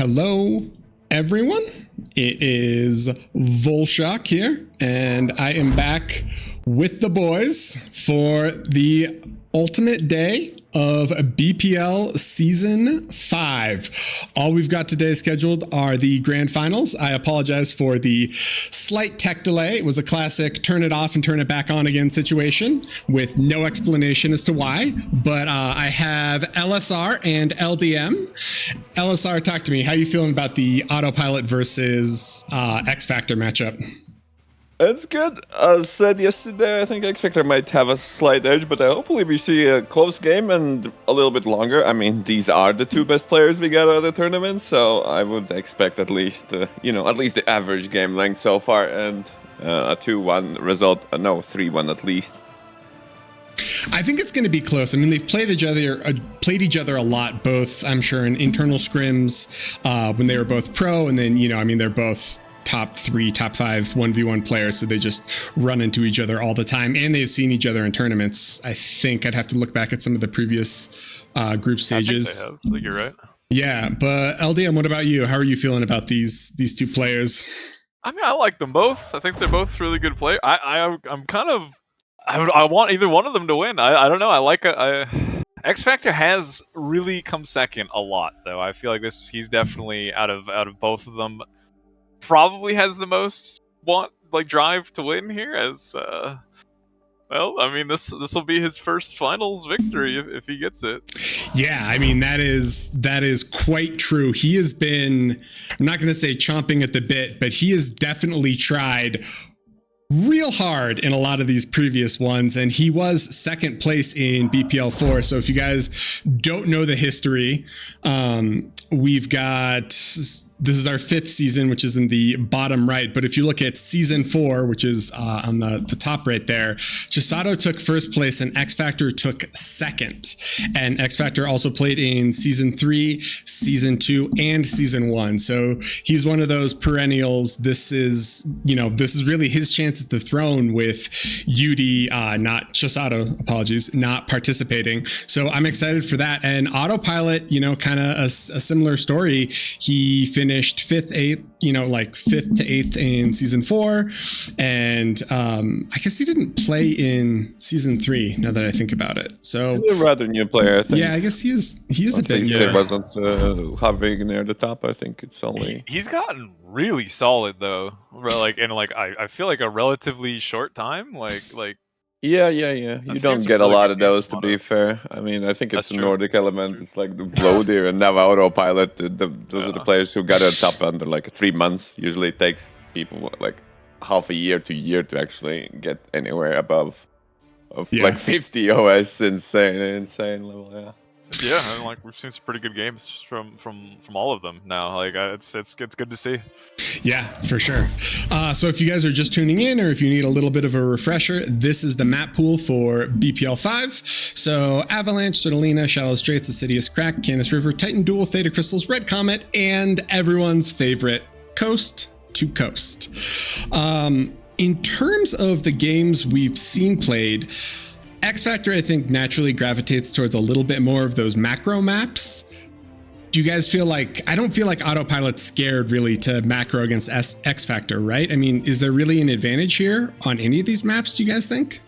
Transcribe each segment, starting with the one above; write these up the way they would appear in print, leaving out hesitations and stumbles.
Hello, everyone. It is Volshock here, and I am back with the boys for the ultimate day of BPL Season 5. All we've got today scheduled are the grand finals. I apologize for the slight tech delay. It was a classic turn it off and turn it back on again situation with no explanation as to why. But I have LSR and LDM. LSR, talk to me. How you feeling about the autopilot versus X-Factor matchup? It's good. As said yesterday, I think XFactor might have a slight edge, but hopefully we see a close game and a little bit longer. I mean, these are the two best players we got out of the tournament, so I would expect at least, at least the average game length so far, and a 2-1 result. No, 3-1 at least. I think it's going to be close. I mean, they've played each other a lot, both, I'm sure, in internal scrims when they were both pro, and then, they're both top 3, top 5 1v1 players, so they just run into each other all the time, and they've seen each other in tournaments. I think I'd have to look back at some of the previous group stages. I think you're right. Yeah, but LDM, what about you? How are you feeling about these two players? I mean, I like them both. I think they're both really good players. I want either one of them to win. I don't know. X-Factor has really come second a lot, though. I feel like he's definitely out of both of them, probably has the most drive to win here. As this will be his first finals victory if he gets it. Yeah, I mean that is quite true. He has been, I'm not going to say chomping at the bit, but he has definitely tried real hard in a lot of these previous ones, and he was second place in BPL 4. So if you guys don't know the history, we've got, this is our 5th season, which is in the bottom right. But if you look at season 4, which is on the top right there, Chisato took first place and X-Factor took second. And X-Factor also played in season 3, season 2, and season 1. So he's one of those perennials. This is really his chance at the throne with Yudi, not Chisato, apologies, not participating. So I'm excited for that. And Autopilot, kind of a similar story. He finished 5th, 8th, 5th to 8th in season 4. And I guess he didn't play in season 3 now that I think about it. So he's a rather new player, I think. Yeah, I guess he is a bit new. He wasn't hovering near the top. I think it's only... He's gotten really solid, though. I feel like a relatively short time. Yeah. You don't get a lot of those, to be fair. I mean, I think it's a Nordic element. It's like the Blodir and now Autopilot. Those are the players who got a top under 3 months. Usually it takes people half a year to actually get anywhere above 50 OS. Insane level, yeah. Yeah, we've seen some pretty good games from all of them now. It's good to see. Yeah, for sure. So if you guys are just tuning in, or if you need a little bit of a refresher, this is the map pool for BPL 5. So Avalanche, Sertaleina, Shallow Straits, Assidious Crack, Canis River, Titan Duel, Theta Crystals, Red Comet, and everyone's favorite, Coast to Coast. In terms of the games we've seen played, X-Factor, I think, naturally gravitates towards a little bit more of those macro maps. Do you guys feel I don't feel like Autopilot's scared really to macro against X-Factor, right? I mean, is there really an advantage here on any of these maps, do you guys think?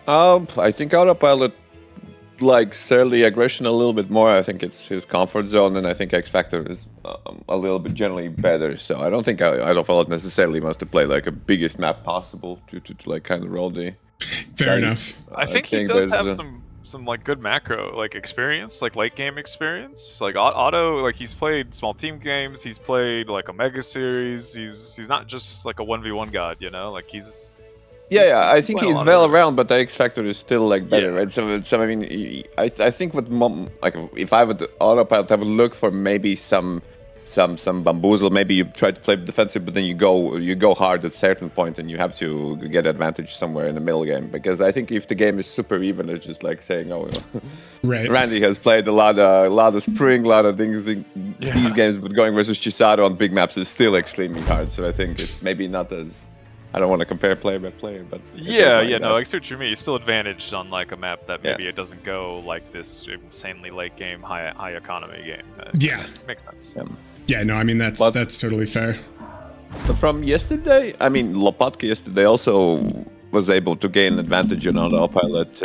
I think Autopilot likes early aggression a little bit more. I think it's his comfort zone, and I think X-Factor is a little bit generally better. So I don't think Autopilot necessarily wants to play a biggest map possible to kind of roll the... Fair enough. I think he does have some good macro experience, late game experience. Otto, he's played small team games, he's played a mega series. He's not just a 1v1 god, he's... Yeah, I think he's well around, but the X Factor is still better, right? So I mean, I think if I would Autopilot, I would look for maybe some bamboozle. Maybe you try to play defensive, but then you go hard at certain point, and you have to get advantage somewhere in the middle game. Because I think if the game is super even, it's just saying, right. Randy has played a lot of spring, a lot of things these games, but going versus Chisato on big maps is still extremely hard. So I think it's maybe not as I don't want to compare player by player, but yeah, like no, I see what you mean. He's still advantaged on like a map that maybe Yeah. it doesn't go like this insanely late game, high economy game. Yeah. Makes sense. Yeah, no, I mean that's totally fair. But from yesterday, I mean, Lopatka yesterday also was able to gain advantage on autopilot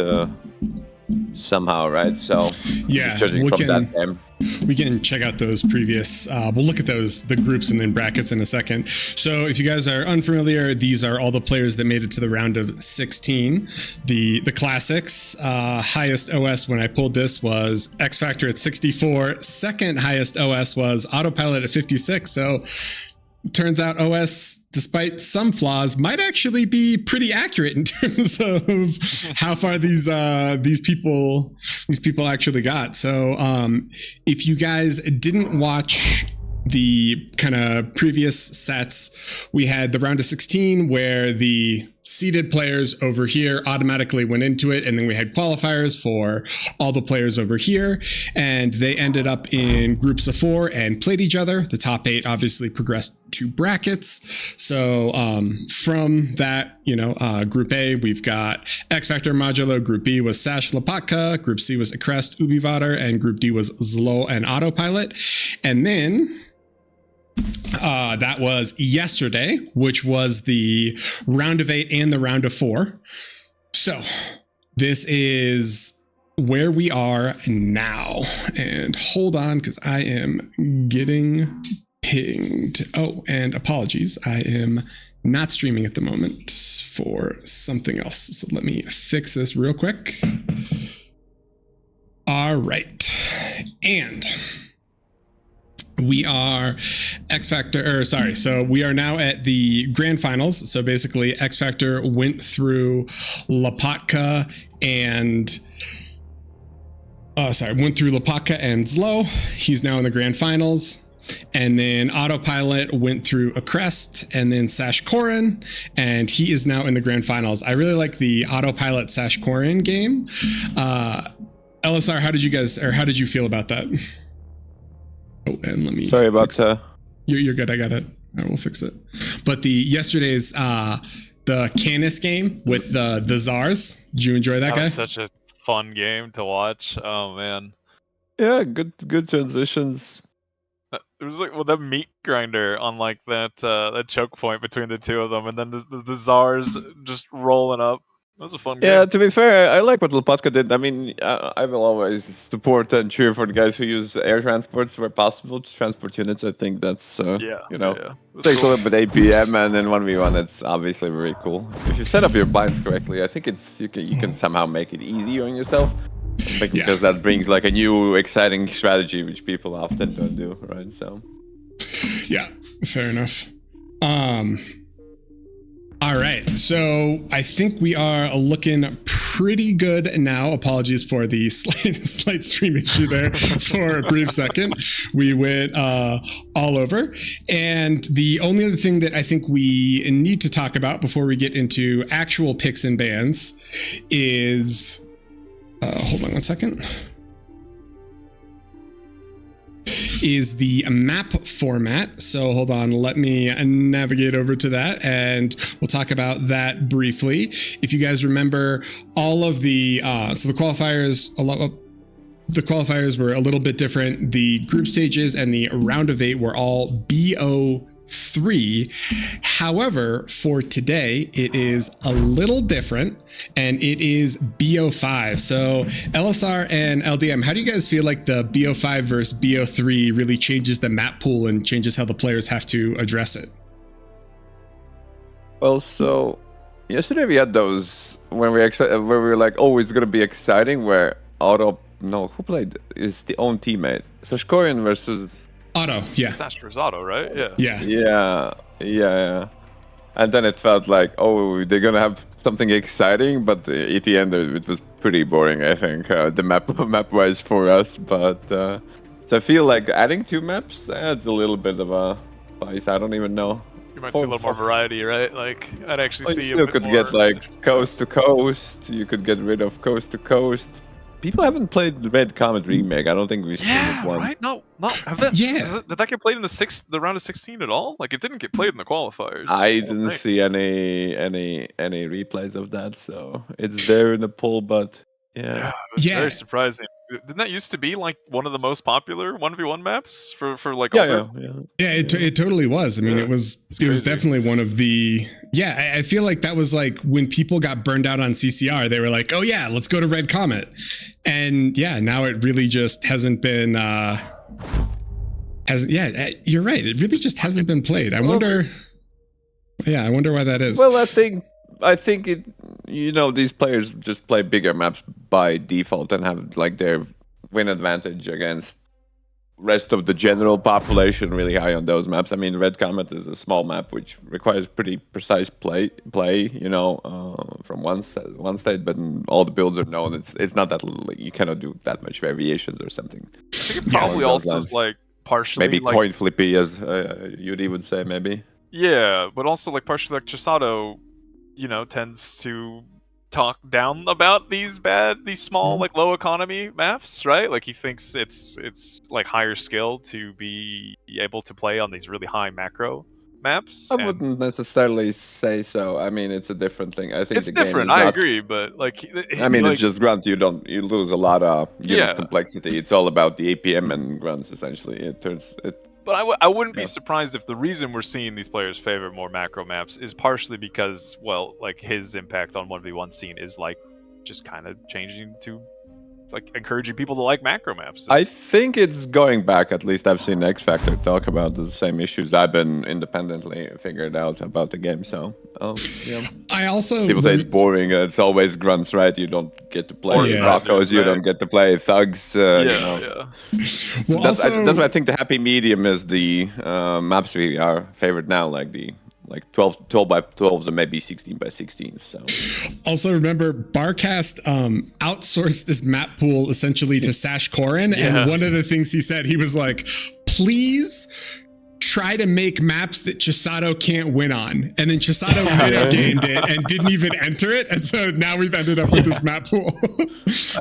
somehow, right? So Yeah, judging from that game. We can check out those previous, we'll look at the groups and then brackets in a second. So if you guys are unfamiliar, these are all the players that made it to the round of 16. The classics, highest OS when I pulled this was XFactor at 64. Second highest OS was Autopilot at 56. So turns out OS, despite some flaws, might actually be pretty accurate in terms of how far these people actually got. So if you guys didn't watch the kind of previous sets, we had the round of 16 where the seeded players over here automatically went into it, and then we had qualifiers for all the players over here, and they ended up in groups of 4 and played each other. The top 8 obviously progressed to brackets. So from that, Group A, we've got X Factor Modulo. Group B was Sash Lopatka. Group C was Akrest Ubivatar, and Group D was Zlo and Autopilot. And then that was yesterday, which was the round of 8 and the round of 4. So this is where we are now. And hold on, because I am getting pinged. Oh, and apologies. I am not streaming at the moment for something else. So let me fix this real quick. All right. And we are so we are now at the grand finals. So basically X Factor went through Lopatka and Zlo. He's now in the grand finals. And then Autopilot went through Akrest and then Sash Korin, and he is now in the grand finals. I really like the Autopilot Sash Korin game. LSR, how did you feel about that? Oh, and let me. Sorry about You're good. I got it. I will fix it. But yesterday's the Canis game with the Czars. Did you enjoy that guy? Was such a fun game to watch. Oh man. Yeah, good transitions. It was like that meat grinder on like that choke point between the two of them, and then the Czars just rolling up. That was a fun game. Yeah, to be fair, I like what Lopatka did. I mean, I will always support and cheer for the guys who use air transports where possible to transport units. I think that's, takes a little bit APM, and then 1v1, it's obviously very cool. If you set up your blinds correctly, I think you can somehow make it easy on yourself. Because that brings like a new exciting strategy, which people often don't do, right? So, yeah, fair enough. All right, so I think we are looking pretty good now. Apologies for the slight stream issue there for a brief second. We went all over. And the only other thing that I think we need to talk about before we get into actual picks and bans is, hold on one second, is the map format. So hold on, let me navigate over to that and we'll talk about that briefly. If you guys remember, all of the the qualifiers were a little bit different. The group stages and the round of 8 were all BO3. However, for today, it is a little different and it is BO5. So LSR and LDM, how do you guys feel like the BO5 versus BO3 really changes the map pool and changes how the players have to address it? Well, so yesterday we had those when we were like, oh, it's gonna be exciting. Where who played is the own teammate. Sashkorian versus Otto, yeah. Sash versus Otto, right? Yeah. Yeah. And then it felt like, oh, they're gonna have something exciting, but at the end it was pretty boring. I think the map-wise for us, but so I feel like adding 2 maps adds a little bit of a spice. I don't even know. You might see a little more variety, right? Like I'd actually see. You still could get like coast to coast. You could get rid of coast to coast. People haven't played the Red Comet remake. I don't think we've seen it once. Right? No. Did that get played in the round of 16 at all? Like, it didn't get played in the qualifiers. I didn't see any replays of that, so it's there in the poll. But yeah, it was very surprising. Didn't that used to be like one of the most popular 1v1 maps for like yeah, it totally was. I mean, it was definitely one of the I feel like that was like when people got burned out on CCR, they were like, oh yeah, let's go to Red Comet. And now it really just hasn't been you're right, it really just hasn't been played. I wonder why that is. Well, I think it, these players just play bigger maps by default and have like their win advantage against rest of the general population really high on those maps. I mean, Red Comet is a small map which requires pretty precise play, from one state, but all the builds are known. It's not that you cannot do that much variations or something. I think it probably also is like partially maybe like, coin flippy, as Yuri would say, maybe. Yeah, but also like partially like Chisato, tends to talk down about these small like low economy maps, right? Like he thinks it's like higher skill to be able to play on these really high macro maps. I wouldn't necessarily say so. I mean, it's a different thing. I think it's different. I agree, but like I mean, it's just grunt. You lose a lot of complexity. It's all about the APM and grunts essentially. But I wouldn't be surprised if the reason we're seeing these players favor more macro maps is partially because, well, like his impact on 1v1 scene is like just kind of changing to like encouraging people to like macro maps. I think it's going back. At least I've seen X Factor talk about the same issues I've been independently figured out about the game. So, I also people say it's boring. It's always grunts, right? You don't get to play Rocos. You don't get to play thugs. Well, that's why I think the happy medium is the maps we are favored now, like the 12 by 12s and maybe 16 by 16s. So also remember, Barcast outsourced this map pool essentially to Sash Korin, and one of the things he said, he was like, please try to make maps that Chisato can't win on. And then Chisato video gamed it and didn't even enter it. And so now we've ended up with this map pool.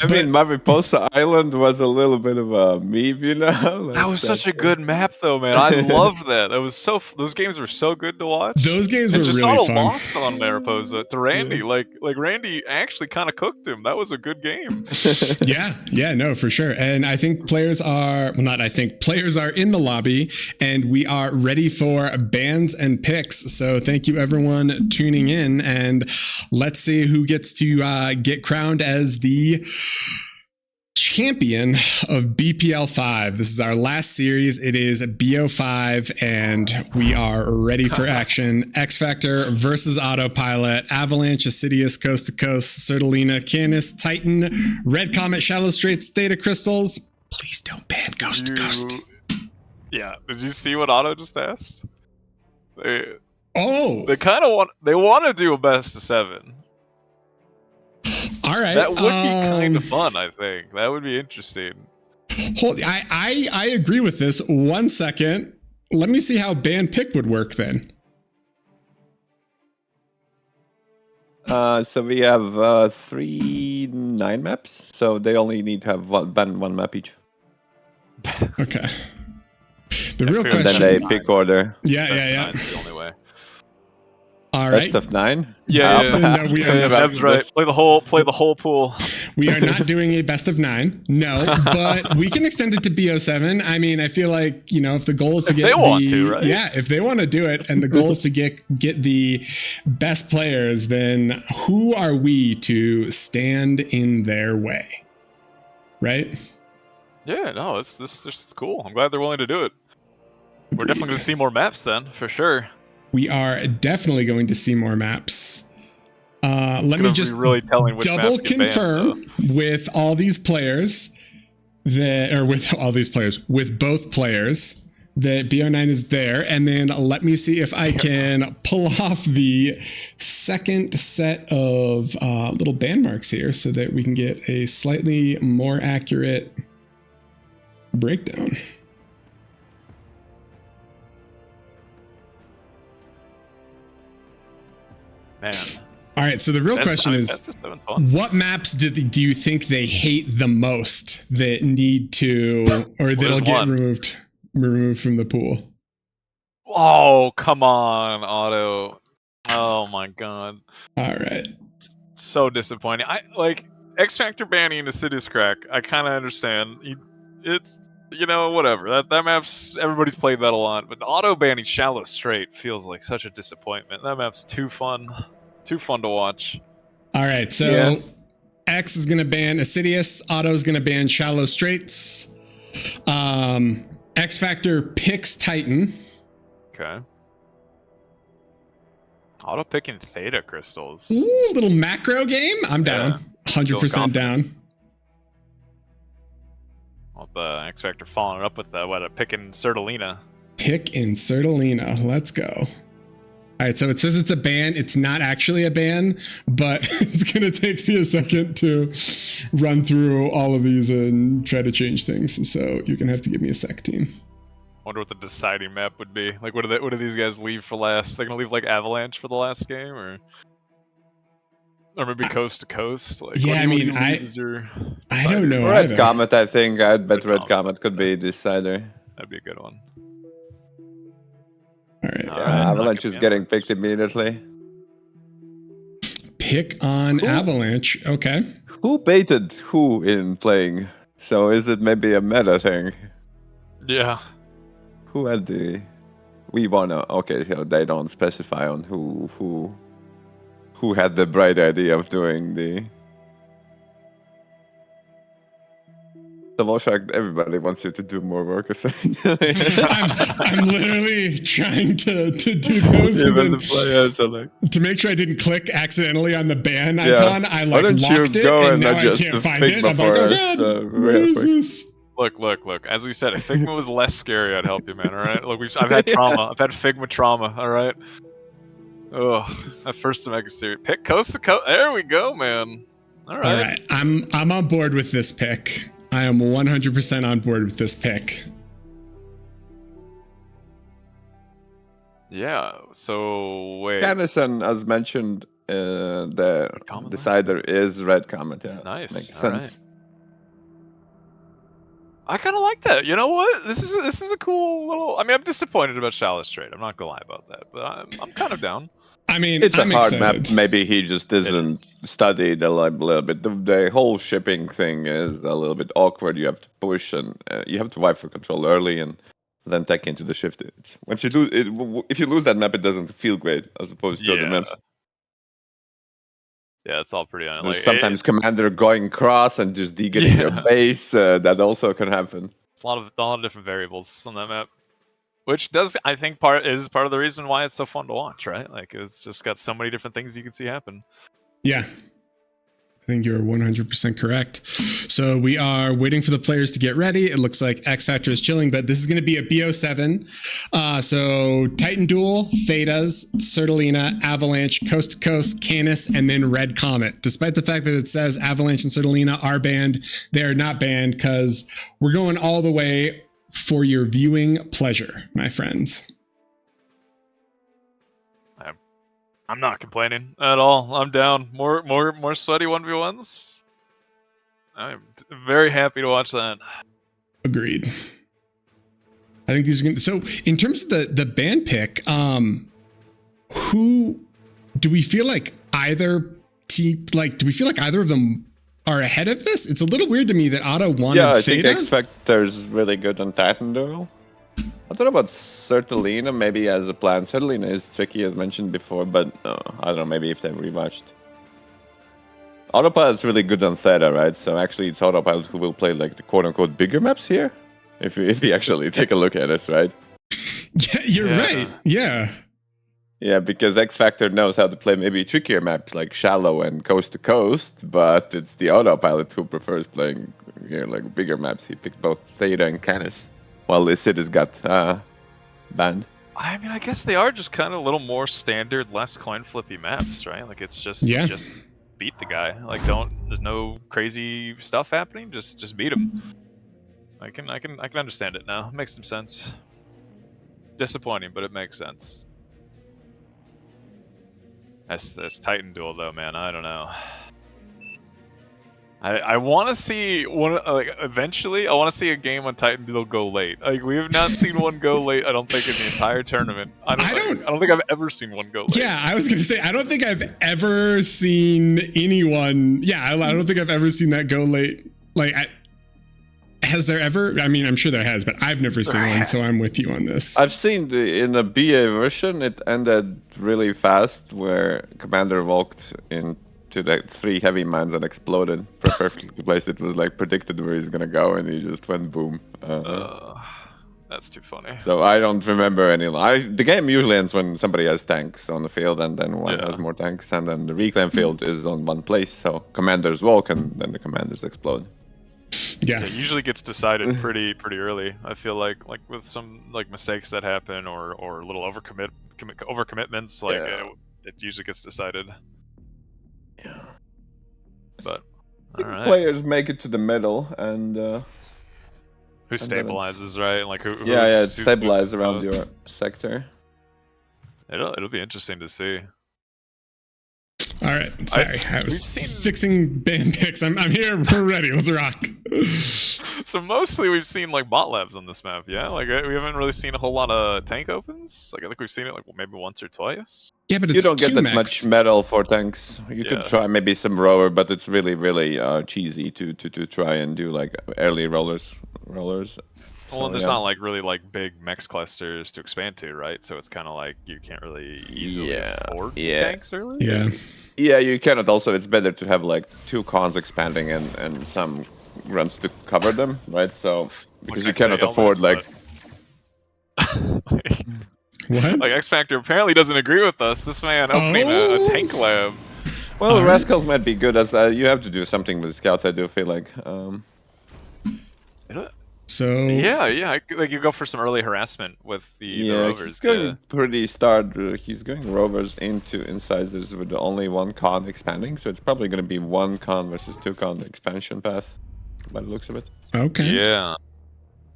I mean, Mariposa Island was a little bit of a meme, Like, that was such a good map, though, man. I loved that. It was those games were so good to watch. Those games were really fun. Lost on Mariposa to Randy. Like Randy actually kind of cooked him. That was a good game. No, for sure. And I think players are in the lobby, and we are ready for bans and picks. So thank you everyone tuning in, and let's see who gets to get crowned as the champion of BPL 5. This is our last series. It is BO5 and we are ready for action. X Factor versus Autopilot, Avalanche, Assidious, Coast to Coast, Sertaleina, Canis, Titan, Red Comet, Shallow Straits, Theta Crystals. Please don't ban Coast to Coast. Yeah, did you see what Otto just asked? They kind of want to do a best of 7. All right, that would be kind of fun. I think that would be interesting. I agree with this. 1 second, let me see how ban pick would work then. So we have 3 9 maps, so they only need to have ban 1 map each. Okay. The real question. And then they pick order. Yeah. That's the only way. All right. Best of 9. No, we are not. That's right. Play the whole pool. We are not doing a best of 9. No, but we can extend it to BO7. I mean, I feel like, if the goal is to get if they want to do it, and the goal is to get the best players, then who are we to stand in their way? Right? Yeah, no, it's cool. I'm glad they're willing to do it. We're definitely going to see more maps then, for sure. We are definitely going to see more maps. Let me just really double confirm with all these players with both players that BO9 is there. And then let me see if I can pull off the second set of little band marks here so that we can get a slightly more accurate breakdown. Man. All right, so the real question is, what maps do you think they hate the most that need to, or that'll get removed from the pool? Oh, come on, Otto. Oh my god. All right. So disappointing. I like X Factor banning a Cities Crack. I kind of understand. It's, you know, whatever. That map's, everybody's played that a lot, but auto banning Shallow Straight feels like such a disappointment. That map's too fun to watch. All right, so X is gonna ban Assidious. Otto's gonna ban Shallow Straights. X Factor picks Titan. Okay. Auto picking Theta crystals. Ooh, little macro game. I'm down. 100% down. Well, the X Factor following it up with picking Sertaleina. Pick in Sertaleina. Let's go. All right, so it says it's a ban. It's not actually a ban, but it's going to take me a second to run through all of these and try to change things. So you're going to have to give me a sec, team. Wonder what the deciding map would be. Like, what do these guys leave for last? They're gonna leave like Avalanche for the last game, or maybe Coast to Coast. Like, yeah, I mean, I don't know. Red Comet, I think. I'd bet Red Comet could be decider. That'd be a good one. All right. Avalanche is getting picked immediately. Pick on Avalanche. Okay. Who baited who in playing? So is it maybe a meta thing? Yeah. Who had the? We wanna. Okay, so they don't specify on who had the bright idea of doing the. Everybody wants you to do more work. I'm literally trying to do those. Even the players are like, to make sure I didn't click accidentally on the ban icon, I like locked it and now I can't find it. I'm like, oh god, where is this? Look. As we said, if Figma was less scary, I'd help you, man. All right. Look, I've had trauma. I've had Figma trauma. All right. Oh, that first Mega Series pick Coast to Coast. There we go, man. All right. All right. I'm on board with this pick. I am 100% on board with this pick. Yeah. So wait. Canison, as mentioned, the decider is Red Comet. Yeah. Nice. Makes all sense. Right. I kind of like that. You know what? This is a cool little. I mean, I'm disappointed about Shallow Straight. I'm not gonna lie about that, but I'm kind of down. I mean, it's I'm a hard excited. map. Maybe he just doesn't study the little bit. The whole shipping thing is a little bit awkward. You have to push and you have to wipe for control early and then tech into the shift. Once you lose it, if you lose that map, it doesn't feel great as opposed to other maps. Yeah, it's all pretty. There's sometimes commander going cross and just getting your base. That also can happen. It's a lot of different variables on that map, which does, I think, part of the reason why it's so fun to watch, right? Like, it's just got so many different things you can see happen. Yeah. I think you're 100% correct. So we are waiting for the players to get ready. It looks like X Factor is chilling, but this is going to be a BO7. So Titan Duel, Thetas, Sertaleina, Avalanche, Coast to Coast, Canis, and then Red Comet. Despite the fact that it says Avalanche and Sertaleina are banned, they are not banned because we're going all the way for your viewing pleasure, my friends. I'm not complaining at all. I'm down. More sweaty 1v1s. I'm very happy to watch that. Agreed. I think these are going to... So, in terms of the ban pick, who... Do we feel like either team... Like, do we feel like either of them are ahead of this? It's a little weird to me that Otto wanted I Theta. think X Factor's really good on Titan Duel. I thought about Sertaleina maybe as a plan. Sertaleina is tricky as mentioned before, but I don't know, maybe if they rewatched. Autopilot's really good on Theta, right? So actually it's Autopilot who will play like the quote-unquote bigger maps here. If you actually take a look at it, right? Yeah, you're right. Yeah. Yeah, because X Factor knows how to play maybe trickier maps like Shallow and Coast to Coast, but it's the Autopilot who prefers playing like bigger maps. He picked both Theta and Canis. While Assidious got banned. I mean, I guess they are just kind of a little more standard, less coin flippy maps, right? Like it's just beat the guy. Like there's no crazy stuff happening. Just beat him. I can understand it now. It makes some sense. Disappointing, but it makes sense. This Titan duel though, man, I don't know. I want to see one like eventually. I want to see a game on Titan Duel go late. Like we have not seen one go late. I don't think in the entire tournament. I don't think I've ever seen one go late. Yeah, I was gonna say I don't think I've ever seen anyone. Yeah, I don't think I've ever seen that go late. Like, has there ever? I mean, I'm sure there has, but I've never seen one. So I'm with you on this. I've seen in the BA version it ended really fast, where Commander walked in to the 3 heavy mines and exploded perfectly placed. It was like predicted where he's gonna go, and he just went boom. That's too funny. So I don't remember any. The game usually ends when somebody has tanks on the field, and then one has more tanks, and then the reclaim field is on one place. So commanders walk, and then the commanders explode. Yeah, it usually gets decided pretty early. I feel like with some like mistakes that happen or little overcommitments, like it usually gets decided. Yeah, but players make it to the middle, and who stabilizes, right? Like who stabilize around your sector. It'll be interesting to see. All right, sorry, I was fixing band picks. I'm here. We're ready. Let's rock. So mostly we've seen like bot labs on this map, yeah. Like we haven't really seen a whole lot of tank opens. Like I think we've seen it like maybe once or twice. Yeah, but it's you don't get that mechs. much metal for tanks. You could try maybe some rower, but it's really cheesy to try and do like early rollers. Well, and there's not like really like big mechs clusters to expand to, right? So it's kind of like you can't really easily afford tanks early. Yeah, you cannot. Also, it's better to have like 2 cons expanding and some runs to cover them, right? So because you cannot afford like. What? Like XFactor apparently doesn't agree with us. This man opening a tank lab. Well, the Rascals might be good as you have to do something with scouts. I do feel like. So like you go for some early harassment with the rovers. He's going pretty start. He's going rovers into incisors with only 1 con expanding, so it's probably going to be 1 con versus 2 con expansion path, by the looks of it. Okay. Yeah.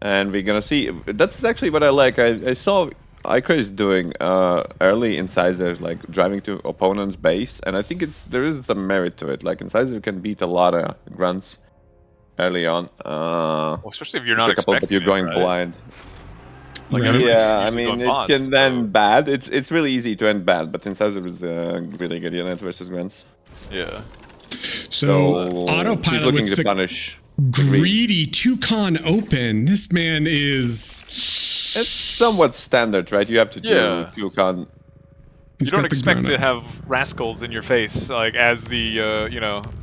And we're gonna see. That's actually what I like. I saw Icraze doing early incisors, like driving to opponent's base, and I think there is some merit to it. Like incisor can beat a lot of grunts early on. Well, especially if you're not expecting but you're going right? blind. Like, I mean, it bots, can end bad. It's really easy to end bad, but incisor is a really good unit versus grunts. Yeah. So autopilot looking with to the punish. greedy 2-con open. This man is. It's somewhat standard, right? You have to do 2 con. You don't expect to have rascals in your face, like as the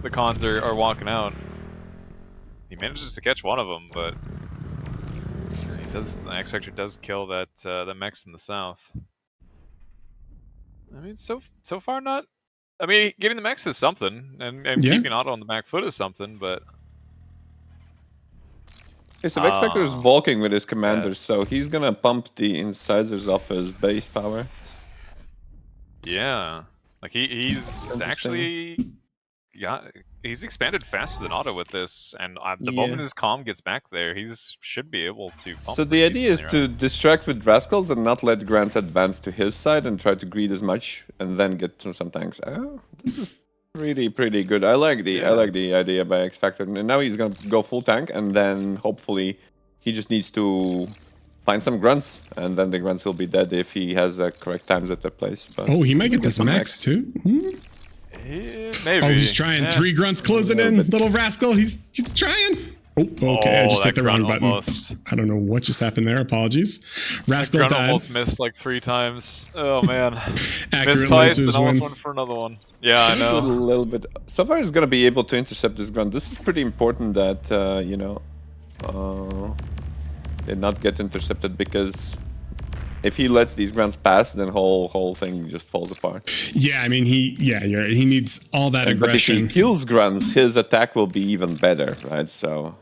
the cons are walking out. He manages to catch one of them, but he does. The XFactor does kill that the mechs in the south. I mean, so far not. I mean, getting the mechs is something, and keeping Otto on the back foot is something, but. Okay, so XFactor is walking with his commanders, so he's gonna pump the incisors off his base power. Yeah, like he's actually he's expanded faster than Otto with this, and the moment his comm gets back there, should be able to pump. So the idea is to distract with rascals and not let Grants advance to his side and try to greed as much, and then get through some tanks. Oh, this is pretty good. I like the idea by XFactor, and now he's gonna go full tank, and then hopefully he just needs to find some grunts, and then the grunts will be dead if he has the correct times at the place. But he might get this max too. Maybe. Oh, he's trying. 3 grunts closing in. Little rascal. He's trying. Oh, okay. I just hit the wrong button. Almost. I don't know what just happened there. Apologies. Rascal died. almost missed like 3 times. Oh man. Accurate missed twice and almost win. went for another one. Yeah, I know. A little bit. So far, he's gonna be able to intercept this grunt. This is pretty important that they not get intercepted, because if he lets these grunts pass, then whole thing just falls apart. Yeah, I mean he needs all that aggression. But if he kills grunts, his attack will be even better, right? So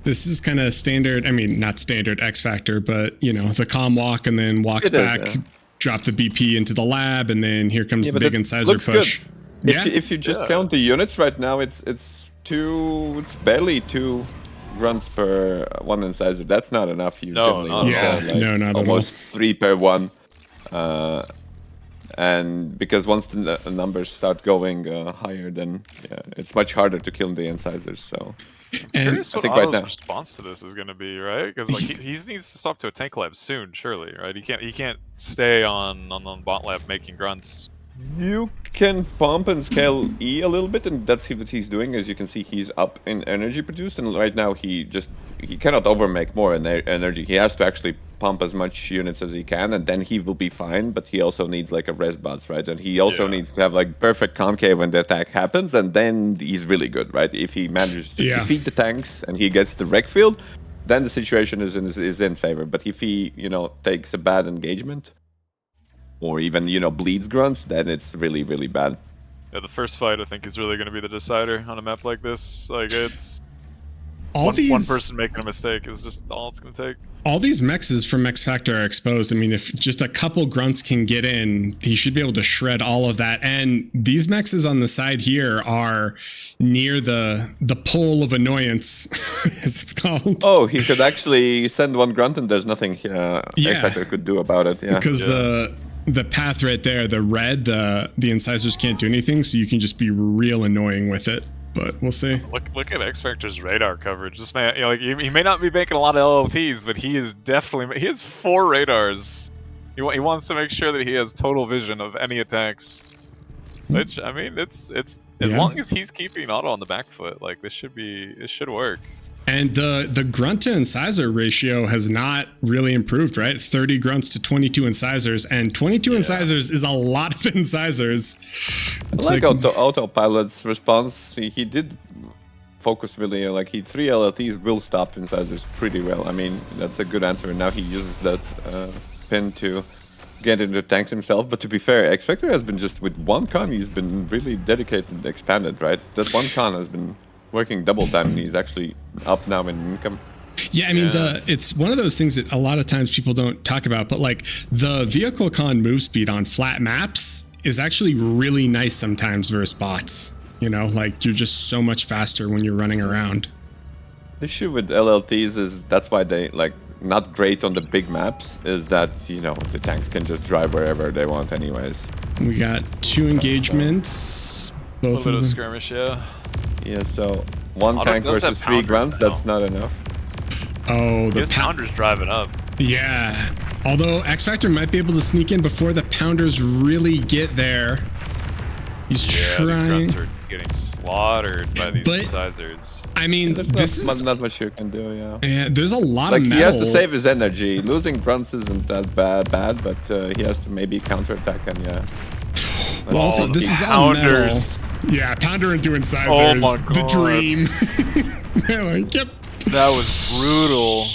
this is kind of standard. I mean, not standard XFactor, but the calm walk and then walks back, drop the BP into the lab, and then here comes the big incisor push. If you just count the units right now, it's barely 2 grunts per 1 incisor. That's not enough. You not at all. almost 3 per 1. And because once the numbers start going higher, then it's much harder to kill the incisors. So I'm curious what think Otto's right now- response to this is going to be, right? Because like he needs to stop to a tank lab soon, surely, right? He can't stay on bot lab making grunts. You can pump and scale E a little bit, and that's what he's doing. As you can see, he's up in energy produced, and right now he cannot overmake more energy. He has to actually pump as much units as he can, and then he will be fine. But he also needs like a res bots, right? And he also needs to have like perfect concave when the attack happens, and then he's really good, right? If he manages to defeat the tanks and he gets the wreck field, then the situation is in favor. But if he takes a bad engagement, or even, bleeds grunts, then it's really, really bad. Yeah, the first fight, I think, is really going to be the decider on a map like this. Like, it's... one person making a mistake is just all it's going to take. All these mexes from XFactor are exposed. I mean, if just a couple grunts can get in, he should be able to shred all of that. And these mexes on the side here are near the pole of annoyance, as it's called. Oh, he could actually send one grunt and there's nothing XFactor could do about it. Yeah. Because the path right there, the red, the incisors can't do anything, so you can just be real annoying with it. But we'll see. Look at XFactor's radar coverage. This man, he may not be making a lot of LLTs, but he has 4 radars. He wants to make sure that he has total vision of any attacks. Which, I mean, it's as long as he's keeping Otto on the back foot, like it should work. And the grunt to incisor ratio has not really improved, right? 30 grunts to 22 incisors, and 22 incisors is a lot of incisors. It's like Autopilot's response. He did focus really, like 3 LLTs will stop incisors pretty well. I mean, that's a good answer. And now he uses that pin to get into tanks himself. But to be fair, XFactor has been just with one con, he's been really dedicated and expanded, right? That one con has been working double time, and he's actually up now in income. Yeah, I mean, it's one of those things that a lot of times people don't talk about, but like the vehicle con move speed on flat maps is actually really nice sometimes versus bots. Like you're just so much faster when you're running around. The issue with LLTs is that's why they not great on the big maps, is that the tanks can just drive wherever they want anyways. We got 2 engagements, both a little bit of them. of skirmish, yeah. Yeah, so 1 tank versus 3 grunts, that's not enough. Oh, the pounders driving up. Yeah, although XFactor might be able to sneak in before the pounders really get there. He's trying. These grunts are getting slaughtered by these incisors. I mean, There's not much you can do, Yeah, there's a lot of metal. He has to save his energy. Losing grunts isn't that bad, but he has to maybe counterattack, and Well, also, this is all metal. Yeah, pounder into incisors. Oh my God. The dream. They're like, yep. That was brutal.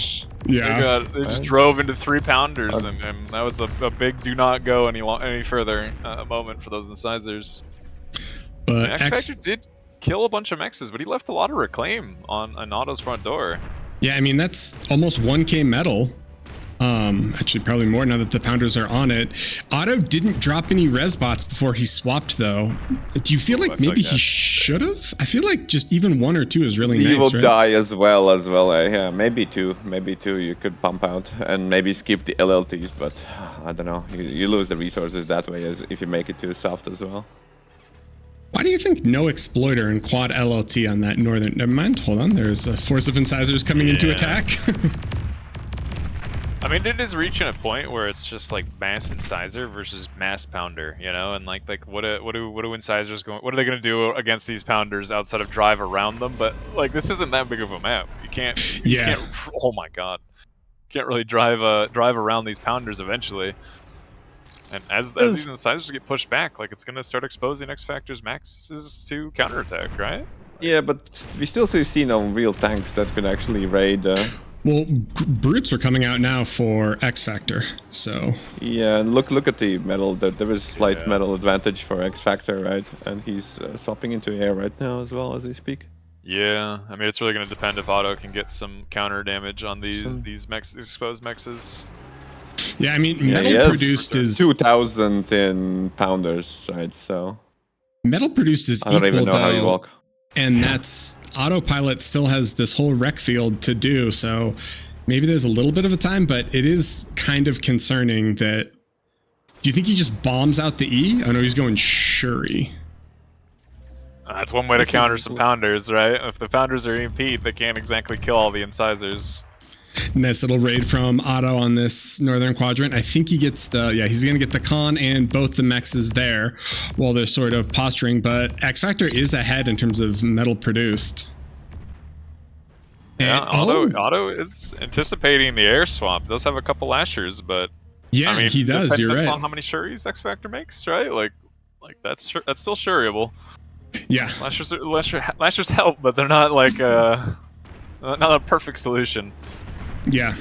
Yeah. They just drove into 3 pounders, and that was a big do not go any further moment for those incisors. But XFactor did kill a bunch of mexes, but he left a lot of reclaim on Otto's front door. Yeah, I mean, that's almost 1k metal. Actually, probably more now that the pounders are on it. Otto didn't drop any res bots before he swapped, though. Do you feel like maybe he should have? I feel like just even 1 or 2 is really nice. He will right? die as well. Yeah, maybe 2 you could pump out and maybe skip the LLTs, but I don't know. You lose the resources that way as if you make it too soft as well. Why do you think no exploiter and quad LLT on that northern? Never mind. Hold on. There's a force of incisors coming into attack. I mean, it is reaching a point where it's just like mass incisor versus mass pounder, and like what do incisors what are they going to do against these pounders outside of drive around them? But like this isn't that big of a map. You can't. Oh my God, can't really drive around these pounders eventually. And as these incisors get pushed back, like it's going to start exposing XFactor's maxes to counterattack, right? Yeah, but we still see no real tanks that can actually raid. Well, brutes are coming out now for XFactor, so. Yeah, and look at the metal. There is slight metal advantage for XFactor, right? And he's swapping into air right now as well as we speak. Yeah, I mean it's really going to depend if Otto can get some counter damage on these exposed mexes. Yeah, I mean metal produced is 2,000 in pounders, right? So metal produced is I don't even know how you walk. And that's autopilot still has this whole rec field to do, so maybe there's a little bit of a time, but it is kind of concerning that Do you think he just bombs out the E? Oh no, he's going Shuri. That's one way to counter some Pounders, right? If the Pounders are EMP'd, they can't exactly kill all the incisors. Nice little raid from Otto on this northern quadrant. I think he gets he's going to get the con and both the mexes there while they're sort of posturing, but XFactor is ahead in terms of metal produced. Yeah, Otto is anticipating the air swamp. Does have a couple lashers, but yeah, I mean, he does. You're right. Depends on how many Shuris XFactor makes, right? Like that's still Shuriable. Yeah, lashers help, but they're not like not a perfect solution. Yeah.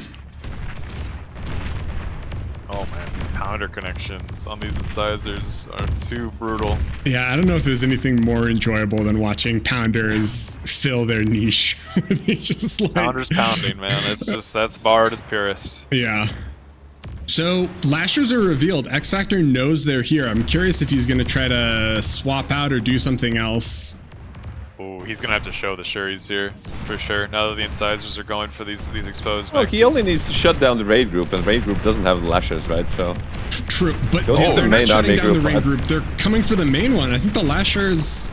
Oh man, these Pounder connections on these incisors are too brutal. Yeah, I don't know if there's anything more enjoyable than watching Pounders fill their niche. They just like... Pounders pounding, man. That's bar at its purest. Yeah. So lashers are revealed. XFactor knows they're here. I'm curious if he's going to try to swap out or do something else. Ooh, he's gonna have to show the Shuris here for sure. Now that the incisors are going for these exposed. Well, he only needs to shut down the raid group, and the raid group doesn't have the lashes, right? So true, but they're not shutting down the raid group. They're coming for the main one. I think the lashers.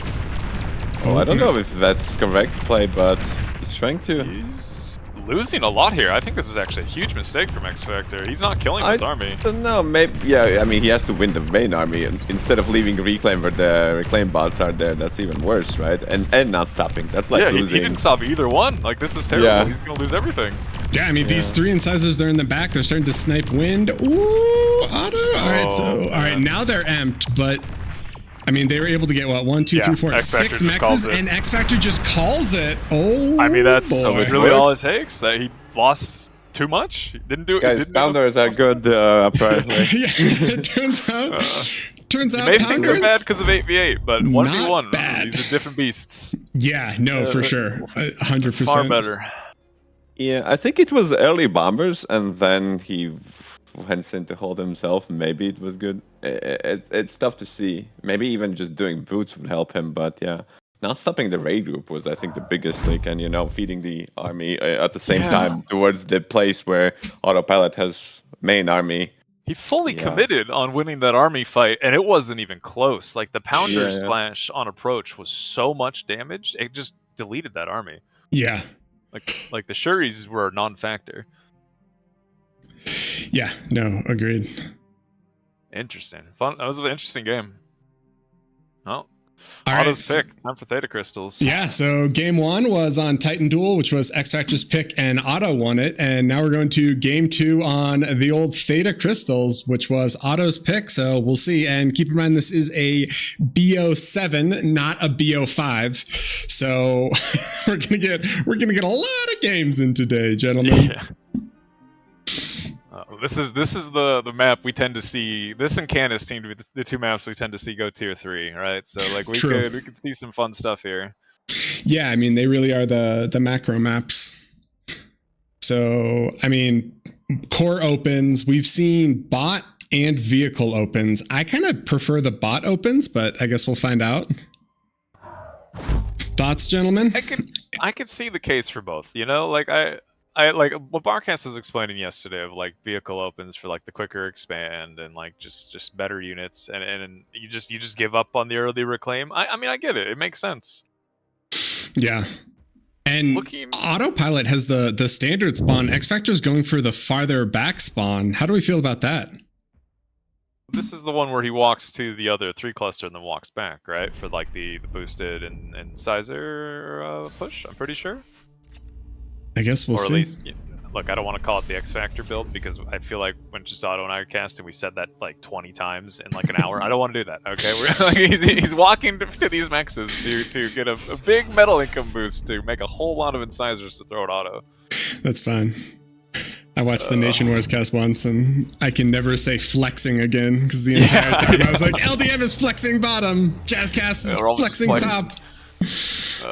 Oh, I don't know if that's correct play, but he's trying to. He's losing a lot here. I think this is actually a huge mistake from XFactor. He's not killing his army. I don't know, maybe, yeah, I mean, he has to win the main army, and instead of leaving Reclaim where the Reclaim bots are there, that's even worse, right? And not stopping, that's like losing. He didn't stop either one. Like, this is terrible. Yeah. He's gonna lose everything. Yeah, I mean, these three incisors, they're in the back. They're starting to snipe wind. Ooh, Otto. All right, now they're amped, but... I mean, they were able to get, what, 1, 2, 3, 4, 6 mexes, and XFactor just calls it. Oh, I mean, that's really all it takes. That he lost too much. He didn't do it. Guys, Pounders are good, apparently. Yeah, it turns out maybe Pounders... they're bad because of 8v8, but 1v1, bad. These are different beasts. Yeah, no, for sure. 100%. Far better. Yeah, I think it was early bombers, and then he went in to hold himself. Maybe it was good. It's tough to see. Maybe even just doing boots would help him, but yeah. Not stopping the raid group was, I think, the biggest thing, and, you know, feeding the army at the same time towards the place where Autopilot has main army. He fully committed on winning that army fight, and it wasn't even close. Like, the Pounder splash on approach was so much damage, it just deleted that army. Yeah. Like the Shuris were a non-factor. Yeah, no, agreed. Interesting. Fun. That was an interesting game. Oh. All Otto's pick. Time for Theta Crystals. Yeah, so game 1 was on Titan Duel, which was XFactor's pick, and Otto won it. And now we're going to game 2 on the old Theta Crystals, which was Otto's pick. So we'll see. And keep in mind, this is a BO7, not a BO5. So we're gonna get a lot of games in today, gentlemen. Yeah. This is the map we tend to see. This and Canis seem to be the two maps we tend to see go tier 3, right? So like we could see some fun stuff here. Yeah, I mean, they really are the macro maps. So I mean, core opens. We've seen bot and vehicle opens. I kind of prefer the bot opens, but I guess we'll find out. Thoughts, gentlemen? I could see the case for both. You know, like I like what Barcast was explaining yesterday of like vehicle opens for like the quicker expand and like just better units and you just give up on the early reclaim. I mean, I get it. It makes sense. Yeah. And Autopilot has the standard spawn. XFactor's going for the farther back spawn. How do we feel about that? This is the one where he walks to the other 3 cluster and then walks back, right? For like the boosted and incisor push, I'm pretty sure. I guess we'll see. Or at least, look, I don't want to call it the X-Factor build because I feel like when Chisato and I are casting, we said that like 20 times in like an hour. I don't want to do that, okay? He's walking to these mexes to get a big metal income boost to make a whole lot of incisors to throw at auto. That's fine. I watched the Nation Wars cast once, and I can never say flexing again because the entire time I was like, LDM is flexing bottom, Jazzcast is flexing top.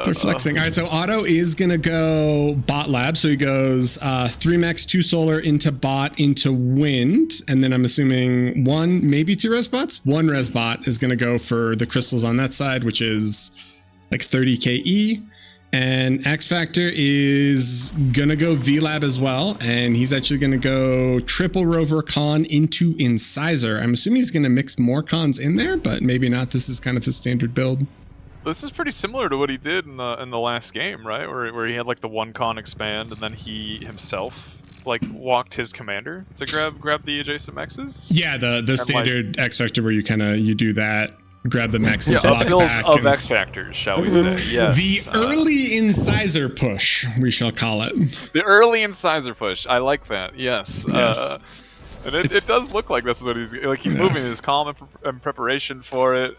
They're flexing. All right, so Otto is going to go bot lab. So he goes 3 mex, 2 solar into bot, into wind. And then I'm assuming 1, maybe 2 res bots. 1 res bot is going to go for the crystals on that side, which is like 30 KE. And X Factor is gonna go VLab as well, and he's actually gonna go triple Rover Con into Incisor. I'm assuming he's gonna mix more cons in there, but maybe not. This is kind of his standard build. This is pretty similar to what he did in the last game, right? Where he had like the one con expand, and then he himself like walked his commander to grab the adjacent mexes. Yeah, the standard X Factor where you do that. Grab the mexes, yeah, walk back. Of X Factors, shall we say. Yes. The early Incisor push, we shall call it. The early Incisor push. I like that, yes. And it does look like this is what he's moving his calm and preparation for it.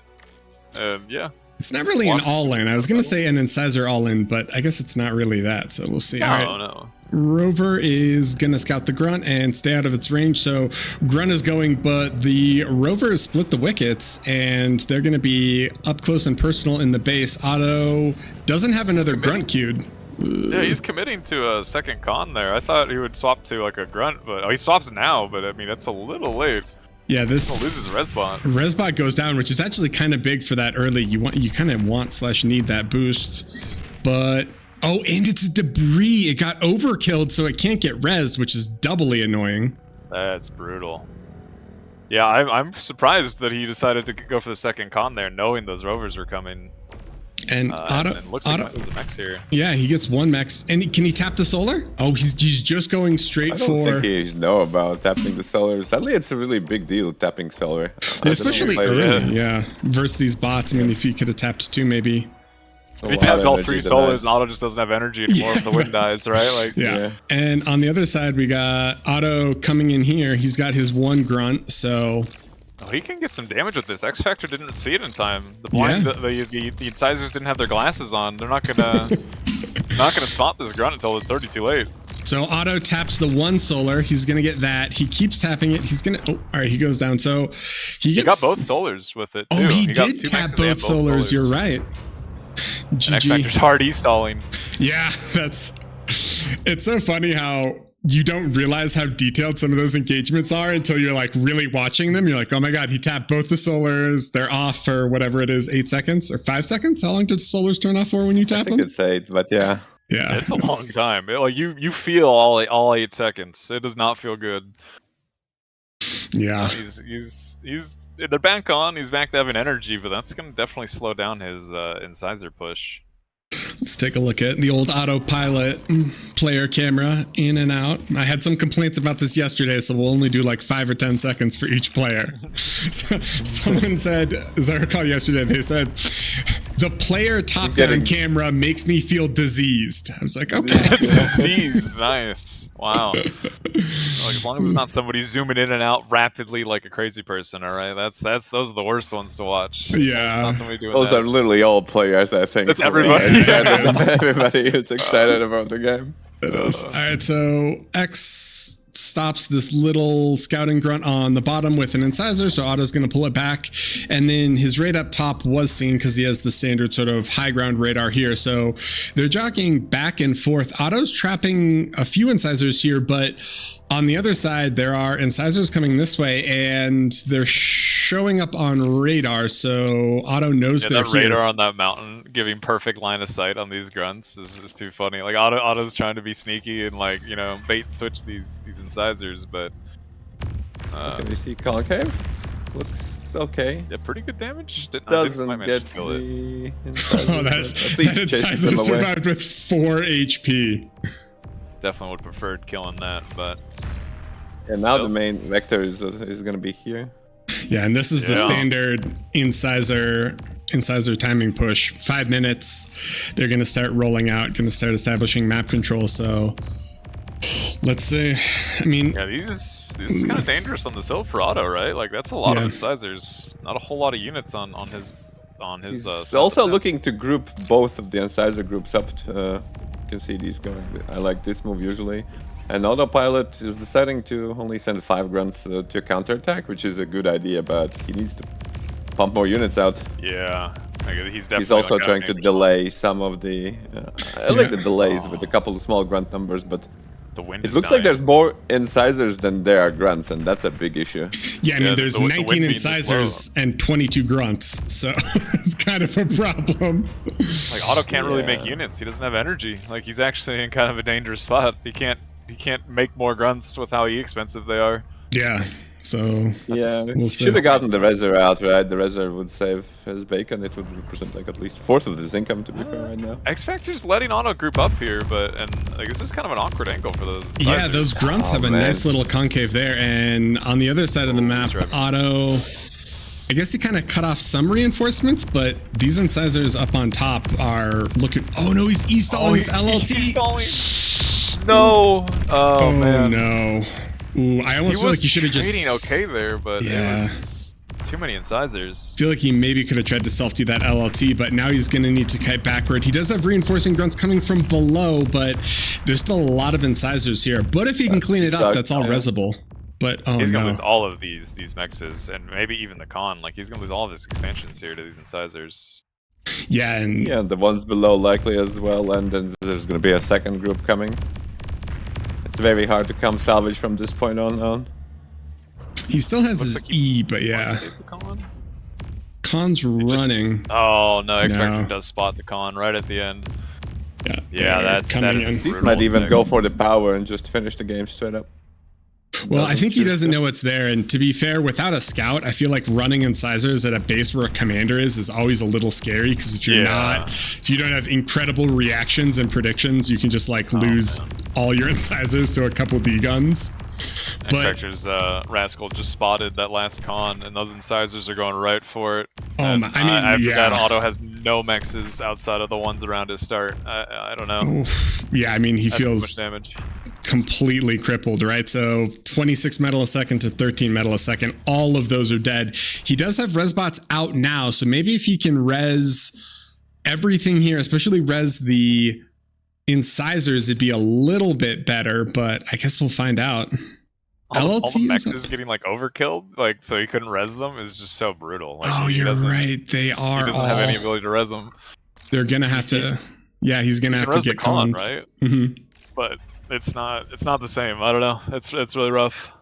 And yeah. It's not really an all-in. I was going to say an Incisor all-in, but I guess it's not really that, so we'll see. No. Rover is going to scout the Grunt and stay out of its range, so Grunt is going, but the Rover has split the wickets, and they're going to be up close and personal in the base. Otto doesn't have another Grunt queued. Yeah, he's committing to a second con there. I thought he would swap to like a Grunt, but he swaps now, but I mean, it's a little late. Yeah, this loses Resbot. Resbot goes down, which is actually kind of big for that early. You kind of want/need that boost, but oh, and it's a debris. It got overkilled, so it can't get rezzed, which is doubly annoying. That's brutal. Yeah, I'm surprised that he decided to go for the second con there, knowing those rovers were coming. And Otto looks like there's a mex here. Yeah, he gets one mex. And can he tap the solar? Oh, he's just going straight for. I don't think he know about tapping the solar. Sadly, it's a really big deal tapping solar, especially early. Yeah, versus these bots. I mean, if he could have tapped two, maybe. If he tapped all three solars, and Otto just doesn't have energy anymore if the wind dies, right? Like, yeah. And on the other side, we got Otto coming in here. He's got his one grunt, so. Oh, he can get some damage with this. X Factor didn't see it in time. The blind, the incisors didn't have their glasses on. They're not gonna spot this grunt until it's already too late. So Otto taps the one solar. He's gonna get that. He keeps tapping it. He's gonna. Oh, all right. He goes down. So he got both solars with it. Too. Oh, he did tap both solars. You're right. And X Factor's hard e-stalling. Yeah, it's so funny how you don't realize how detailed some of those engagements are until you're like really watching them. You're like, oh my god, he tapped both the solars. They're off for whatever it is, 8 seconds or 5 seconds. How long did solars turn off for when you tap them? I think it's 8, but yeah. Yeah, it's a long time. Like you feel all 8 seconds. It does not feel good. Yeah, they're back on. He's back to having energy, but that's gonna definitely slow down his incisor push. Let's take a look at the old autopilot player camera in and out. I had some complaints about this yesterday, so we'll only do like 5 or 10 seconds for each player. So, someone said, as I recall yesterday, they said, the player top-down camera makes me feel diseased. I was like, okay. Diseased, nice. Wow. Like, as long as it's not somebody zooming in and out rapidly like a crazy person, all right? Those are the worst ones to watch. Yeah. Those are literally all players, I think. That's everybody. Everybody is excited about the game. It is. All right, so X stops this little scouting grunt on the bottom with an incisor, so Otto's going to pull it back, and then his raid up top was seen because he has the standard sort of high ground radar here, so they're jockeying back and forth. Otto's trapping a few incisors here, but on the other side there are incisors coming this way and they're showing up on radar, so Otto knows they're that radar on that mountain giving perfect line of sight on these grunts is too funny. Like Otto's trying to be sneaky and like, you know, bait switch these incisors, but can you see concave? Looks okay. Yeah, pretty good damage. Doesn't get the incisors. Oh, that incisor survived with 4 HP. Definitely would have preferred killing that, but now the main vector is going to be here. Yeah, and this is the standard incisor timing push. 5 minutes. They're going to start rolling out, going to start establishing map control. So let's see. I mean, yeah, this is kind of dangerous on the Sil for Otto, right? Like that's a lot of incisors. Not a whole lot of units on his. He's also looking to group both of the incisor groups up. You can see these going. I like this move usually. And autopilot is deciding to only send 5 grunts to counterattack, which is a good idea, but he needs to pump more units out. Yeah, he's definitely. He's also trying to delay some of the. I like the delays with a couple of small grunt numbers, but The wind It is looks dying. like there's more incisors than there are grunts, and that's a big issue. Yeah, I mean, there's the 19 wind means it's incisors and 22 grunts, so it's kind of a problem. Like Otto can't really make units. He doesn't have energy. Like he's actually in kind of a dangerous spot. He can't make more grunts with how expensive they are. Yeah. So Yeah, we'll should have gotten the Reser out, right? The Reser would save his bacon. It would represent like at least 1/4 of his income, to be fair, right now. XFactor's letting Otto group up here, but like this is kind of an awkward angle for those. Yeah, incisors. those grunts have a nice little concave there, and on the other side of the map, Otto. I guess he kind of cut off some reinforcements, but these incisors up on top are looking. Oh no, he's e-stalling his LLT. E-stalling. No. Oh man. No. Ooh, I almost feel like you should have just trading okay there, but yeah. it was too many incisors. I feel like he maybe could have tried to self-T that LLT, but now he's going to need to kite backward. He does have reinforcing grunts coming from below, but there's still a lot of incisors here. But if he can clean it up, that's all resable. But oh he's gonna no. lose all of these mexes, and maybe even the con. Like he's gonna lose all of his expansions here to these incisors. Yeah, and yeah, the ones below likely as well, and then there's going to be a second group coming. It's very hard to come salvage from this point on. He still has his E, but yeah. Con's running. Oh no, XFactor does spot the con right at the end. Yeah, that's coming in. He might even go for the power and just finish the game straight up. Well, I think he doesn't know what's there, and to be fair, without a scout, I feel like running incisors at a base where a commander is always a little scary, because if you're if you don't have incredible reactions and predictions, you can just like lose all your incisors to a couple D guns. XFactor's Rascal just spotted that last con, and those incisors are going right for it. I mean, after that, Otto has no mexes outside of the ones around his start. I don't know. Oof. Yeah, I mean, he feels so much damage. Completely crippled, right? So 26 metal a second to 13 metal a second. All of those are dead. He does have resbots out now, so maybe if he can res everything here, especially res the incisors, it'd be a little bit better, but I guess we'll find out. All the mexes getting like overkilled, like so he couldn't res them is just so brutal. Like, oh, you're right. They are. He doesn't have any ability to res them. They're gonna have to. Yeah, he's gonna have to get cons, right? Mm-hmm. But it's not the same. I don't know. It's really rough.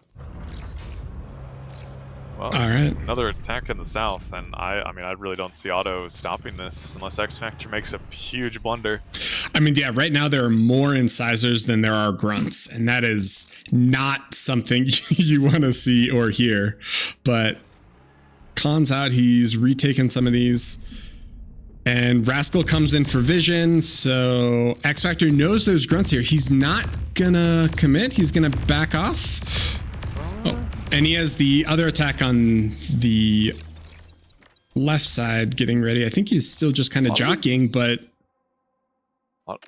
Well, all right. Another attack in the south, and I mean, I really don't see Otto stopping this unless XFactor makes a huge blunder. I mean, yeah, right now there are more incisors than there are grunts, and that is not something you want to see or hear. But Khan's out. He's retaken some of these. And Rascal comes in for vision, so XFactor knows there's grunts here. He's not gonna commit. He's gonna back off. Oh, and he has the other attack on the left side getting ready. I think he's still just kind of jockeying, but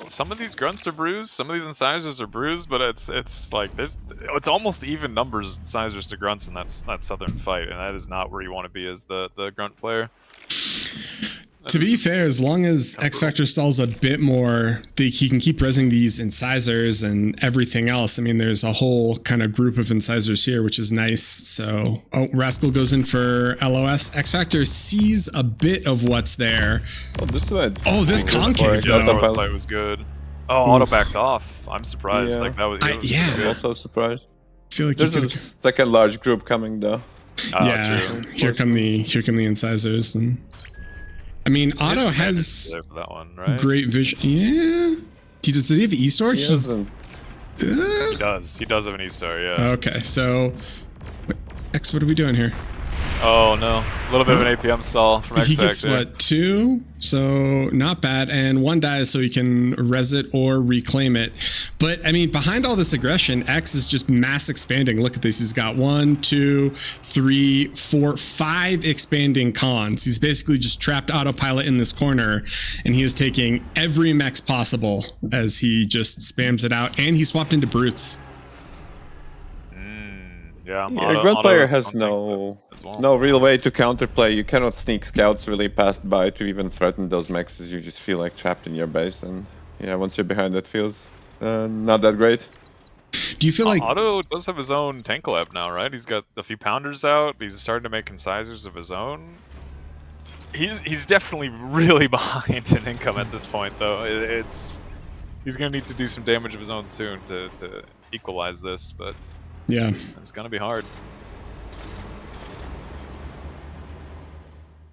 some of these grunts are bruised, some of these incisors are bruised, but it's like it's almost even numbers incisors to grunts in that southern fight, and that is not where you want to be as the grunt player. To be fair, as long as XFactor stalls a bit more, he can keep resing these incisors and everything else. I mean, there's a whole kind of group of incisors here, which is nice. So, oh, Rascal goes in for LOS. XFactor sees a bit of what's there. Oh, this one. Oh, this concave, though. though. The fight was good. Oh, Otto backed off. I'm surprised. Like that was. Yeah. Also surprised. I feel like there's a second large group coming though. Yeah. True. Here come the incisors and. I mean, Otto has that one, right? Great vision. Yeah. Does he have an E-Star? He doesn't. He does. He does have an E-Star, yeah. Okay, so... X, what are we doing here? Oh, no. A little bit of an APM stall from XFactor. He gets, what, 2? So, not bad. And 1 dies so he can res it or reclaim it. But, I mean, behind all this aggression, X is just mass expanding. Look at this. He's got 1, 2, 3, 4, 5 expanding cons. He's basically just trapped autopilot in this corner, and he is taking every mex possible as he just spams it out. And he swapped into brutes. Yeah, a grunt player has no real way to counterplay. You cannot sneak scouts really past by to even threaten those mexes. You just feel like trapped in your base, and yeah, once you're behind, that feels not that great. Do you feel like Otto does have his own tank lab now, right? He's got a few pounders out. He's starting to make incisors of his own. He's definitely really behind in income at this point, though. He's gonna need to do some damage of his own soon to equalize this, but yeah, it's gonna be hard.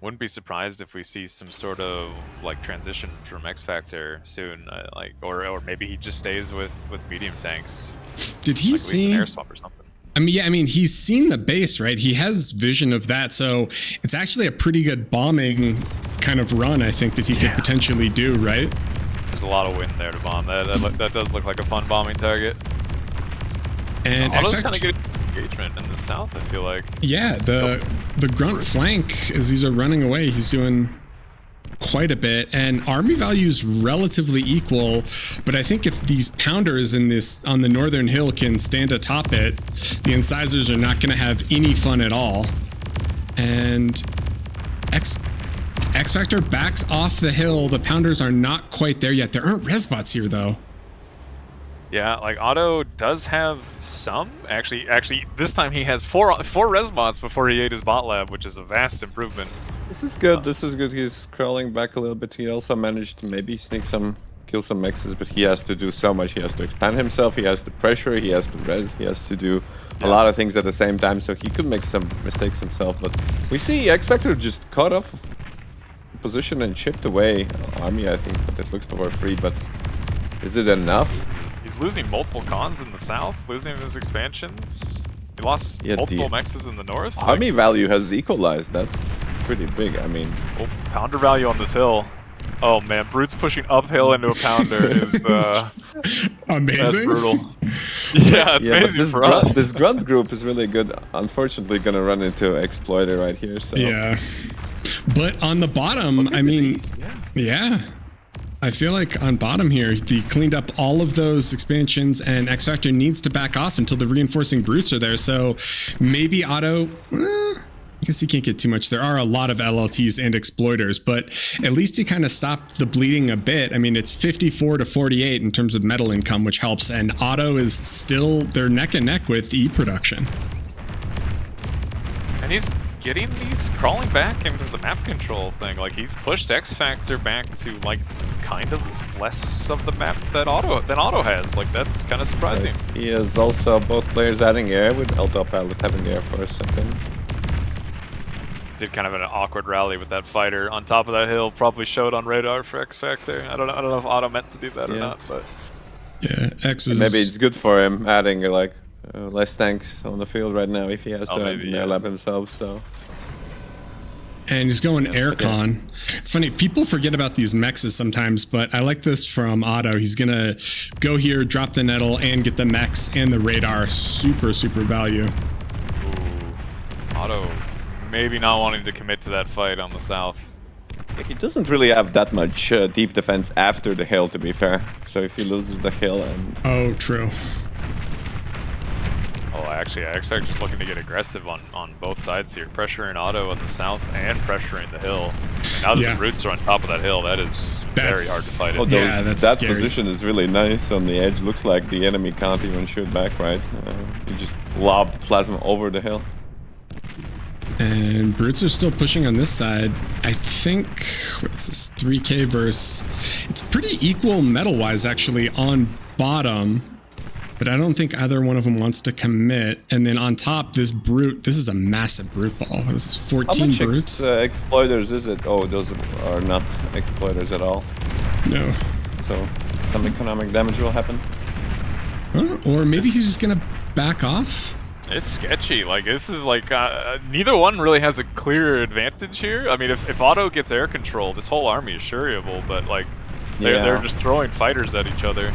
Wouldn't be surprised if we see some sort of like transition from XFactor soon, like or maybe he just stays with medium tanks. Did he like see an air swap or something? I mean, he's seen the base, right? He has vision of that, so it's actually a pretty good bombing kind of run, I think, that he could potentially do, right? There's a lot of wind there to bomb. That does look like a fun bombing target. And Auto's kind of good engagement in the south, I feel like. Yeah, the grunt flank, as these are running away, he's doing quite a bit, and army value is relatively equal, but I think if these pounders on the northern hill can stand atop it, the incisors are not going to have any fun at all. And XFactor backs off the hill. The pounders are not quite there yet. There aren't resbots here though. Yeah, like Otto does have some. Actually, this time he has four resbots before he ate his bot lab, which is a vast improvement. This is good. This is good. He's crawling back a little bit. He also managed to maybe kill some mexes, but he has to do so much. He has to expand himself. He has to pressure. He has to res. He has to do a lot of things at the same time. So he could make some mistakes himself. But we see XFactor just caught off position and chipped away army. I think, but it looks for free. But is it enough? He's losing multiple cons in the south, losing his expansions. He lost multiple mexes in the north. Army value has equalized. That's pretty big. I mean, pounder value on this hill. Oh man, Brute's pushing uphill into a pounder is amazing. That's brutal. Yeah, it's amazing for us. This grunt group is really good. Unfortunately, gonna run into exploiter right here. So yeah, but on the bottom, I mean, yeah. I feel like on bottom here, they cleaned up all of those expansions, and XFactor needs to back off until the reinforcing brutes are there. So maybe Otto, I guess he can't get too much. There are a lot of LLTs and exploiters, but at least he kind of stopped the bleeding a bit. I mean, it's 54 to 48 in terms of metal income, which helps. And Otto is still, they're neck and neck with E production. And he's crawling back into the map control thing. Like he's pushed XFactor back to like kind of less of the map that Otto has. Like that's kind of surprising. He is also both players adding air with Elto Pilot having air for a second. Did kind of an awkward rally with that fighter on top of that hill. Probably showed on radar for XFactor. I don't know if Otto meant to do that or not, but yeah, X is maybe it's good for him adding like less tanks on the field right now if he has to air lab himself. So. And he's going aircon. It's funny, people forget about these mexes sometimes, but I like this from Otto. He's gonna go here, drop the nettle, and get the mex and the radar. Super, super value. Ooh. Otto maybe not wanting to commit to that fight on the south. He doesn't really have that much deep defense after the hill, to be fair. So if he loses the hill and... Oh, true. Oh, actually, XFactor just looking to get aggressive on both sides here. Pressuring Otto on the south and pressuring the hill. And now that the roots are on top of that hill, that's very hard to fight it. That position is really nice on the edge. Looks like the enemy can't even shoot back, right? You just lob plasma over the hill. And brutes are still pushing on this side. I think, what's this, 3K verse? It's pretty equal metal-wise, actually, on bottom. But I don't think either one of them wants to commit. And then on top, this brute, this is a massive brute ball. This is 14 brutes. How much exploiters is it? Oh, those are not exploiters at all. No. So some economic damage will happen. Huh? Or maybe he's just going to back off? It's sketchy. Like, this is like, neither one really has a clear advantage here. I mean, if Otto gets air control, this whole army is suriable, but like, they're just throwing fighters at each other.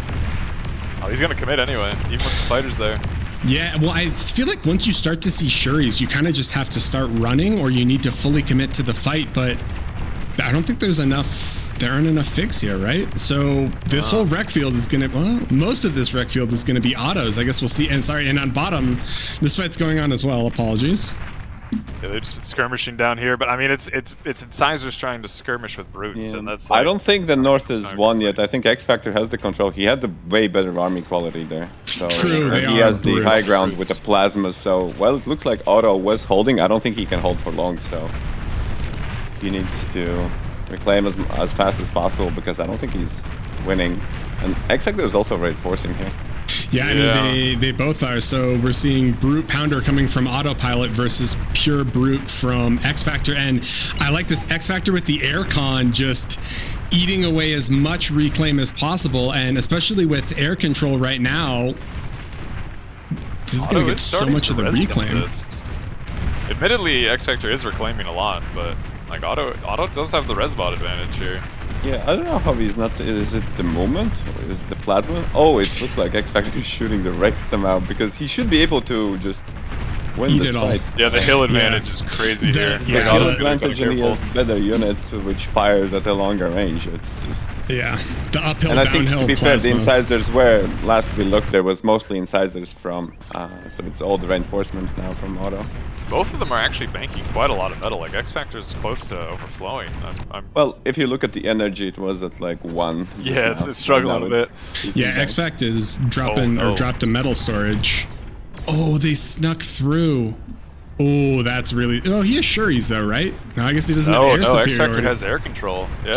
Oh, he's gonna commit anyway, even with the fighters there. Yeah, well, I feel like once you start to see Shuris, you kind of just have to start running, or you need to fully commit to the fight, but I don't think there aren't enough figs here, right? So this whole rec field is gonna, well, most of this rec field is gonna be autos. I guess we'll see. And sorry, and on bottom, this fight's going on as well. Apologies. Yeah, they've just been skirmishing down here, but I mean, it's incisors trying to skirmish with brutes, and that's. Like, I don't think the north is won yet. I think XFactor has the control. He had the way better army quality there. So true, he has the high ground with the plasma. So well, it looks like Otto was holding. I don't think he can hold for long. So he needs to reclaim as fast as possible because I don't think he's winning. And XFactor is also reinforcing here. Yeah, I mean, they both are. So we're seeing Brute Pounder coming from Autopilot versus Pure Brute from XFactor. And I like this XFactor with the aircon just eating away as much reclaim as possible. And especially with air control right now, this is going to get so much of the reclaim. Admittedly, XFactor is reclaiming a lot, but like Auto does have the resbot advantage here. Yeah, I don't know how he's not. Is it the moment? Or is it the plasma? Oh, it looks like XFactor is shooting the Rex somehow because he should be able to just win this fight. Yeah, the hill advantage is crazy here. Yeah, the hill advantage, and he has better units which fires at a longer range. It's just the uphill, and I downhill. think, to be fair, the incisors were last we looked there was mostly incisors from, so it's all the reinforcements now from Auto. Both of them are actually banking quite a lot of metal. Like X-Factor is close to overflowing. Well, if you look at the energy, it was at like 1. Yeah, it's struggling a bit. Yeah, X-Factor is dropping or dropped a metal storage. Oh, they snuck through. Oh, that's really. Oh, he has Shuris though, right? No, I guess he doesn't have air superiority. X-Factor has air control. Yeah.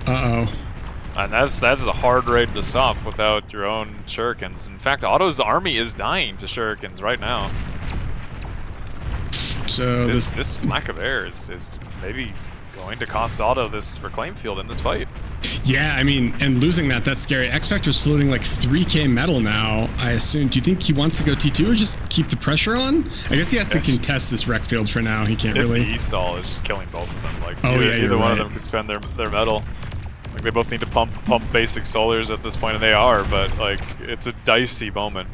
Uh-oh. And that's a hard raid to stop without your own shurikens. In fact, Auto's army is dying to shurikens right now. So this lack of air is maybe going to cost Auto this reclaim field in this fight. Yeah, I mean, and losing that's scary. X-Factor's floating like 3k metal now, I assume. Do you think he wants to go T2 or just keep the pressure on? I guess he has to contest this wreck field for now. He can't really. The E-stall is just killing both of them. Like, either one of them could spend their metal. Like, they both need to pump basic solars at this point, and they are, but like, it's a dicey moment.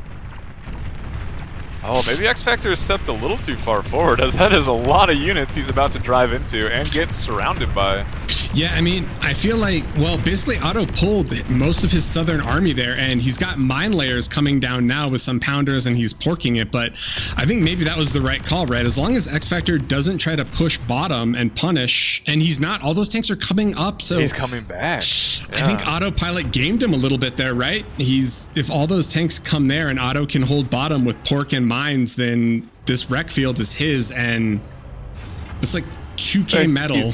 Oh, maybe X-Factor has stepped a little too far forward, as that is a lot of units he's about to drive into and get surrounded by. Yeah, I mean, I feel like, well, basically Auto pulled most of his southern army there, and he's got mine layers coming down now with some pounders, and he's porking it, but I think maybe that was the right call, right? As long as X-Factor doesn't try to push bottom and punish, and he's not, all those tanks are coming up, so... He's coming back. I think Autopilot gamed him a little bit there, right? If all those tanks come there and Auto can hold bottom with pork and mines, then this wreck field is his, and it's like 2k metal.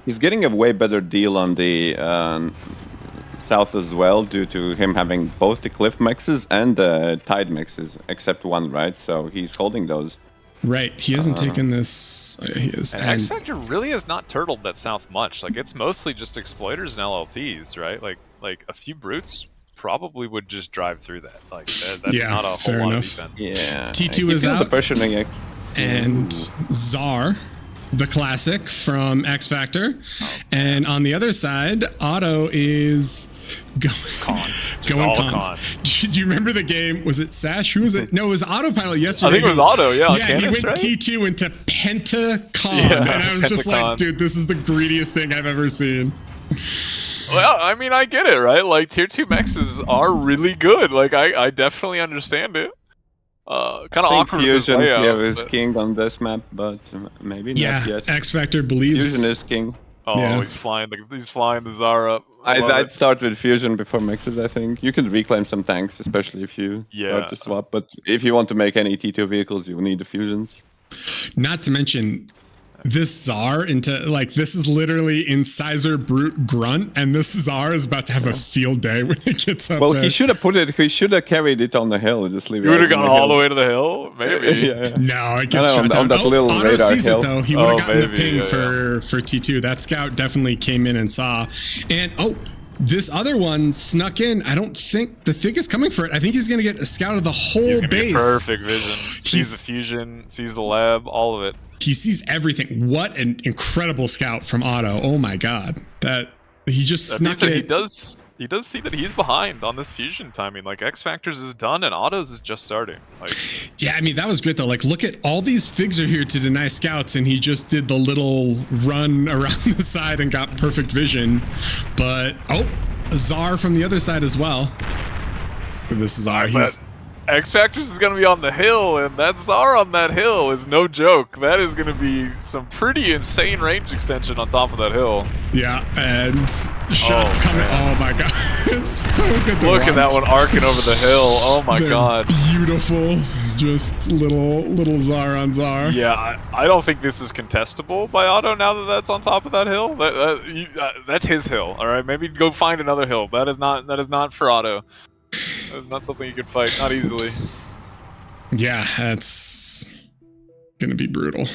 He's getting a way better deal on the south as well, due to him having both the cliff mexes and the tide mexes, except one, right? So he's holding those. Right, he hasn't taken this. He is. And X-Factor really has not turtled that south much. Like, it's mostly just exploiters and LLTs, right? Like a few brutes probably would just drive through that. Like, that's not a whole lot of defense. Yeah. T2 is out. The pressuring. And Czar, the classic from X-Factor. And on the other side, Auto is going con. Do you remember the game? Was it Sash? Who was it? No, it was Autopilot yesterday. I think it was Auto, yeah. Yeah, he went T2 into Pentacon. And I was just like, dude, this is the greediest thing I've ever seen. Well, I mean, I get it, right? Like, tier 2 mexes are really good. Like, I definitely understand it. Kind of awkward. Fusion is king on this map, but maybe not yet. X-Factor believes Fusion is king. Oh, he's flying the Czar up. I'd start with Fusion before mexes, I think. You can reclaim some tanks, especially if you start to swap. But if you want to make any T2 vehicles, you will need the Fusions. Not to mention, this Czar this is literally Incisor Brute Grunt, and this Czar is about to have a field day when it gets up there. Well, he should have carried it on the hill. Just leave it. You would have gone all the way to the hill? Maybe. No, it gets shot down. On that little Auto radar sees hill. it, though. He would have gotten the ping for T2. That scout definitely came in and saw. And, this other one snuck in. I don't think the Fig is coming for it. I think he's going to get a scout of the whole base. Perfect vision. Sees the fusion, sees the lab, all of it. He sees everything. What an incredible scout from Auto. Oh my god. That he just snuck it. He does see that he's behind on this fusion timing. Like, X-Factor's is done and Auto's is just starting. Like, yeah, I mean, that was great though. Like, look at all these Figs are here to deny scouts, and he just did the little run around the side and got perfect vision. But Czar from the other side as well. This is Czar. X-Factors is going to be on the hill, and that Czar on that hill is no joke. That is going to be some pretty insane range extension on top of that hill. Yeah, and shots coming. Oh my god. It's so good to Look watch. at that one arcing over the hill. Oh my god. Beautiful. Just little Czar on Czar. Yeah, I don't think this is contestable by Auto now that that's on top of that hill. That's his hill, all right? Maybe go find another hill. That is not for Auto. That's not something you could fight, not easily. Yeah, that's gonna be brutal.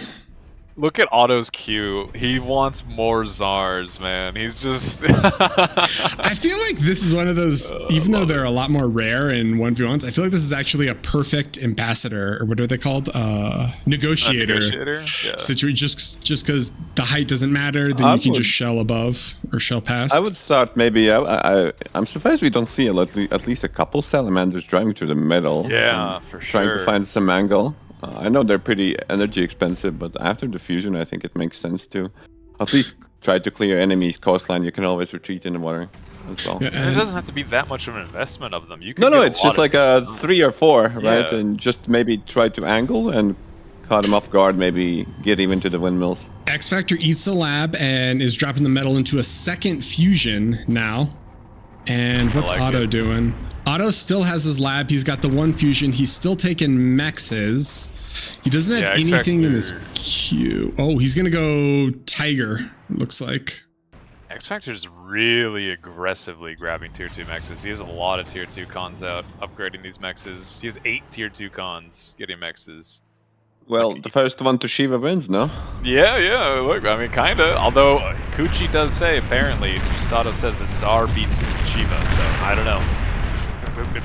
Look at Otto's Q. He wants more Zars, man. He's just... I feel like this is one of those, even though they're a lot more rare in 1v1s, I feel like this is actually a perfect ambassador, or what are they called? Negotiator. Yeah. Situation. Just because the height doesn't matter, then you can just shell above or shell past. I would start maybe, I'm surprised we don't see at least a couple salamanders driving to the middle. Yeah, for sure. Trying to find some angle. I know they're pretty energy expensive, but after the fusion, I think it makes sense to at least try to clear enemies' coastline. You can always retreat in the water as well. Yeah, and it doesn't have to be that much of an investment of them. You can no, it's just like a 3 or 4, right? And just maybe try to angle and caught them off guard, maybe get even to the windmills. XFactor eats the lab and is dropping the metal into a second fusion now. And what's Otto doing? Otto still has his lab. He's got the 1 fusion. He's still taking mexes. He doesn't have anything in his queue. Oh, he's going to go Tiger, looks like. XFactor's really aggressively grabbing tier 2 mexes. He has a lot of tier 2 cons out, upgrading these mexes. He has 8 tier 2 cons getting mexes. Well, the first one to Shiva wins, no? Yeah, look, I mean, kinda. Although, Kuchi does say, apparently, Sato says that Zar beats Shiva, so I don't know.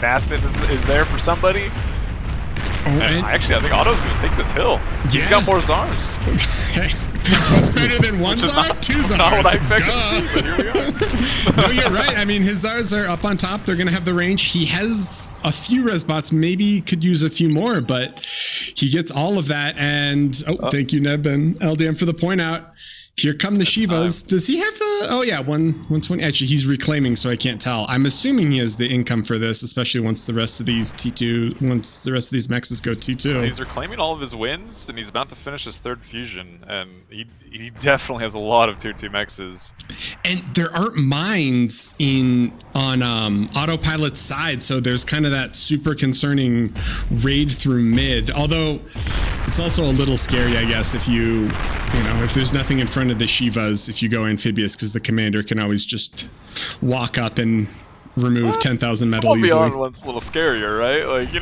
Math is there for somebody. I think Otto's going to take this hill. He's got more Zars. What's better than 1 Zar? 2 Zars. Not what I expected to see, but here we are. No, you're right. I mean, his Zars are up on top. They're going to have the range. He has a few res bots. Maybe could use a few more, but he gets all of that. And, thank you, Neb and LDM for the point out. Here come the Shivas. Does he have the... Oh, yeah, 120. Actually, he's reclaiming, so I can't tell. I'm assuming he has the income for this, especially once the rest of these T2... Once the rest of these mexes go T2. He's reclaiming all of his wins, and he's about to finish his 3rd fusion, and he definitely has a lot of tier 2 mexes. And there aren't mines on Autopilot's side, so there's kind of that super concerning raid through mid. Although, it's also a little scary, I guess, if if there's nothing in front of the Shivas, if you go amphibious, because the commander can always just walk up and remove 10,000 metal easily. One's a little scarier, right? Like,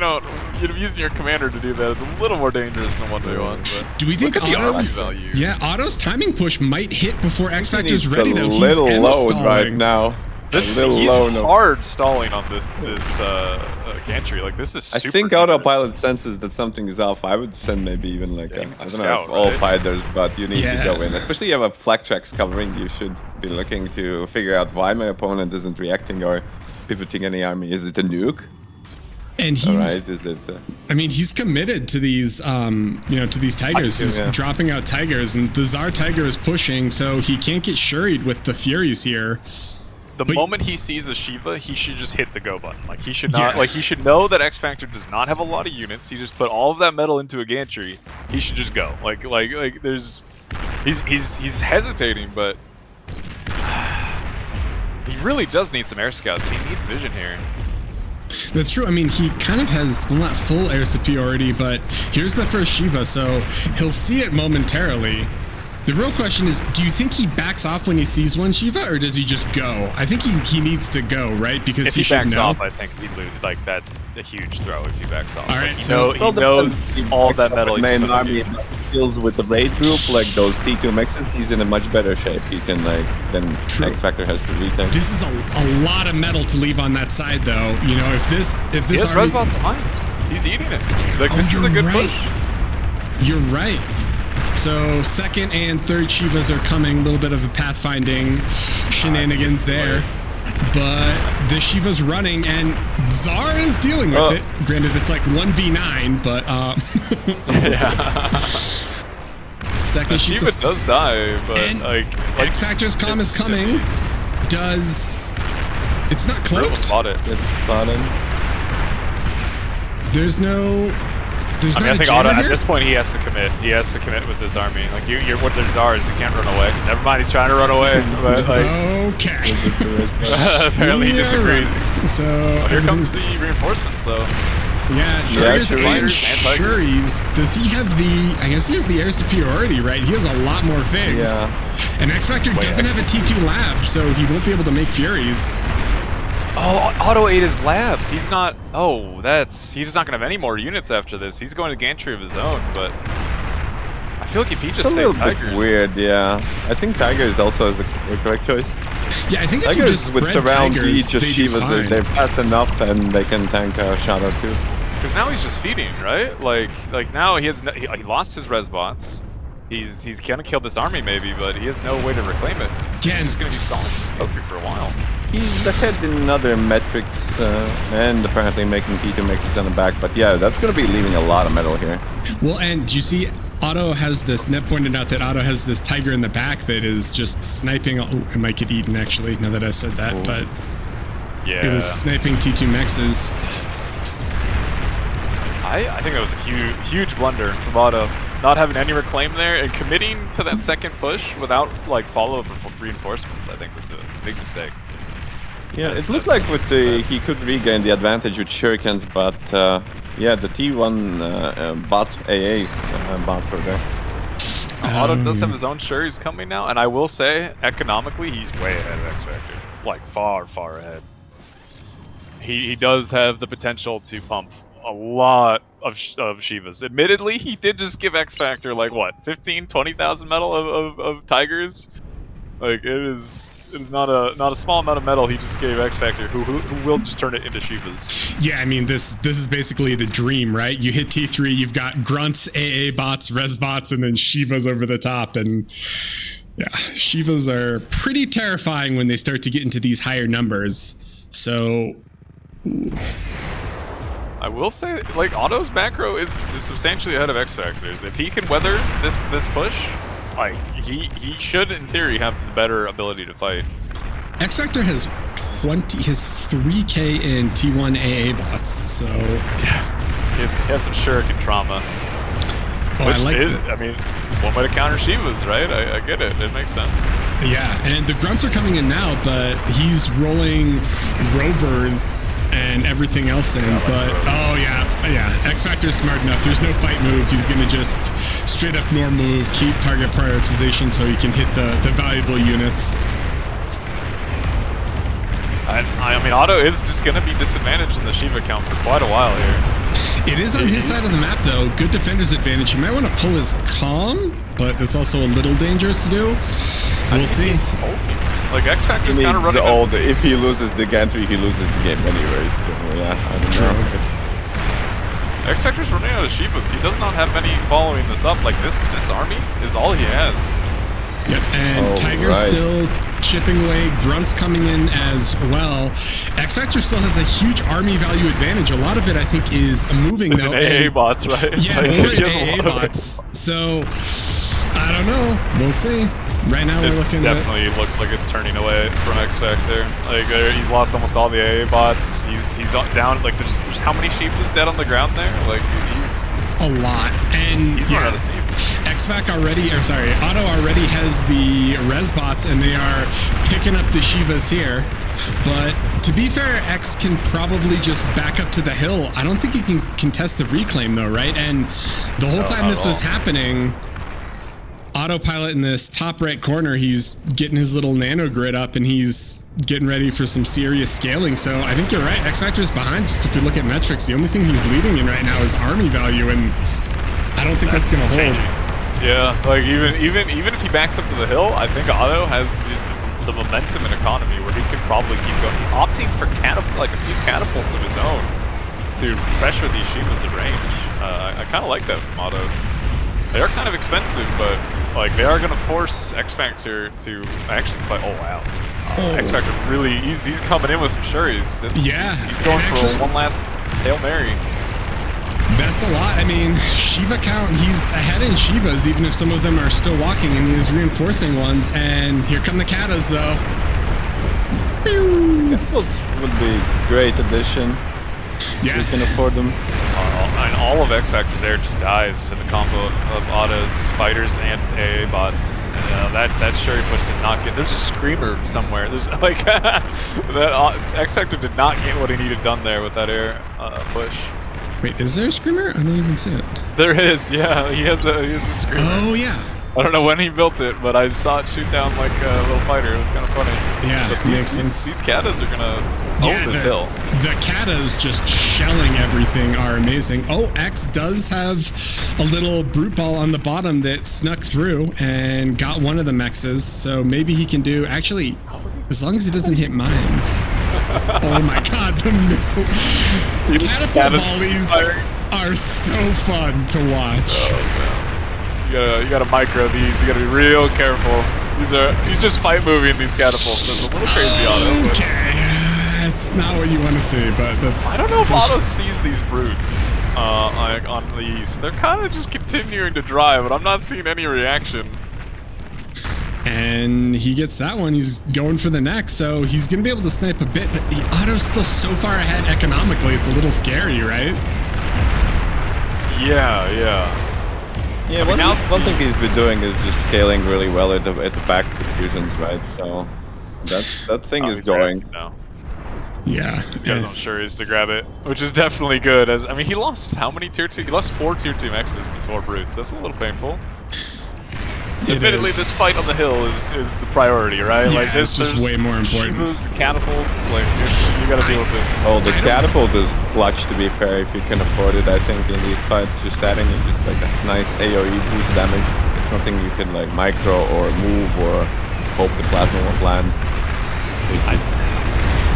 using your commander to do that is a little more dangerous than 1v1. Do we think Otto's timing push might hit before XFactor's ready, though? He's a little low right now. He's hard stalling on this gantry. Like, this is super I think dangerous. Autopilot senses that something is off. I would send maybe even like I don't know if all fighters, but you need to go in. Especially if you have a flak tracks covering, you should be looking to figure out why my opponent isn't reacting or pivoting any army. Is it a nuke? And he's, I mean, he's committed to these, to these tigers. He's dropping out tigers, and the Zar tiger is pushing, so he can't get shuried with the Furies here. The moment he sees the Shiva, he should just hit the go button. Like, he should not. Like, he should know that XFactor does not have a lot of units. He just put all of that metal into a gantry. He should just go. Like there's, he's hesitating, but he really does need some air scouts. He needs vision here. That's true. I mean, he kind of has, well, not full air superiority, but here's the first Shiva, so he'll see it momentarily. The real question is, do you think he backs off when he sees one Shiva, or does he just go? I think he needs to go, right? Because if he backs off, I think he'd lose. Like, that's a huge throw if he backs off. All right, like, he knows all that metal. Main army deals with the raid group, like those T2 mexes. He's in a much better shape. He can then XFactor has to retake. This is a lot of metal to leave on that side, though. If this army... Resbot's behind. He's eating it. Like, this is a good push. You're right. So 2nd and 3rd Shivas are coming. A little bit of a pathfinding shenanigans there. But the Shiva's running, and Zar is dealing with it. Granted, it's like 1v9, but... Second Shiva does die, but XFactor's comm is coming. It's not cloaked? It's spotted. There's no... I think Otto, at this point, he has to commit. He has to commit with his army. Like, you're what there's Zars, you can't run away. Never mind, he's trying to run away. But, okay. Apparently he disagrees. So here comes the reinforcements, though. Yeah, Tigers and Shuris. Does he have I guess he has the air superiority, right? He has a lot more things. Yeah. And XFactor doesn't have a T2 lab, so he won't be able to make Furies. Oh, Auto ate his lab. He's not... Oh, he's just not going to have any more units after this. He's going to gantry of his own, but... I feel like if he just stayed Tigers... It's a little bit weird, yeah. I think Tigers also is the correct choice. Yeah, I think if Tigers you just with spread surround Tigers, just Shivas, they're fast enough and they can tank a shot or two. Because now he's just feeding, right? Like now he lost his res bots. He's gonna kill this army maybe, but he has no way to reclaim it. Again, he's just gonna be stalling this Valkyrie for a while. He's ahead in other metrics and apparently making P2 mixes on the back, but yeah, that's gonna be leaving a lot of metal here. Well, and do you see Otto has this, Net pointed out that Otto has this Tiger in the back that is just sniping. Oh, it might get eaten actually, now that I said that, but yeah, it was sniping T2 mexes. I think that was a huge blunder from Otto. Not having any reclaim there and committing to that second push without like follow-up reinforcements, I think was a big mistake. Yeah, it looked like with he could regain the advantage with shurikens, but yeah, the T1 bot AA bots were there. Otto does have his own Shuris coming now, and I will say, economically, he's way ahead of XFactor. Like, far ahead. He does have the potential to pump a lot of Shivas. Admittedly, he did just give XFactor, like, what, 15, 20,000 metal of Tigers? Like, it is not a small amount of metal he just gave XFactor, who will just turn it into Shivas. Yeah, I mean, this is basically the dream, right? You hit T3, you've got grunts, AA bots, res bots, and then Shivas over the top, and yeah, Shivas are pretty terrifying when they start to get into these higher numbers. So I will say, like, Otto's macro is substantially ahead of XFactor's. If he can weather this push, like, he should, in theory, have the better ability to fight. XFactor has 3K in T1 AA bots, so yeah, he has some shuriken trauma. Oh, which I like is, I mean, it's one way to counter Shivas, right? I get it. It makes sense. Yeah, and the grunts are coming in now, but he's rolling rovers and everything else in. But oh yeah, XFactor's smart enough. There's no fight move. He's gonna just straight up norm move, keep target prioritization so he can hit the valuable units. I mean, Otto is just gonna be disadvantaged in the Shiva count for quite a while here. It is on his side of the map, though. Good defender's advantage. You might want to pull his calm, but that's also a little dangerous to do. We'll see. Like, XFactor's kind of running old. If he loses the gantry, he loses the game anyways. So yeah, I don't know. XFactor's running out of Shivas. He does not have many following this up. Like, this army is all he has. Yep, and Tiger's still chipping away, grunts coming in as well. XFactor still has a huge army value advantage. A lot of it, I think, is moving though. AA bots, right? Yeah, like, more AA bots. So I don't know. We'll see. Right now, we're looking definitely looks like it's turning away from XFactor. Like, he's lost almost all the AA bots. He's down. Like, there's how many sheep is dead on the ground there? Like, he's a lot, and he's run out of steam. Otto already has the res bots, and they are picking up the Shivas here. But to be fair, X can probably just back up to the hill. I don't think he can contest the reclaim though, right? And the whole time this was happening, Autopilot in this top right corner, he's getting his little nano grid up and he's getting ready for some serious scaling. So I think you're right. XFactor's behind. Just if you look at metrics, the only thing he's leading in right now is army value, and I don't think that's going to hold. Yeah, like even if he backs up to the hill, I think Otto has the momentum and economy where he could probably keep going, opting for like a few catapults of his own to pressure these Shivas at range. I kind of like that from Otto. They are kind of expensive, but like they are going to force XFactor to actually fight. Oh wow, XFactor really he's coming in with some Shuris. He's going for one last Hail Mary. That's a lot. I mean, Shiva count, he's ahead in Shivas, even if some of them are still walking, and he's reinforcing ones. And here come the Katas, though. Catapults would be a great addition. Yeah. We can afford them. And all of XFactor's air just dies to the combo of Otto's fighters and AA bots. And that Shuri push did not get. There's a screamer somewhere. There's like that. XFactor did not get what he needed done there with that air push. Wait, is there a screamer? I don't even see it. There is, yeah. He has a screamer. Oh yeah. I don't know when he built it, but I saw it shoot down like a little fighter. It was kind of funny. Yeah, makes sense. These katas are gonna own this hill. The katas just shelling everything are amazing. Oh, X does have a little brute ball on the bottom that snuck through and got one of the mexes, so maybe he can do, actually, as long as he doesn't hit mines. Oh my god, the missile. Catapult volleys are so fun to watch. Oh, man. You gotta micro these. You gotta be real careful. He's just fight moving these catapults. That's a little crazy on it. Okay, it's not what you want to see, but that's. I don't know if Otto sees these brutes like on these. They're kind of just continuing to drive, but I'm not seeing any reaction. And he gets that one. He's going for the next, so he's gonna be able to snipe a bit. But the Otto's still so far ahead economically. It's a little scary, right? Yeah. Yeah, one thing he's been doing is just scaling really well at the back fusions, right? So that thing is going. now. Yeah. He's got his own sureties to grab it, which is definitely good. I mean, he lost how many tier 2? He lost 4 tier 2 mexes to 4 brutes. That's a little painful. Admittedly, this fight on the hill is the priority, right? Yeah, like this, it's just way more important. Shivas, catapults, like you gotta deal with this. Oh, the catapult is clutch, to be fair, if you can afford it. I think in these fights, just adding it just like a nice AOE boost damage. It's nothing you can like micro or move or hope the plasma won't land.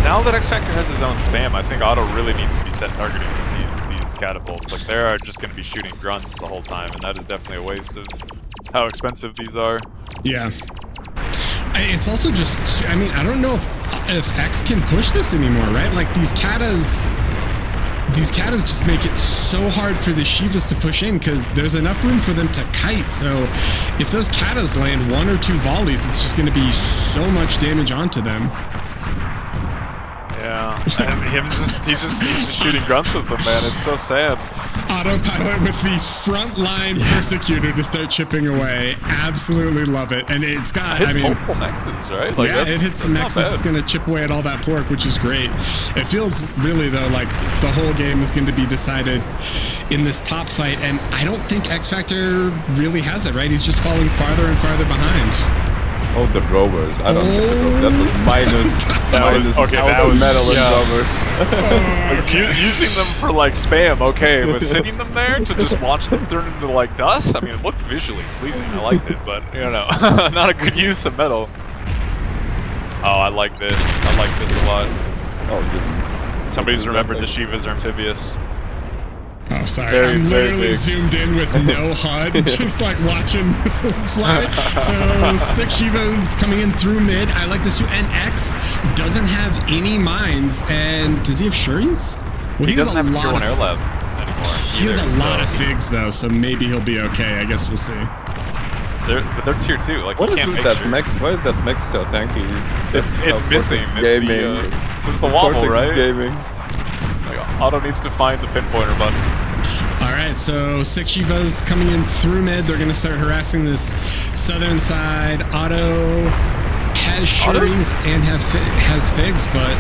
Now that XFactor has his own spam, I think Otto really needs to be set targeting with these catapults. Like they are just going to be shooting grunts the whole time, and that is definitely a waste of how expensive these are. Yeah. It's also just, I mean, I don't know if X can push this anymore, right? Like these katas just make it so hard for the Shivas to push in because there's enough room for them to kite. So if those katas land 1 or 2 volleys, it's just going to be so much damage onto them. Yeah, and he's just shooting grunts with them, man. It's so sad. Autopilot with the frontline persecutor to start chipping away. Absolutely love it. And it's got, I mean, multiple nexus, right? Like yeah, it hits some nexus. It's going to chip away at all that pork, which is great. It feels really, though, like the whole game is going to be decided in this top fight. And I don't think XFactor really has it, right? He's just falling farther and farther behind. Oh, the rovers. I don't get the rovers. That was minus. That was metal and rovers. Using them for like spam, okay, but sitting them there to just watch them turn into like dust, I mean, it looked visually pleasing. I liked it, but you know, not a good use of metal. Oh, I like this. I like this a lot. Oh, somebody's remembered the Shivas are amphibious. Oh, sorry. I'm literally zoomed in with no HUD, just like watching missiles fly. So 6 Shivas coming in through mid. I like this too. And X doesn't have any mines. And does he have Shuris? Well, he doesn't have a tier 1 air lab anymore. He has a lot of figs though, so maybe he'll be okay. I guess we'll see. But they're tier 2. Like, what you can't is make that sure. mix? Why is that mix so tanky? It's missing. It's the wobble, right? Gaming. Otto needs to find the pinpointer button. Alright, so 6 Shivas coming in through mid. They're going to start harassing this southern side. Otto has Shuris and has figs, but...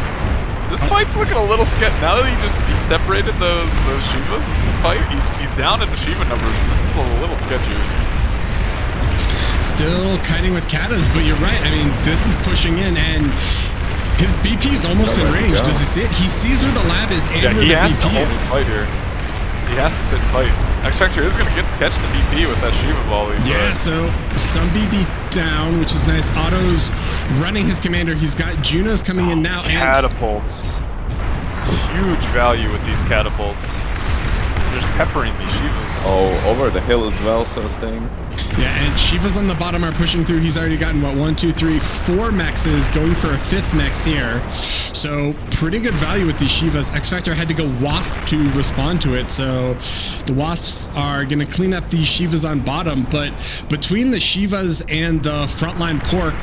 This fight's looking a little sketchy. Now that he separated those Shivas, this fight, he's down in the Shiva numbers, and this is a little sketchy. Still kiting with katas, but you're right. I mean, this is pushing in, and... his BP is almost in range. Does he see it? He sees where the lab is and where the BP is. Fight here. He has to sit and fight. XFactor is going to catch the BP with that Shiva volley. Yeah, so some BB down, which is nice. Otto's running his commander. He's got Juno's coming in now. Catapults. Huge value with these catapults. They're just peppering these Shivas. Oh, over the hill as well, so staying. Yeah, and Shivas on the bottom are pushing through. He's already gotten, what, 1, 2, 3, 4 mexes, going for a 5th mex here. So pretty good value with these Shivas. XFactor had to go Wasp to respond to it, so the Wasps are going to clean up these Shivas on bottom, but between the Shivas and the frontline pork,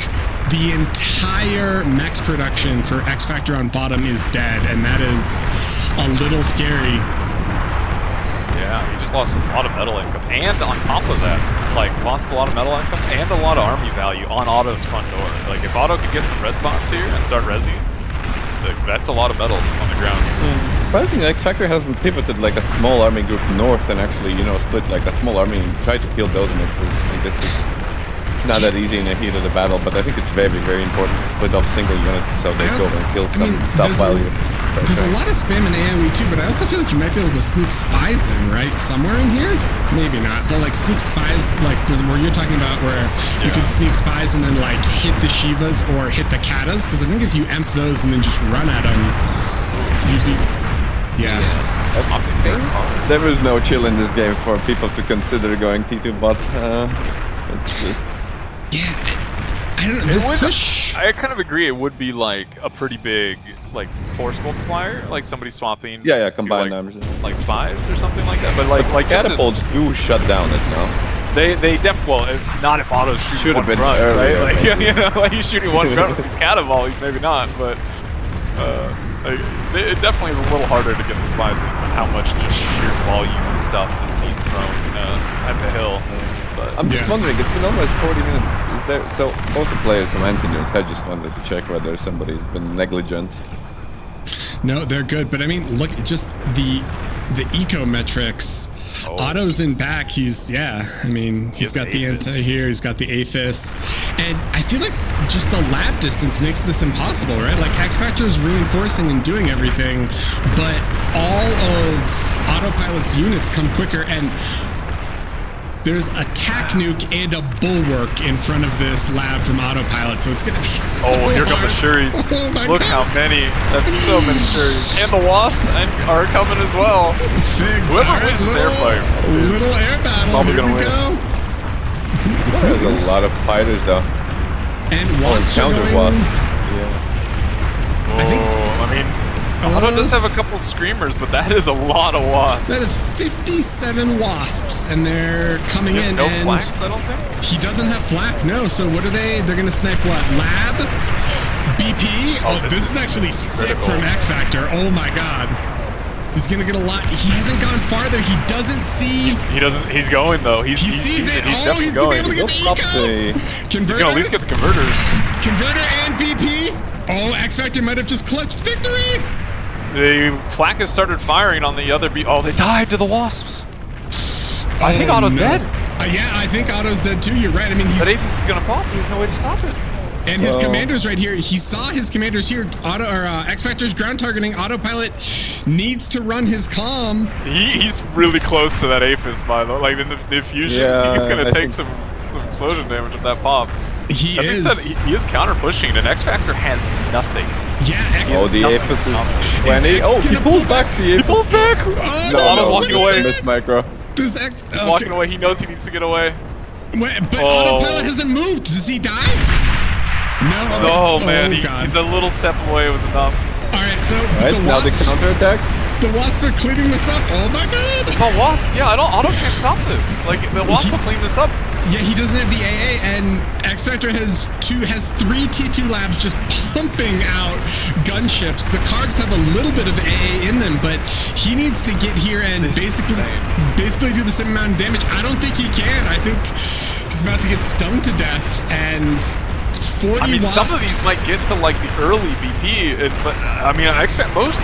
the entire mex production for XFactor on bottom is dead, and that is a little scary. Yeah, he just lost a lot of metal income, and on top of that, like, lost a lot of metal income and a lot of army value on Otto's front door. Like, if Otto could get some res bots here and start resing, that's a lot of metal on the ground. Surprisingly, XFactor hasn't pivoted like a small army group north and actually, you know, split like a small army and try to kill those mixes. Like, this is not that easy in the heat of the battle, but I think it's very, very important to split off single units so they go and kill some stuff while you... There's a lot of spam in AoE too, but I also feel like you might be able to sneak spies in, right? Somewhere in here? Maybe not, but like sneak spies, like where you're talking about where you could sneak spies and then like hit the Shivas or hit the Katas, because I think if you emp those and then just run at them, you'd be... Yeah. There is no chill in this game for people to consider going T2 bot. It's just... Yeah, I don't know. This push... I kind of agree. It would be like a pretty big like force multiplier, like somebody swapping. Yeah, combined like spies or something like that. But like catapults do shut down it now. They well, not if Otto's shooting one grunt, right? Like you know, like he's shooting one grunt with his catapult. Maybe not, but it definitely is a little harder to get the spies in with how much just sheer volume of stuff is being thrown at the hill. But I'm just wondering, it's been almost 40 minutes. Is there, so both the players are anti-nukes. I just wanted to check whether somebody's been negligent. No, they're good, but I mean, look, just the eco metrics. Otto's in back. He's I mean, he's got the anti here. He's got the Aphis, and I feel like just the lab distance makes this impossible, right? Like XFactor is reinforcing and doing everything, but all of Autopilot's units come quicker, and there's a tac nuke and a bulwark in front of this lab from Autopilot, so it's gonna be so here hard. come the Shuris. Oh Look how many. That's so many Shuris. And the Wasps are coming as well. Figs. Whoever wins this air fight. Little air battle. Probably Here gonna we win. go. There's a lot of fighters though. And Wasps are counter going... Wasp. I mean, Otto does have a couple screamers, but that is a lot of Wasps. That is 57 Wasps, and they're coming in. No and flax, I don't think. He doesn't have flak, no. So what are they? They're gonna snipe what? Lab, BP. Oh, this is actually sick from XFactor. Oh my god. He's gonna get a lot. He hasn't gone farther. He doesn't see. He doesn't. He's going though. He sees it. He's He's gonna be able to get the eco. He's gonna at least get the converters. Converter and BP. Oh, XFactor might have just clutched victory. The flak has started firing on the other Oh, they died to the Wasps. I think Otto's dead. Yeah, I think Otto's dead too. You're right. I mean, But Aphis is gonna pop. There's no way to stop it. And his commanders right here. He saw his commanders here. XFactor's ground targeting. Autopilot needs to run his comm. He's really close to that Aphis, by the way. Like in the fusions, he's gonna take some explosion damage if that pops. He is counter pushing, and XFactor has nothing. Yeah, the Aphis is 20. Oh, he pulls back. He pulls back. Oh, no, Otto's walking away. Miss micro. He's walking away. He knows he needs to get away. But Autopilot hasn't moved. Does he die? No. Man. God. The little step away was enough. All right, so now the counterattack. The Wasps are cleaning this up. Oh my god. The Wasp? Yeah, Otto can't stop this. Like the Wasp will clean this up. Yeah, he doesn't have the AA, and XFactor has 3 T2 labs just pumping out gunships. The Kargs have a little bit of AA in them, but he needs to get here and basically do the same amount of damage. I don't think he can. I think he's about to get stung to death, and 40 I mean, Wasps. some of these might get to like the early BP, but I mean,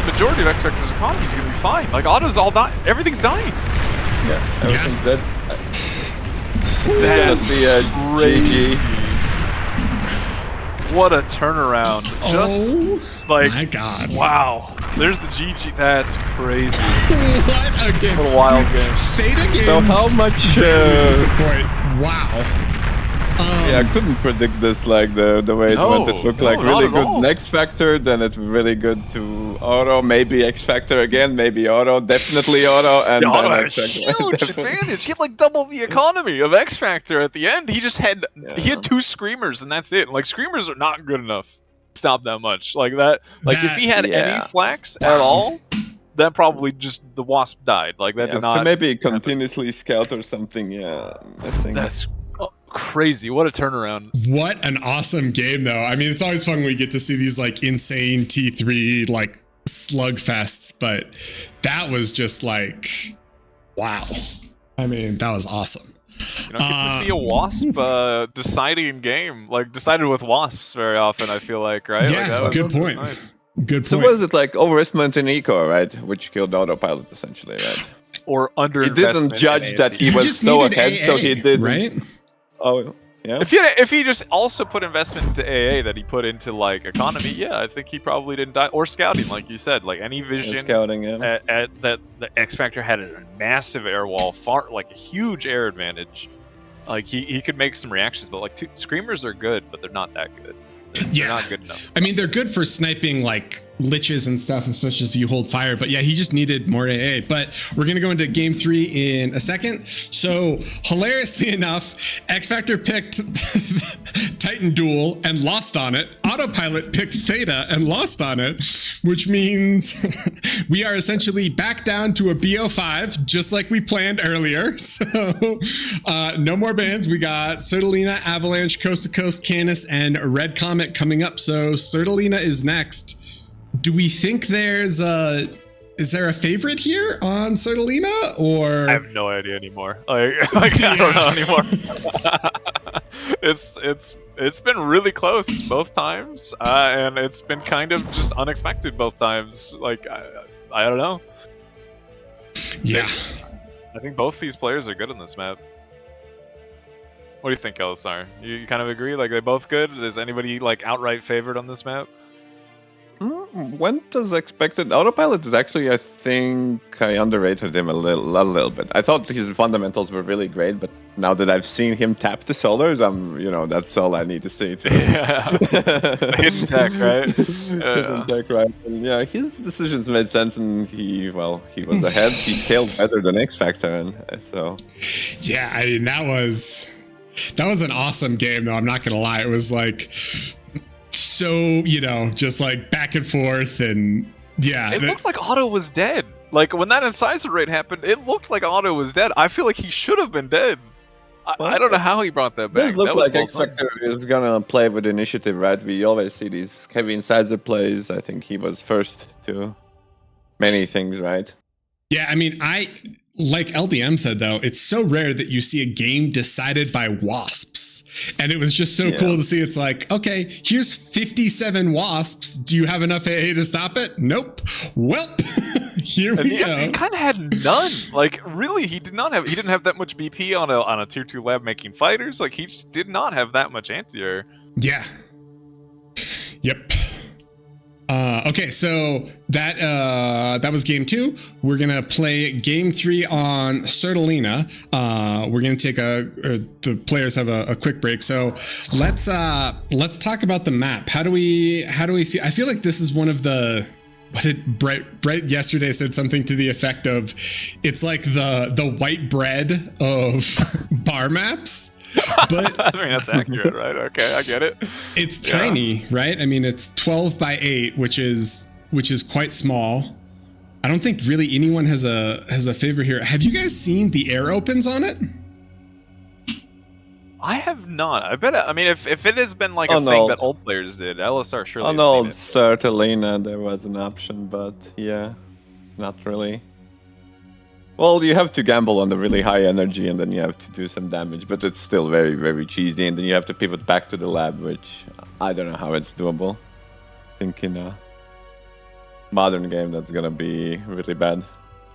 majority of XFactor's economy is gonna be fine. Like Otto's all dying. Everything's dying. Yeah, everything's dead. That's crazy. What a turnaround. Just my god. Wow. There's the GG. That's crazy. What a game. What a wild game. Theta games. So how much disappoint. Wow. Yeah, I couldn't predict this like the way it went. It looked like really good XFactor, then it's really good to Auto, maybe XFactor again, maybe Auto, definitely Auto, and then XFactor. Huge advantage. He had like double the economy of XFactor at the end. He just had he had 2 screamers and that's it. Like screamers are not good enough to stop that much. Like that. Like if he had any flax at all, then probably just the Wasp died. Like that did not. To maybe continuously scout or something. Yeah, missing. That's crazy. What a turnaround. What an awesome game though. I mean, it's always fun when we get to see these like insane T3 like slugfests, but that was just like wow. I mean, that was awesome. You don't get to see a Wasp deciding game, like decided with Wasps very often, I feel like, right? Yeah, like, that was good point. Nice. Good point. So was it like overestimate in eco, right? Which killed Autopilot essentially, right? Or under He didn't judge that he was so ahead, so he did right? Oh, Yeah. If he just also put investment into AA that he put into like economy, yeah, I think he probably didn't die. Or scouting, like you said, like any vision. Scouting, yeah. At that the X Factor had a massive air wall, like a huge air advantage. Like he could make some reactions, but like screamers are good, but they're not that good. They're not good enough. I mean, they're good for sniping like liches and stuff, especially if you hold fire. But yeah, he just needed more AA. But we're going to go into game 3 in a second. So hilariously enough, X Factor picked Titan Duel and lost on it. Autopilot picked Theta and lost on it, which means we are essentially back down to a BO5, just like we planned earlier. So no more bans. We got Sertaleina, Avalanche, Coast to Coast, Canis, and Red Comet coming up. So Sertaleina is next. Do we think is there a favorite here on Sertaleina, or I have no idea anymore. Like I don't know anymore. It's been really close both times, and it's been kind of just unexpected both times. Like I don't know. Yeah, I think both these players are good on this map. What do you think, Elisar? You kind of agree? Like, they're both good? Is anybody, like, outright favored on this map? Went as expected. Autopilot is actually, I think, I underrated him a little bit. I thought his fundamentals were really great, but now that I've seen him tap the solars, that's all I need to see. Yeah. Hidden tech, right? Hidden tech, right? And yeah, his decisions made sense, and he was ahead. He scaled better than X Factor, and so. Yeah, I mean, that was an awesome game, though. I'm not gonna lie. It was like so, just like back and forth, and yeah. It looked like Otto was dead. Like when that incisive raid happened, it looked like Otto was dead. I feel like he should have been dead. I don't know how he brought that back. It looked like X Factor is gonna play with initiative, right? We always see these heavy incisor plays. I think he was first to many things, right? Yeah, I mean, like LDM said, though, it's so rare that you see a game decided by wasps. And it was just so cool to see. It's like, okay, here's 57 wasps. Do you have enough AA to stop it? Nope. Welp. Here we go. He kind of had none. Like, really, he didn't have that much BP on a tier 2 lab making fighters. Like, he just did not have that much anti-air. Yeah. Yep. Okay, so that was game 2. We're gonna play game 3 on Sertaleina. We're gonna take the players have a quick break. So let's talk about the map. How do we feel? I feel like this is one of the. What did Bright yesterday said something to the effect of, it's like the white bread of bar maps. But I mean, that's accurate, right? Okay, I get it. It's tiny, right? I mean, it's 12 by 8, which is quite small. I don't think really anyone has a favorite here. Have you guys seen the air opens on it? I have not. I bet. I mean, if it has been like a thing that old players did, LSR surely. On old Sertaleina, there was an option, but yeah, not really. Well, you have to gamble on the really high energy, and then you have to do some damage, but it's still very, very cheesy, and then you have to pivot back to the lab, which I don't know how it's doable. I think in a modern game, that's gonna be really bad.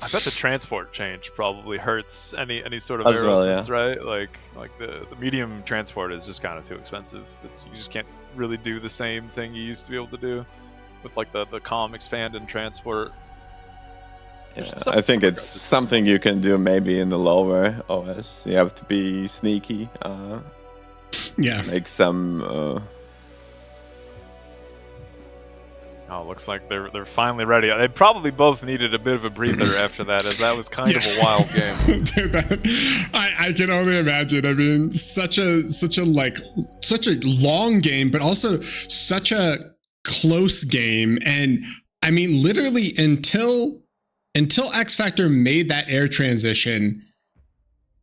I bet the transport change probably hurts any sort of air opens, right? Like the medium transport is just kind of too expensive. You just can't really do the same thing you used to be able to do with like the calm expand and transport. Yeah, I think it's something you can do maybe in the lower OS. You have to be sneaky. Make some. Oh, looks like they're finally ready. They probably both needed a bit of a breather after that, as that was kind of a wild game. Dude, I can only imagine. I mean, such a long game, but also such a close game. And I mean, literally until X Factor made that air transition,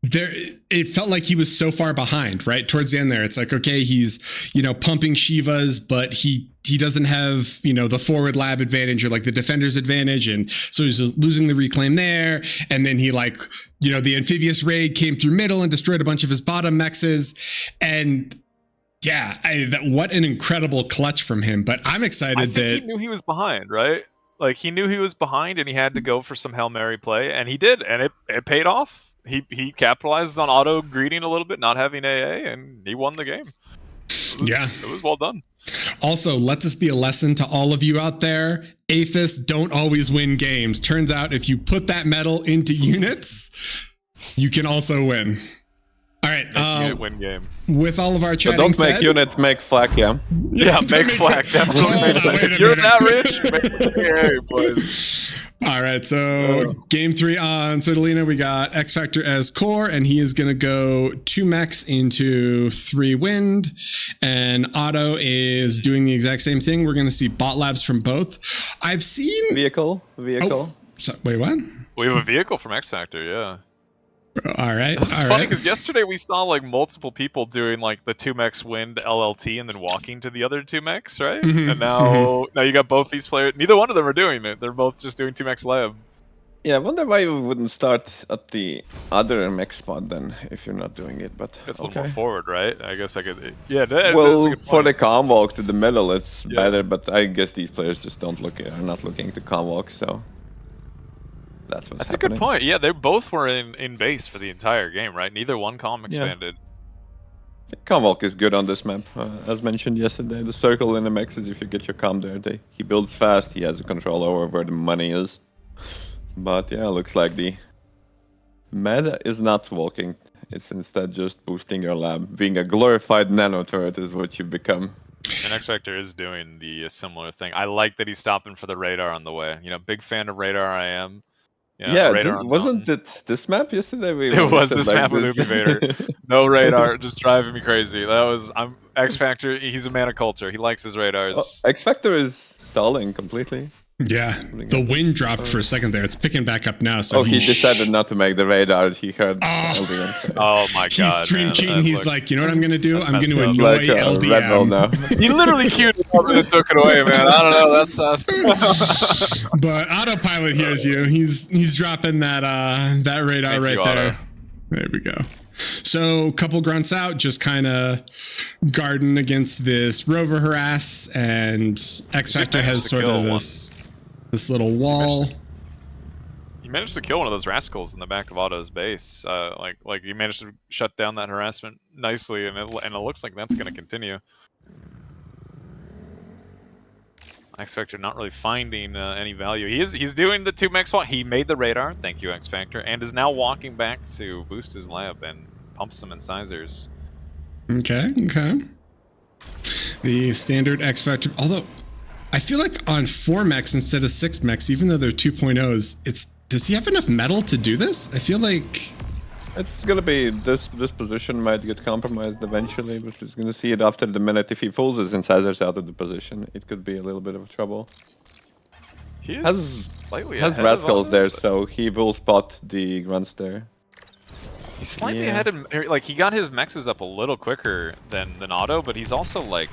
it felt like he was so far behind, right? Towards the end there, it's like, okay, he's, pumping Shivas, but he doesn't have, the forward lab advantage or like the defender's advantage. And so he's losing the reclaim there. And then he the amphibious raid came through middle and destroyed a bunch of his bottom mexes. And yeah, what an incredible clutch from him. But I'm excited that he knew he was behind, right? Like he knew he was behind and he had to go for some Hail Mary play, and he did, and it paid off. he capitalizes on auto greeting a little bit, not having AA, and he won the game. It was well done. Also, let this be a lesson to all of you out there. Aphis don't always win games. Turns out if you put that metal into units, you can also win. All right. Win game. With all of our chatting don't make units, make flak, yeah. Yeah, make flak, definitely. If you're that rich, make AA, boys. All right, so game 3 on Sertaleina, we got XFactor as core, and he is going to go 2 mechs into 3 wind, and Otto is doing the exact same thing. We're going to see bot labs from both. I've seen... Vehicle. Oh, wait, what? We have a vehicle from XFactor, yeah. All right. It's funny because yesterday we saw like multiple people doing like the 2 mechs wind LLT and then walking to the other 2 mechs, right? And now you got both these players. Neither one of them are doing it. They're both just doing 2 mechs lab. Yeah, I wonder why you wouldn't start at the other mech spot then if you're not doing it. But it's a little more forward, right? I guess I could. Yeah. Well, for the convoke to the middle, it's better. But I guess these players just are not looking to convoke, so. That's a good point. Yeah, they both were in base for the entire game, right? Neither one column expanded. Yeah. Convoke is good on this map. As mentioned yesterday, the circle in the mechs is if you get your comm there. He builds fast, he has a control over where the money is. But yeah, looks like the meta is not walking. It's instead just boosting your lab. Being a glorified nano turret is what you become. And XFactor is doing the similar thing. I like that he's stopping for the radar on the way. You know, big fan of radar I am. Wasn't it this map yesterday? It was this map with Ubi Vader. No radar, just driving me crazy. I'm XFactor. He's a man of culture. He likes his radars. XFactor is stalling completely. Yeah, the wind dropped for a second there. It's picking back up now. So he decided not to make the radar. He heard LDM. Oh my god! He's stream cheating. He's like, you know what I'm gonna do? I'm gonna annoy LDM. Now. He literally queued it up and took it away, man. I don't know. That's us. But autopilot hears you. He's dropping that radar Thank right you, there. Otto. There we go. So couple grunts out, just kind of guarding against this rover harass, and XFactor has sort of this little wall. He managed to kill one of those rascals in the back of Otto's base. Like he managed to shut down that harassment nicely, and it looks like that's going to continue. XFactor not really finding any value. He's doing the 2 mech swap. He made the radar, thank you XFactor, and is now walking back to boost his lab and pump some incisors. Okay. The standard XFactor, although I feel like on 4 mechs instead of 6 mechs, even though they're 2.0s, does he have enough metal to do this? I feel like it's gonna be this position might get compromised eventually, but he's gonna see it after the minute. If he pulls his incisors out of the position, it could be a little bit of trouble. He has rascals there, so he will spot the grunts there. He's slightly ahead of, like, he got his mexes up a little quicker than Otto, but he's also like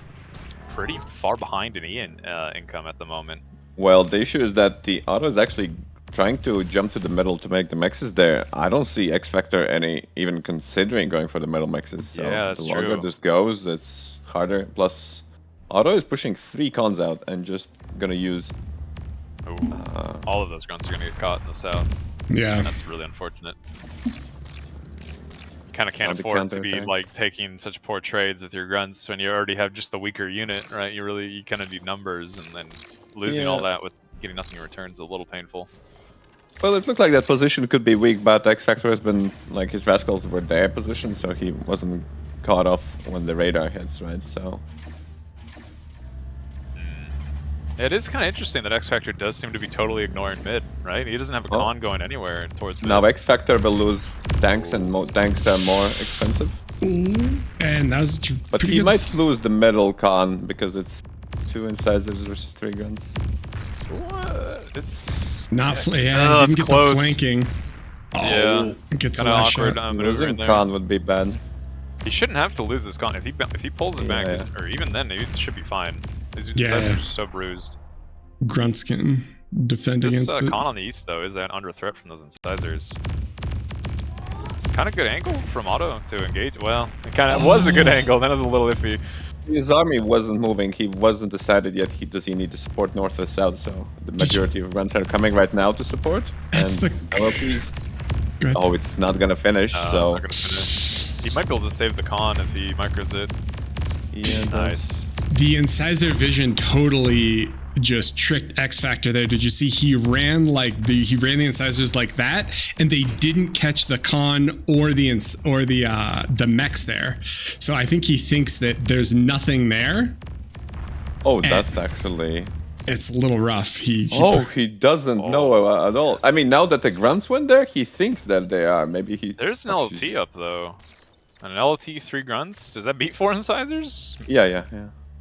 pretty far behind in Ian income at the moment. Well, the issue is that the Otto is actually trying to jump to the middle to make the mexes there. I don't see XFactor even considering going for the middle mexes. So yeah, that's the longer true. this goes, it's harder. Plus, Otto is pushing 3 cons out and just gonna use. All of those grunts are gonna get caught in the south. Yeah, that's really unfortunate. Kind of can't afford to be like taking such poor trades with your grunts when you already have just the weaker unit, right? You kind of need numbers, and then losing all that with getting nothing in return is a little painful. Well, it looked like that position could be weak, but XFactor has been, like, his rascals were their position, so he wasn't caught off when the radar hits, right? So it is kind of interesting that XFactor does seem to be totally ignoring mid, right? He doesn't have a con going anywhere towards mid. Now XFactor will lose tanks, and tanks are more expensive. And that was but he might lose the middle con because it's 2 incisors versus 3 guns. What? It's not didn't get close. the flanking. It gets kind of awkward. Losing con would be bad. He shouldn't have to lose this con. If he pulls it back, or even then, it should be fine. His incisors are so bruised. Grunts can defend against it. Con on the east though is under threat from those incisors. Kind of good angle from Otto to engage. Well, it kind of was a good angle. Then it was a little iffy. His army wasn't moving. He wasn't decided yet. Does he need to support north or south? So the majority of runs are coming right now to support. That's Good. Oh, it's not gonna finish. It's So not gonna finish. He might be able to save the con if he micros it. yeah, Nice. The incisor vision totally just tricked X Factor there. Did you see he ran the incisors like that, and they didn't catch the con or the mechs there. So I think he thinks that there's nothing there. Oh, that's actually. It's a little rough. He doesn't know at all. I mean, now that the grunts went there, he thinks that they are. Maybe he. There's an LT up though. An LT 3 grunts. Does that beat 4 incisors? Yeah.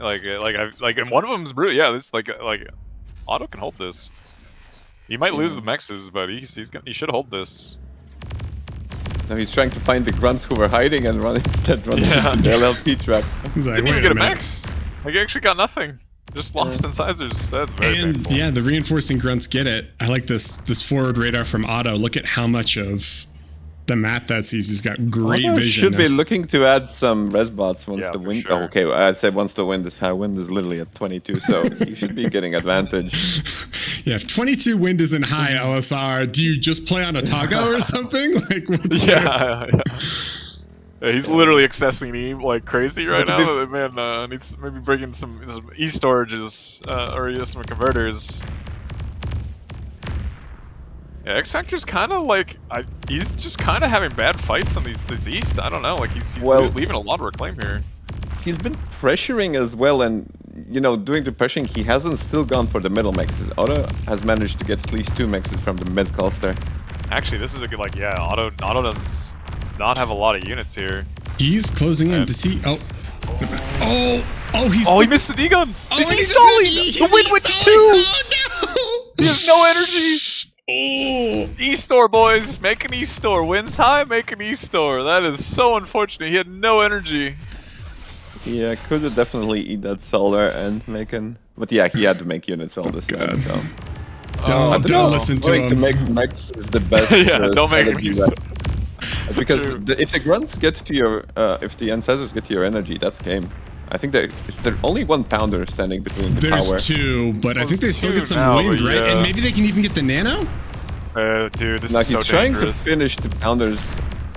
Like, and one of them's brutal. Yeah, this like Otto can hold this. He might lose the mexes, but he should hold this. Now he's trying to find the grunts who were hiding and running the LLT trap. He's like, Didn't even wait get a minute. mex. Like, he actually got nothing. Just lost incisors. That's very painful. Yeah, the reinforcing grunts get it. I like this forward radar from Otto. Look at how much of the map that sees. He's got great Otto vision. should be looking to add some res bots once the wind. Sure. Oh, okay, I'd say once the wind is high. Wind is literally at 22, so he should be getting advantage. Yeah, if 22 wind isn't high, LSR, do you just play on a Tago or something? Like, what's Yeah, he's literally accessing E like crazy right now. Man needs maybe bringing some E storages or some converters. Yeah, X Factor's kind of like he's just kind of having bad fights on these East. I don't know, like he's leaving a lot of reclaim here. He's been pressuring as well, and doing the pressuring, he hasn't still gone for the middle mexes. Otto has managed to get at least 2 mexes from the mid cluster. Actually, this is a good Otto does not have a lot of units here. He's closing in to see. He missed the D gun. He's stalling. The wind went to 2. Oh no! He has no energy. Oh, E-store, boys. Make an E-store. Wins high, make an E-store. That is so unfortunate. He had no energy. Yeah, could have definitely eat that solar and make an. But yeah, he had to make units all this time. So. Don't listen to him. To make mex is the best. Don't make an E-store. Because if the grunts get to your, if the incisors get to your energy, that's game. I think there's only 1 pounder standing between the power. There's 2, but I think they still get some wind, right? Yeah. And maybe they can even get the nano? Dude, this is so he's trying dangerous. to finish the pounders.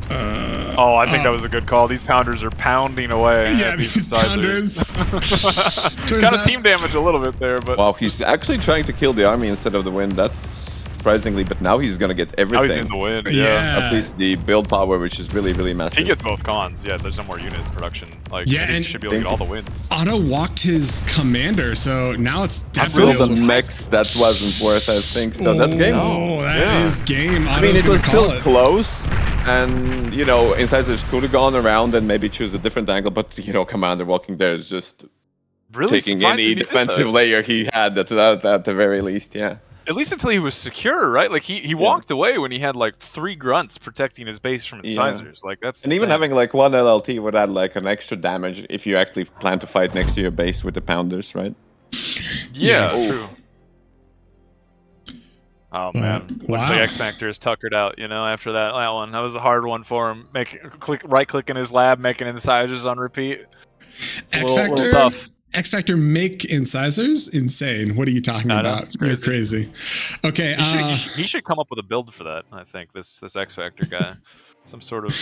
I think that was a good call. These pounders are pounding away. Yeah, at these these incisors. pounders. Kind of team damage a little bit there, but Wow, he's actually trying to kill the army instead of the wind. That's surprisingly, but now he's gonna get everything. now he's in the wind. Yeah. At least the build power, which is really, really massive. He gets both cons. Yeah, there's no more units production. Like, Yeah, he and should be able to get all the wins. Otto walked his commander, so now it's Build definitely. a mex that wasn't worth, I think. So that's game. Oh, that is game. I mean, it was still it. close, and incisors could have gone around and maybe choose a different angle, but commander walking there is just Really taking surprising any he did defensive that. layer he had at the very least. Yeah. At least until he was secure, right? Like he walked away when he had like 3 grunts protecting his base from incisors. Like that's And even insane. having like 1 LLT would add like an extra damage if you actually plan to fight next to your base with the pounders, right? Yeah, Yeah. true. Oh man, looks wow. like X Factor is tuckered out. After that one, that was a hard one for him. Right click in his lab, making incisors on repeat. It's a little tough. X Factor make incisors? Insane. What are you talking about? It's You're crazy. Okay. He should come up with a build for that. I think this X Factor guy, some sort of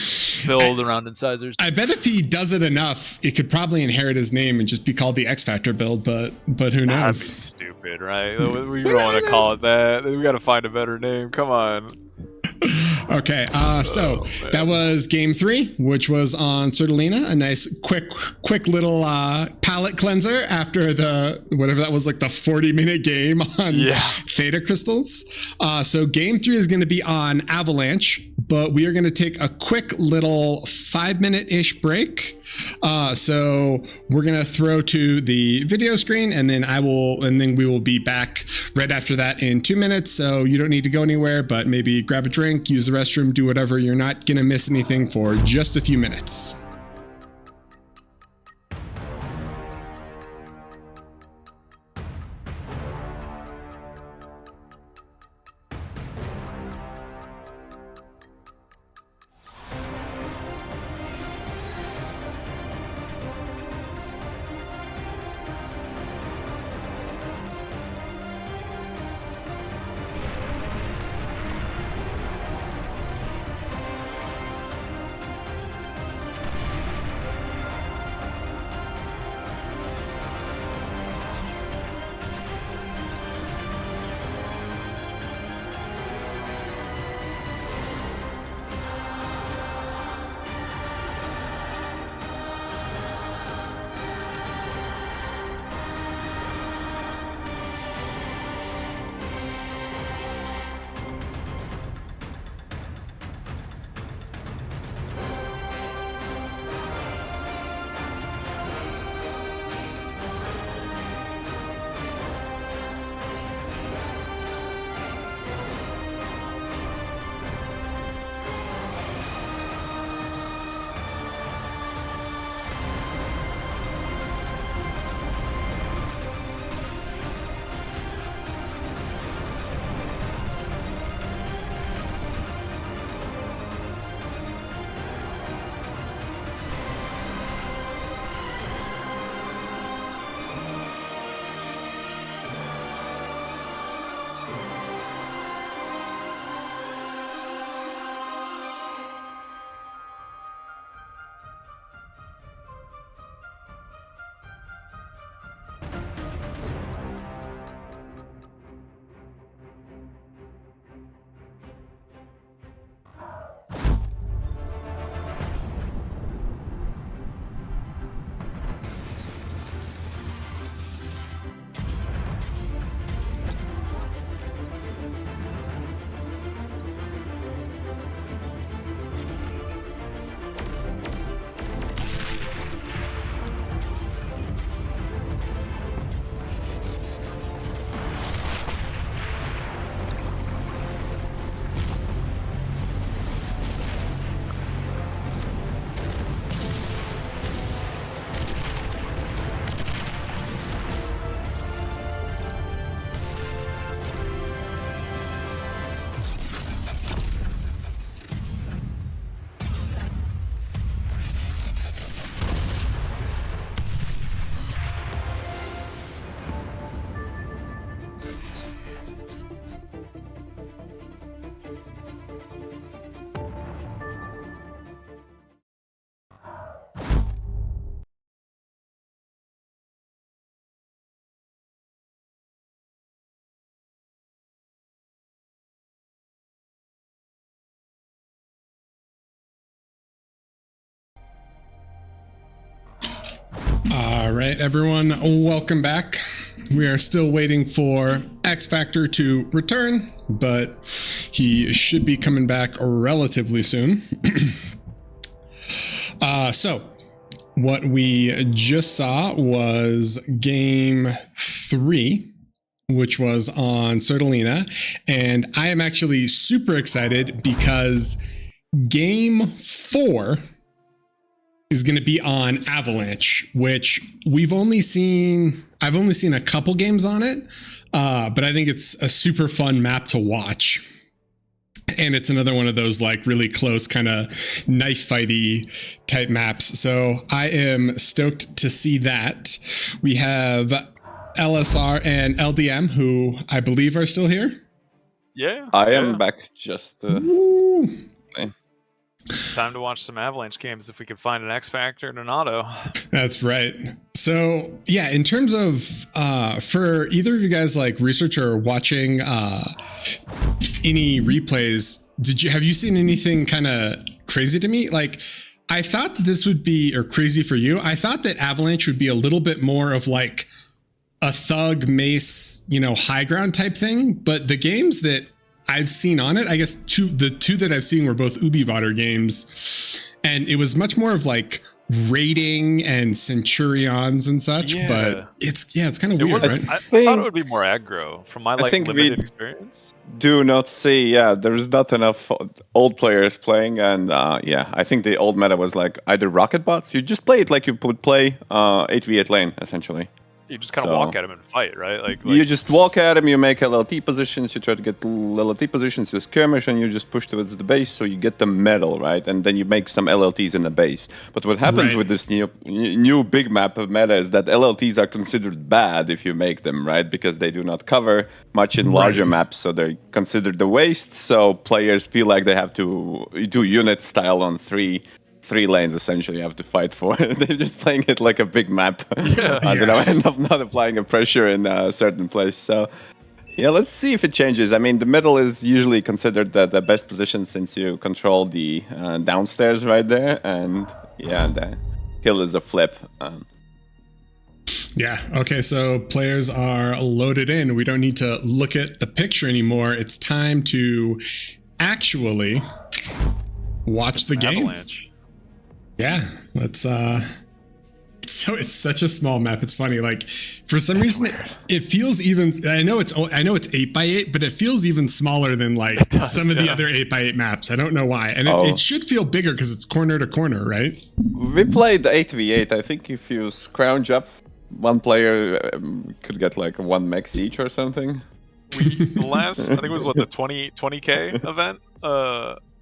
build around incisors. I bet if he does it enough, it could probably inherit his name and just be called the X Factor build, but who That'd be knows? stupid, right? We don't want to call it that. We got to find a better name. Come on. Okay, so that was game 3, which was on Sertaleina. A nice, quick little palate cleanser after whatever that was, like the 40-minute game on Theta crystals. So game 3 is going to be on Avalanche, but we are going to take a quick little 5-minute-ish break. So we're going to throw to the video screen, and then we will be back right after that in 2 minutes. So you don't need to go anywhere, but maybe grab a drink, use the restroom, do whatever. You're not going to miss anything for just a few minutes. All right, everyone, welcome back. We are still waiting for X Factor to return, but he should be coming back relatively soon. So, what we just saw was game 3, which was on Sertaleina, and I am actually super excited because game 4 is going to be on Avalanche, which I've only seen a couple games on it, but I think it's a super fun map to watch. And it's another one of those like really close kind of knife fighty type maps. So I am stoked to see that. We have LSR and LDM, who I believe are still here. Yeah. I am back just... Woo. Time to watch some Avalanche games if we can find an X Factor and an auto. That's right. So yeah, in terms of for either of you guys like research or watching any replays, have you seen anything kind of crazy to me? Like, I thought that this would be, or crazy for you, I thought that Avalanche would be a little bit more of like a thug mace, high ground type thing, but the games that I've seen on it, I guess the two that I've seen were both Ubivater games, and it was much more of like raiding and centurions and such. Yeah. But it's kind of weird, right? I thought it would be more aggro from my limited experience. Do not see, there's not enough old players playing, and I think the old meta was like either rocket bots. You just play it like you would play 8v8 lane essentially. You just kind of walk at him and fight, right? Like you just walk at him, you make LLT positions, you try to get LLT positions, you skirmish, and you just push towards the base, so you get the medal, right? And then you make some LLTs in the base. But what happens with this new big map of meta is that LLTs are considered bad if you make them, right? Because they do not cover much in larger maps, so they're considered a waste. So players feel like they have to do unit style on three lanes essentially you have to fight for. They're just playing it like a big map. End up not applying a pressure in a certain place. So let's see if it changes. I mean, the middle is usually considered the best position since you control the downstairs right there, and the hill is a flip. Okay, so players are loaded in. We don't need to look at the picture anymore. It's time to actually watch the game. Avalanche. Yeah, let's it's such a small map. It's funny, like for some reason it feels even, I know it's 8x8, but it feels even smaller than like some of the other 8x8 maps. I don't know why. And it should feel bigger because it's corner to corner, right? We played 8v8. I think if you scrounge up, one player could get like 1 max each or something. I think it was the 20k event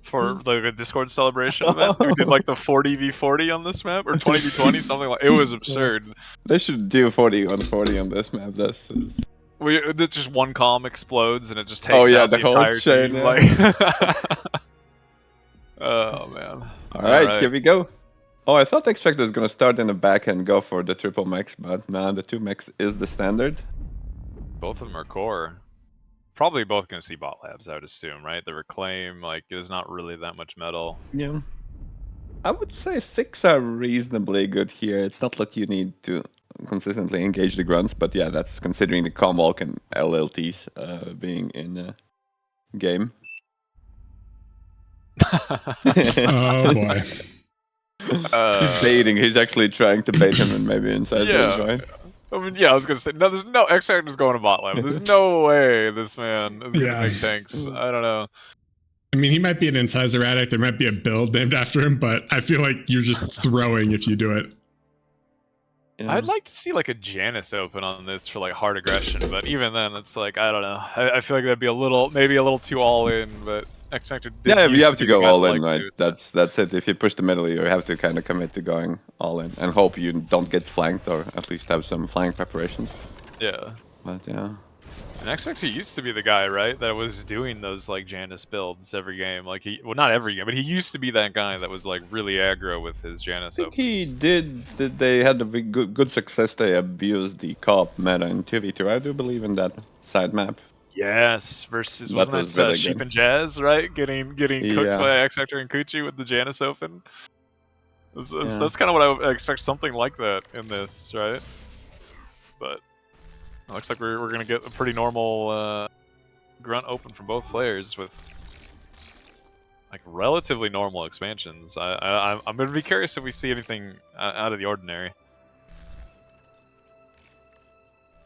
for like a Discord celebration event. We did like the 40v40 on this map, or 20v20, something like. It was absurd. They should do 40-on-40 on this map. It's just one column explodes and it just takes out the entire chain. Team. Oh man! All right, here we go. Oh, I thought X Factor was gonna start in the back and go for the triple max, but nah, the 2 max is the standard. Both of them are core. Probably both going to see bot labs, I would assume, right? The reclaim, there's not really that much metal. Yeah. I would say thicks are reasonably good here. It's not that you need to consistently engage the grunts, but that's considering the Comwalk and LLTs being in the game. Oh boy. He's baiting. He's actually trying to bait him and maybe inside those, right? I mean, I was gonna say there's no X Factor's going to bot lane. There's no way this man is gonna make tanks. I don't know. I mean, he might be an incisor addict. There might be a build named after him, but I feel like you're just throwing if you do it. I'd like to see like a Janus open on this for like hard aggression, but even then, it's like I don't know. I feel like that'd be maybe a little too all in, but X Factor. You have to go all in, right? That's it. If you push the middle, you have to kind of commit to going all in and hope you don't get flanked, or at least have some flank preparations. Yeah. But And X Factor used to be the guy, right, that was doing those like Janus builds every game. Like not every game, but he used to be that guy that was like really aggro with his Janus. I think he did. They had a good success. They abused the co-op meta in 2v2. I do believe in that side map. Yes, versus wasn't that Sheep and Jazz, right? Getting cooked by X Factor and Kuchi with the Janus open. That's kind of what I expect, something like that in this, right? But it looks like we're gonna get a pretty normal grunt open from both players with like relatively normal expansions. I'm gonna be curious if we see anything out of the ordinary.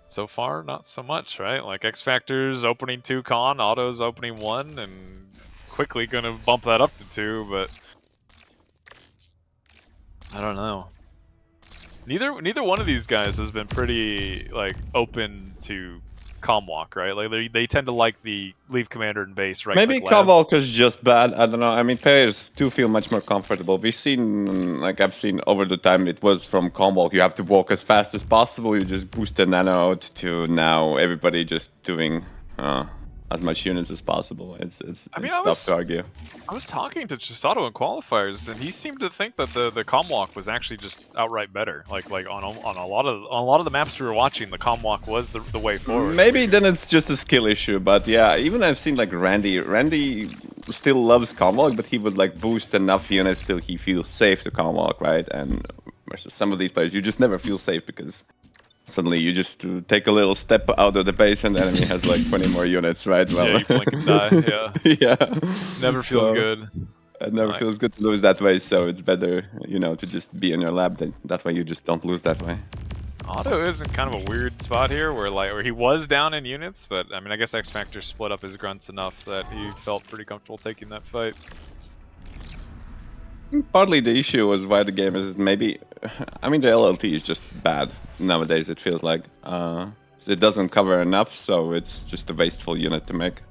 So far, not so much, right? Like XFactor's opening 2 con, Auto's opening 1, and quickly gonna bump that up to 2, but I don't know. Neither one of these guys has been pretty like open to Comwalk, right? Like they tend to like the leave commander and base, right? Maybe Comwalk is just bad. I don't know. I mean, players do feel much more comfortable. We've seen, like I've seen over the time, it was from Comwalk. You have to walk as fast as possible. You just boost the nano out to now everybody just doing as much units as possible. It's tough to argue. I was talking to Chisato in qualifiers, and he seemed to think that the Comwalk was actually just outright better. Like on a lot of the maps we were watching, the Comwalk was the way forward. Maybe then it's just a skill issue, but yeah, even I've seen like Randy still loves Comwalk, but he would like boost enough units till he feels safe to Comwalk, right? And versus some of these players, you just never feel safe because suddenly you just take a little step out of the base and the enemy has like 20 more units, right? Well, yeah, you blink and die, yeah. Yeah. Never feels good. It never feels good to lose that way, so it's better, to just be in your lab. That way you just don't lose that way. Auto is in kind of a weird spot here where he was down in units, but I mean, I guess XFactor split up his grunts enough that he felt pretty comfortable taking that fight. Partly the issue was why the game is maybe... I mean, the LLT is just bad nowadays, it feels like. It doesn't cover enough, so it's just a wasteful unit to make.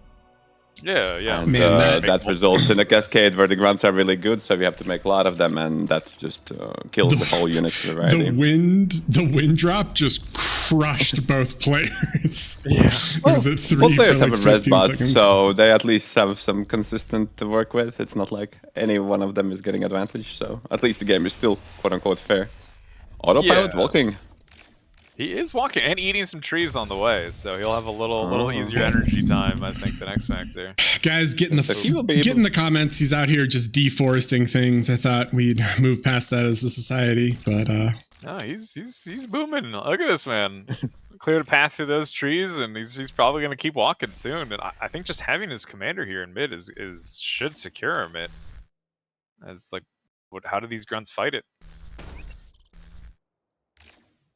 Yeah, yeah. And that results in a cascade where the grunts are really good, so we have to make a lot of them, and that just kills the whole unit variety. The wind drop just crushed both players. Yeah. Was it 3 both players for like have a res 15 bot, seconds? so they at least have some consistent to work with. It's not like any one of them is getting advantage, so at least the game is still quote-unquote fair. Autopilot walking. He is walking and eating some trees on the way, so he'll have a little easier energy time, I think, than XFactor. Guys, get in the comments. He's out here just deforesting things. I thought we'd move past that as a society, but no, he's booming. Look at this man. Cleared a path through those trees, and he's probably gonna keep walking soon. And I think just having his commander here in mid should secure him mid. As like, how do these grunts fight it?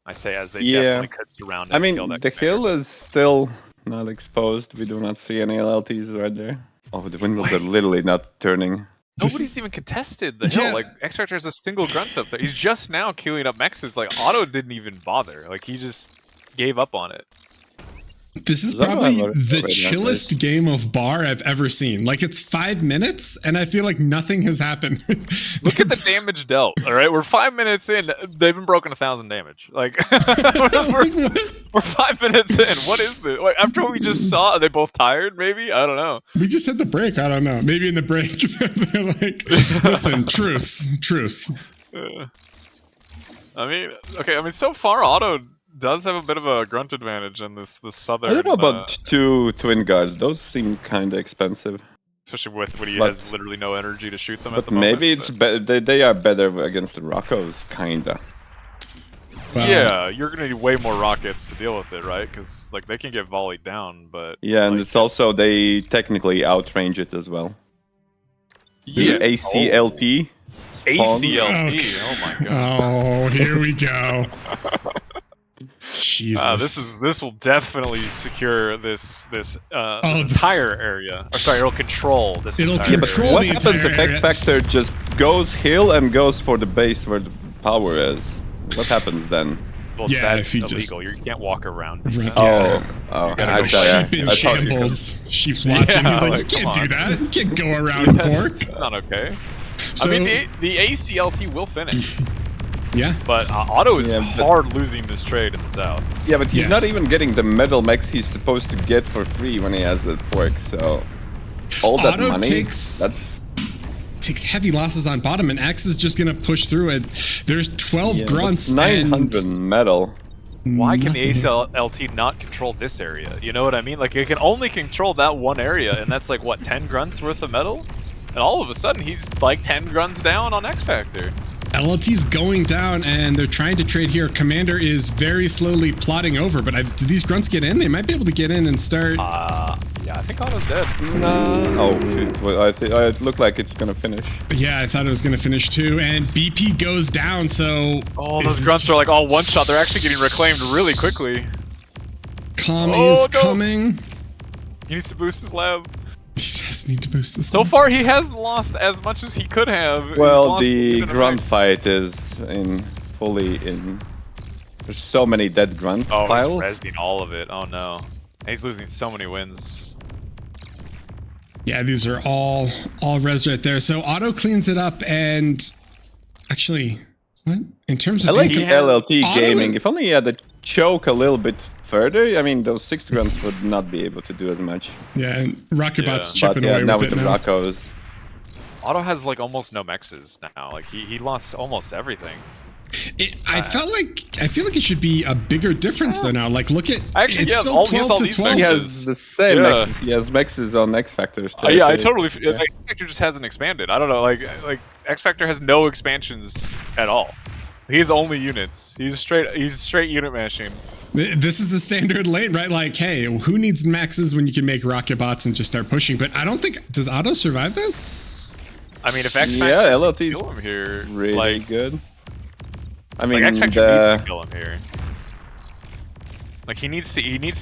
I say as they definitely could surround it. I mean, kill that the commander. hill is still not exposed. We do not see any LLTs right there. Oh, the windmills are literally not turning. Nobody's even contested the hill. Like, XFactor has a single grunt up there. He's just now queuing up mexes. Like, Auto didn't even bother. Like, he just gave up on it. This is probably the chillest game of bar I've ever seen. Like, it's 5 minutes, and I feel like nothing has happened. Look at the damage dealt, all right? We're 5 minutes in. They've been broken 1,000 damage. Like, we're 5 minutes in. What is this? Like, after what we just saw, are they both tired, maybe? I don't know. We just hit the break. I don't know. Maybe in the break, they're like, listen, truce. I mean, okay, I mean, so far, Auto does have a bit of a grunt advantage in this southern. I don't know about 2 twin guards. Those seem kind of expensive. Especially when he has literally no energy to shoot them at the moment. But maybe it's they are better against the Rockos, kinda. Yeah, you're gonna need way more rockets to deal with it, right? Because like they can get volleyed down, but yeah, and it's also they technically outrange it as well. Yeah, ACLT. ACLT. Oh my god. Oh, here we go. Jesus. This will definitely secure this entire area. Or sorry, it'll control this. It'll entire control area. What happens if XFactor just goes hill and goes for the base where the power is? What happens then? Well, yeah, that's if illegal. You can't walk around. Sheep in shambles. Sheep's watching. He's like, you can't do that. You can't go around pork. It's not okay. So, I mean, the ACLT will finish. Yeah. But Auto is hard losing this trade in the south. Yeah, but he's not even getting the metal mechs he's supposed to get for free when he has the pork, so... All that Auto money, takes heavy losses on bottom, and Axe is just gonna push through it. There's 12 grunts 900 metal. Why can the ACLT not control this area? You know what I mean? Like, it can only control that one area, and that's like, what, 10 grunts worth of metal? And all of a sudden, he's like 10 grunts down on XFactor. LLT's going down, and they're trying to trade here. Commander is very slowly plotting over, but did these grunts get in? They might be able to get in and start. Yeah, I think Otto's dead. No. Oh, shoot. Well, it looked like it's gonna finish. Yeah, I thought it was gonna finish too, and BP goes down, so... Oh, those grunts are like all one-shot. They're actually getting reclaimed really quickly. Kami is coming. He needs to boost his lab. He just need to boost this. So far, he hasn't lost as much as he could have. Well, the grunt fight is fully in. There's so many dead grunt piles. Oh, he's resing all of it. Oh no, and he's losing so many wins. Yeah, these are all res right there. So Otto cleans it up, and actually, what in terms of I like LLT gaming. If only he had the choke a little bit further, I mean, those 6 grunts would not be able to do as much. Yeah, and Rocketbot's chipping away now with it the now. Rockos. Otto has like almost no mexes now. Like he lost almost everything. I feel like it should be a bigger difference though now. Like look at actually, it's still 12 to 12. He has the same mexes. He has mexes on X Factors too. Yeah, I totally. X Factor just hasn't expanded. I don't know. Like X Factor has no expansions at all. He has only units. He's straight unit mashing. This is the standard lane, right? Like, hey, who needs maxes when you can make rocket bots and just start pushing? But I don't think, does Otto survive this? I mean, if X Factor LLT kill him here, really good. I mean, like X Factor needs to kill him here. Like he needs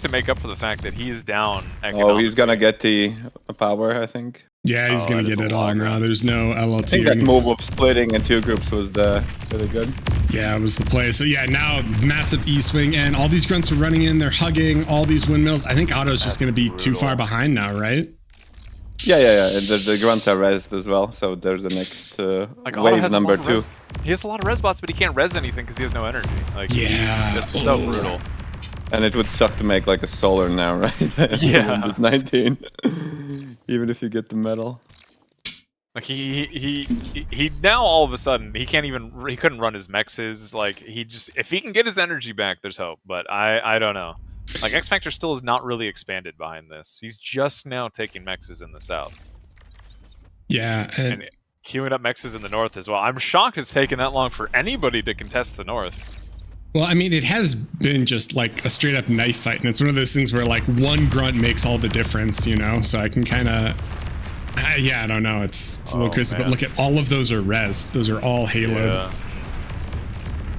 to make up for the fact that he is down. Oh, he's gonna get the power, I think. Yeah, he's gonna get it all now. There's no LLT. I think that move of splitting in 2 groups was really good. Yeah, it was the play. So yeah, now massive E-swing, and all these grunts are running in. They're hugging all these windmills. I think Otto's just gonna be too far behind now, right? Yeah. And the grunts are rezzed as well, so there's the next wave number 2. He has a lot of res bots, but he can't res anything because he has no energy. Like, yeah, that's so brutal. And it would suck to make like a solar now, right? Yeah. It's 19. Even if you get the medal. Like he now all of a sudden he couldn't run his mexes. Like if he can get his energy back, there's hope. But I don't know. Like X Factor still is not really expanded behind this. He's just now taking mexes in the south. Yeah, and queuing up mexes in the north as well. I'm shocked it's taken that long for anybody to contest the north. Well, I mean, it has been just like a straight up knife fight, and it's one of those things where like one grunt makes all the difference, you know? So I can kind of, yeah, I don't know. It's a little crazy, but look at all of those are res. Those are all haloed. Yeah.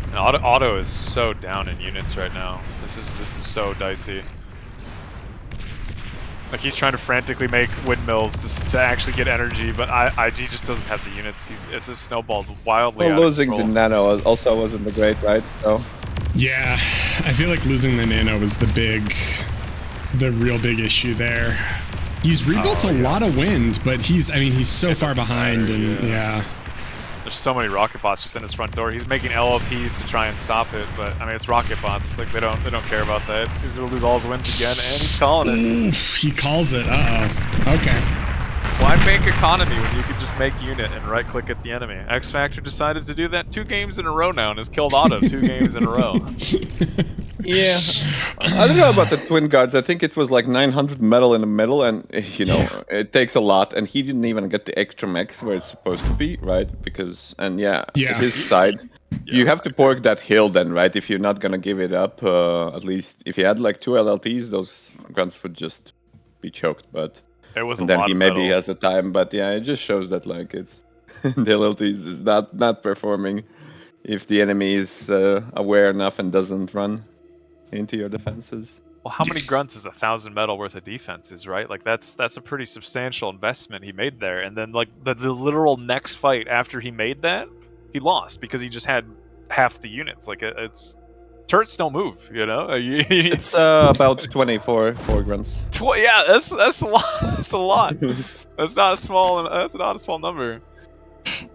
And Otto is so down in units right now. This is so dicey. Like he's trying to frantically make windmills to actually get energy, but IG just doesn't have the units. It's just snowballed wildly. Well, losing the nano also wasn't the great, right? So. Yeah, I feel like losing the nano was the real big issue there. He's rebuilt a lot of wind, but he's so far behind, and yeah. There's so many rocket bots just in his front door. He's making LLTs to try and stop it, but I mean it's rocket bots. Like they don't care about that. He's gonna lose all his wins again, and he's calling it. Oof, he calls it. Okay. Why make economy when you could just make unit and right click at the enemy? X Factor decided to do that 2 games in a row now and has killed Otto 2 games in a row. Yeah, I don't know about the twin guards. I think it was like 900 metal in the middle, and you know it takes a lot. And he didn't even get the extra max where it's supposed to be, right? Because at his side, you have to pork that hill then, right? If you're not gonna give it up, at least if you had like 2 LLTs, those guns would just be choked. But it was, and then he maybe has a time. But yeah, it just shows that like it's the LLTs is not performing if the enemy is aware enough and doesn't run into your defenses. Well, how many grunts is 1,000 metal worth of defenses, right? Like that's a pretty substantial investment he made there. And then like the literal next fight after he made that, he lost because he just had half the units. Like it's turrets don't move, you know. It's about 24 grunts. Yeah, that's a lot. That's a lot. That's not a small number.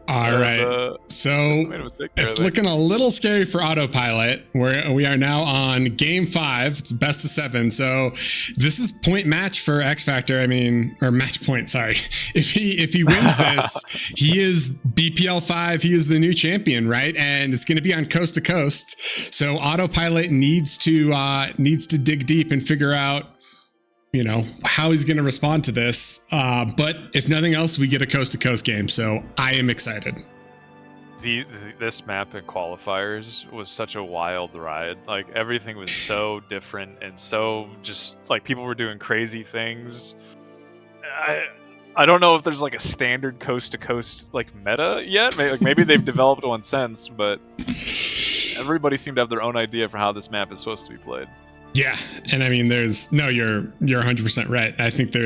All right, so it's looking a little scary for autopilot. We are now on game 5. It's best of 7. So this is point match for X Factor. I mean, or match point. Sorry. If he wins this, he is BPL 5. He is the new champion, right? And it's going to be on coast to coast. So autopilot needs to dig deep and figure out, you know, how he's going to respond to this. But if nothing else, we get a coast to coast game. So I am excited. this map in qualifiers was such a wild ride. Like everything was so different and so just like people were doing crazy things. I don't know if there's like a standard coast to coast like meta yet. Maybe they've developed one since, but everybody seemed to have their own idea for how this map is supposed to be played. Yeah, and I mean, you're 100% right. I think there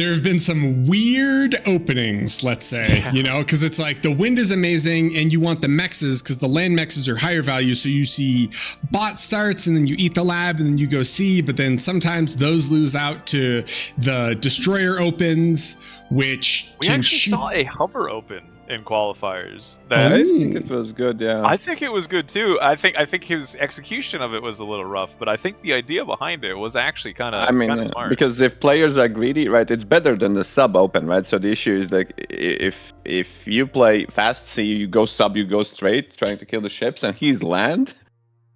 have been some weird openings, let's say, you know, because it's like the wind is amazing and you want the mexes because the land mexes are higher value. So you see bot starts and then you eat the lab and then you go C, but then sometimes those lose out to the destroyer opens, which we actually saw a hover open in qualifiers. I think it was good, yeah. I think it was good too. I think his execution of it was a little rough, but I think the idea behind it was actually kind of smart. Because if players are greedy, right, it's better than the sub open, right? So the issue is like if you play fast C, you go sub, you go straight, trying to kill the ships, and he's land,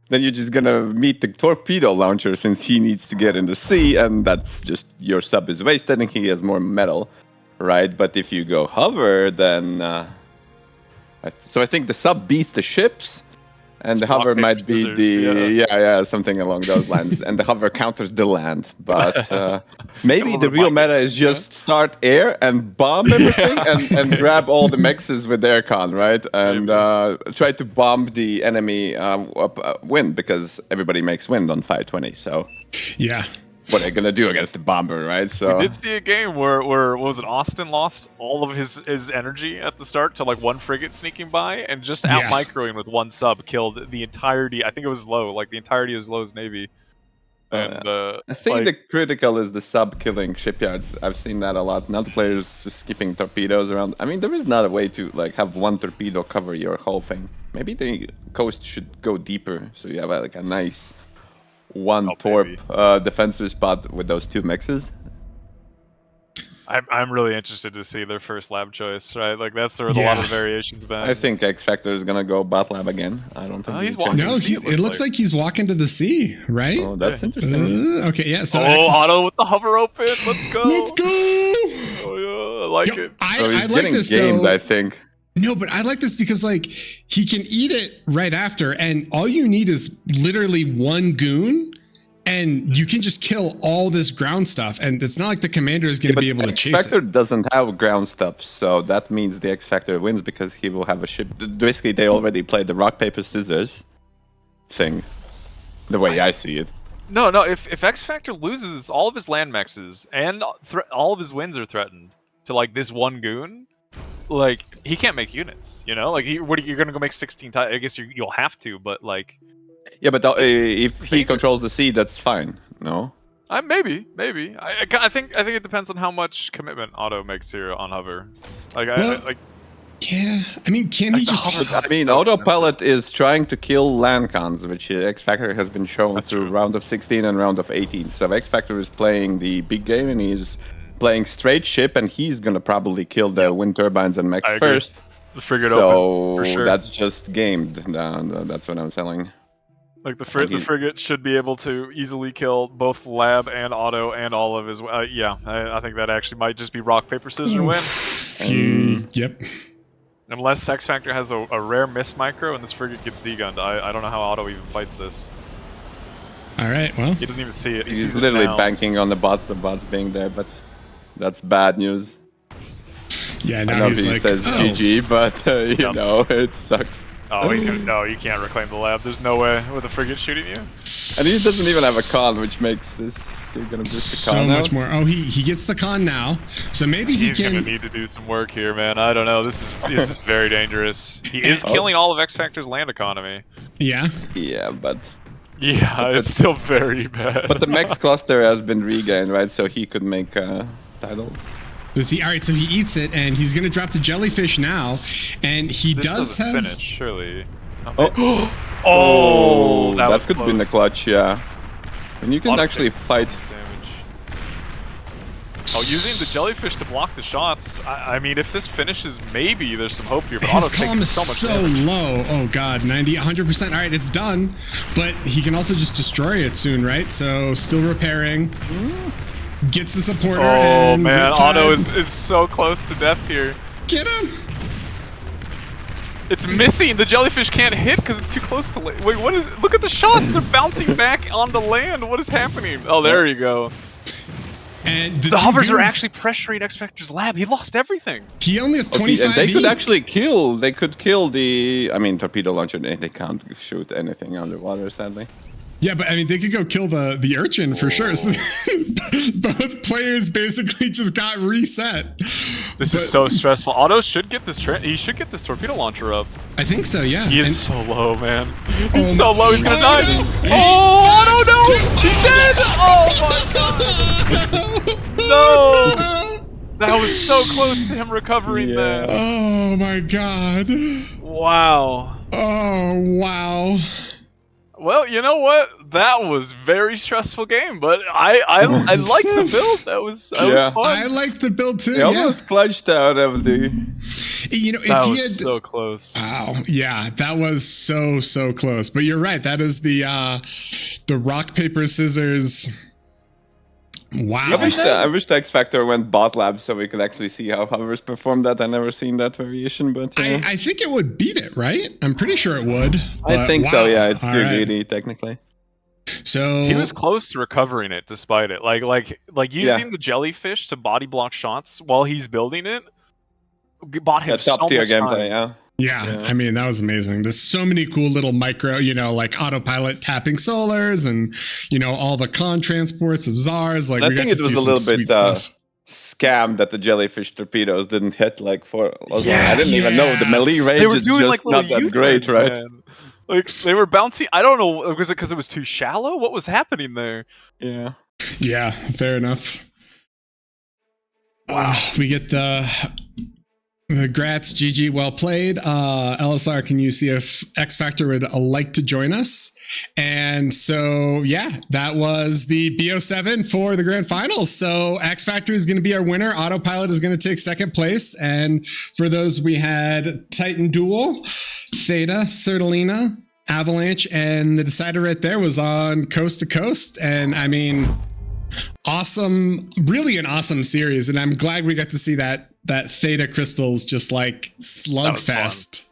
then you're just gonna meet the torpedo launcher since he needs to get in the sea, and that's just your sub is wasted and he has more metal. Right, but if you go hover, then so I think the sub beats the ships, and the hover might be something along those lines, and the hover counters the land. But maybe the real meta is just start air and bomb everything, and grab all the mexes with aircon, right, and try to bomb the enemy wind because everybody makes wind on 520. So yeah. What are they gonna do against the bomber, right? So we did see a game where what was it? Austin lost all of his energy at the start to like one frigate sneaking by and just out microing with one sub killed the entirety. I think it was low, like the entirety of Low's navy. And I think the critical is the sub killing shipyards. I've seen that a lot. Now the players just skipping torpedoes around. I mean, there is not a way to like have one torpedo cover your whole thing. Maybe the coast should go deeper so you have like a nice torp defensive spot with those two mixes. I'm really interested to see their first lab choice, right? Like that's where a lot of the variations been. I think XFactor is gonna go bot lab again. I don't think he's walking. No, it looks like he's walking to the sea, right? Oh, that's interesting. Okay, yeah. So Otto with the hover open. Let's go. Let's go. Oh yeah, I like it. I like this gamed, though. I think. No, but I like this because like he can eat it right after, and all you need is literally one goon, and you can just kill all this ground stuff. And it's not like the commander is going to be able to chase it. XFactor doesn't have ground stuff, so that means the XFactor wins because he will have a ship. Basically, they already played the rock paper scissors thing, the way I see it. No. If XFactor loses all of his land mexes and all of his wins are threatened to like this one goon. Like he can't make units, you know. Like you're gonna go make 16 times. I guess you'll have to, but like, yeah. But if he controls the sea, that's fine. No, maybe. I think it depends on how much commitment Otto makes here on hover. Yeah, I mean, can he just? I mean, autopilot is trying to kill land cons, which XFactor has been shown through round of 16 and round of 18. So XFactor is playing the big game, and he's playing straight ship, and he's gonna probably kill the wind turbines and mechs first. The frigate open, for sure. That's just gamed. That's what I'm selling. Like the frigate should be able to easily kill both Lab and Otto and all of his. I think that actually might just be rock paper scissors win. Yep. Unless XFactor has a rare miss micro and this frigate gets degunned, I don't know how Otto even fights this. All right, well, he doesn't even see it. He's literally banking on the bots being there, but. That's bad news. Yeah, now he's like, says GG, but you know, it sucks. Oh, he's gonna no. You can't reclaim the lab. There's no way with a frigate shooting you. And he doesn't even have a con, which makes this gonna boost the con. So much more. Oh, he gets the con now. So maybe he's gonna need to do some work here, man. I don't know. This is very dangerous. He is killing all of XFactor's land economy. Yeah. Yeah, but. Yeah, it's still very bad. But the Mex cluster has been regained, right? So he could make titles. Does he? All right, so he eats it, and he's going to drop the jellyfish now, and he does have. Finish, surely. Oh, that could be in the clutch, yeah. And you can actually fight. Oh, using the jellyfish to block the shots. I mean, if this finishes, maybe there's some hope here. But his column is so much low. Oh god, 90, 100%. All right, it's done. But he can also just destroy it soon, right? So still repairing. Gets the supporter. Oh man, Otto is so close to death here. Get him! It's missing. The jellyfish can't hit because it's too close to land. Wait, what is? Look at the shots. They're bouncing back onto land. What is happening? Oh, there you go. And the hovers are actually pressuring XFactor's lab. He lost everything. He only has 25. And they could actually kill. They could kill the. I mean, torpedo launcher. They can't shoot anything underwater, sadly. Yeah, but I mean, they could go kill the urchin for sure. So both players basically just got reset. This is so stressful. Otto should get this. He should get this torpedo launcher up. I think so. Yeah. He is so low, man. He's so low. He's gonna die. No. Oh, Otto, no! He's dead. Oh my god. No. That was so close to him recovering that. Oh my god. Wow. Oh wow. Well, you know what? That was very stressful game, but I like the build. That was fun. I like the build too. He almost clutched out of the. You know, if that he was had so close. Wow, yeah, that was so close. But you're right. That is the rock paper scissors. Wow. I wish the XFactor went bot lab so we could actually see how hovers perform that. I never seen that variation, but I think it would beat it, right? I'm pretty sure it would. I think so. Yeah, it's too greedy technically. So he was close to recovering it despite it. Like using the jellyfish to body block shots while he's building it bought him so much time. Yeah, I mean, that was amazing. There's so many cool little micro, like autopilot tapping solars and, all the con transports of Zars. Like, I think it was a little bit scam that the jellyfish torpedoes didn't hit. I didn't even know the melee range is just not that great, right? Man. Like, they were bouncing. I don't know. Was it because it was too shallow? What was happening there? Yeah. Yeah, fair enough. Wow, we get the grats, GG, well played. LSR, can you see if XFactor would like to join us? And so, yeah, that was the BO7 for the grand finals. So XFactor is going to be our winner. Autopilot is going to take second place. And for those, we had Titan Duel, Theta, Sertaleina, Avalanche, and the decider right there was on Coast to Coast. And I mean, awesome, really an awesome series. And I'm glad we got to see that Theta crystals just like slugfest.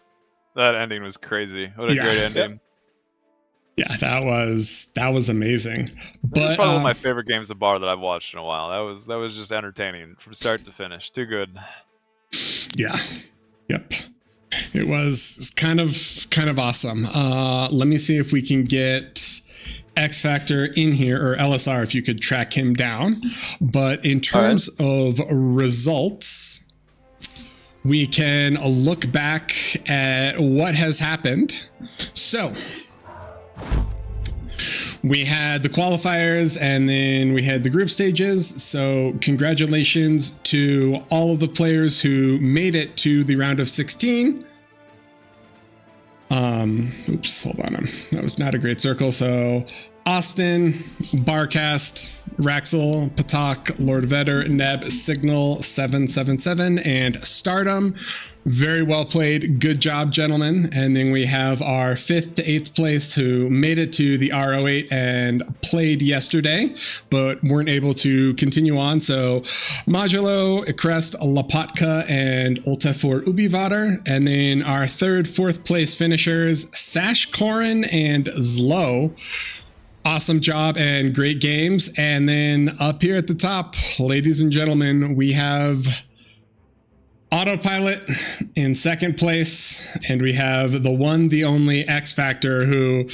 That ending was crazy. What a great ending. Yeah, that was amazing. But probably one of my favorite games of bar that I've watched in a while. That was just entertaining from start to finish. Too good. Yeah. Yep. It was kind of awesome. Let me see if we can get XFactor in here, or LSR if you could track him down. But in terms of results, we can look back at what has happened. So we had the qualifiers and then we had the group stages. So congratulations to all of the players who made it to the round of 16. Oops, hold on. That was not a great circle. So Austin, Barcast, Raxel, Patak, Lord Vedder, Neb, Signal, 777, and Stardom. Very well played. Good job, gentlemen. And then we have our 5th to 8th place who made it to the RO8 and played yesterday, but weren't able to continue on. So Modulo, Crest, Lapatka, and Ultefor Ubivatar. And then our 3rd, 4th place finishers, Sash Korin and Zlo. Awesome job and great games. And then up here at the top, ladies and gentlemen, we have Autopilot in 2nd place, and we have the one, the only XFactor, who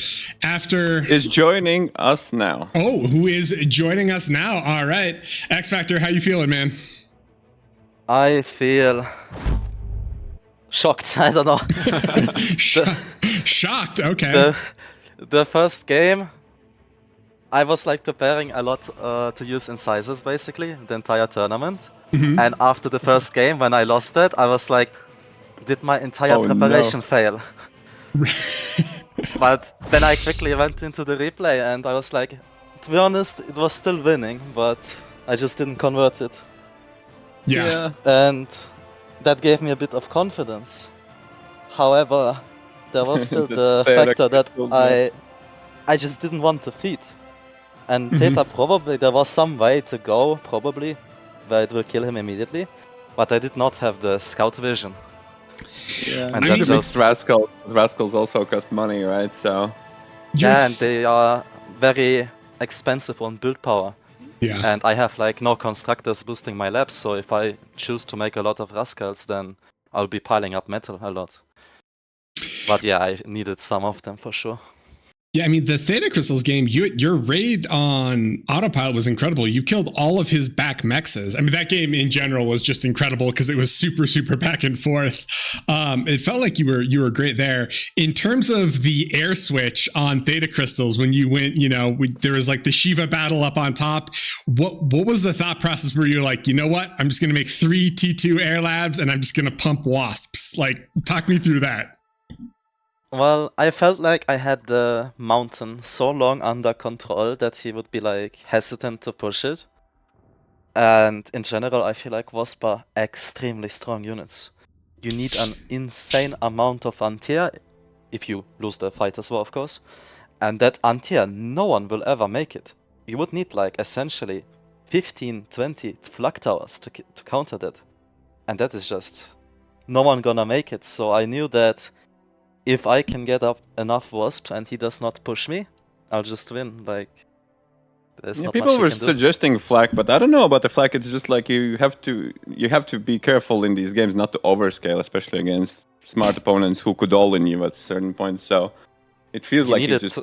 is joining us now. Oh, who is joining us now? All right, XFactor, how you feeling, man? I feel shocked. I don't know. Shocked. Okay. The first game, I was like preparing a lot to use incisors basically the entire tournament. Mm-hmm. And after the first game, when I lost it, I was like, did my entire preparation fail? But then I quickly went into the replay and I was like, to be honest, it was still winning, but I just didn't convert it. Yeah. And that gave me a bit of confidence. However, there was still the factor that I just didn't want to feed. And Theta probably, there was some way to go, probably, where it will kill him immediately. but I did not have the scout vision. Yeah, And that's that's just just Rascals also cost money, right? So yeah, and they are very expensive on build power. Yeah. And I have like no constructors boosting my labs, so if I choose to make a lot of Rascals, then I'll be piling up metal a lot. But yeah, I needed some of them for sure. Yeah, I mean, the Theta Crystals game, your raid on Autopilot was incredible. You killed all of his back mexes. I mean, that game in general was just incredible because it was super, super back and forth. It felt like you were great there. In terms of the air switch on Theta Crystals, when you went, there was like the Shiva battle up on top. What was the thought process where you're like, you know what? I'm just going to make 3 T2 air labs and I'm just going to pump wasps. Like, talk me through that. Well, I felt like I had the mountain so long under control that he would be like hesitant to push it. And in general, I feel like Wasp are extremely strong units. You need an insane amount of anti-air, if you lose the fight as well, of course. And that anti-air, no one will ever make it. You would need like essentially 15, 20 flak towers to counter that. And that is just no one gonna make it. So I knew that if I can get up enough Wasp and he does not push me, I'll just win. Like, there's not people much were you can do. suggesting flak, but I don't know about the flak. It's just like you have to be careful in these games not to overscale, especially against smart opponents who could all-in you at certain points. So it feels like you just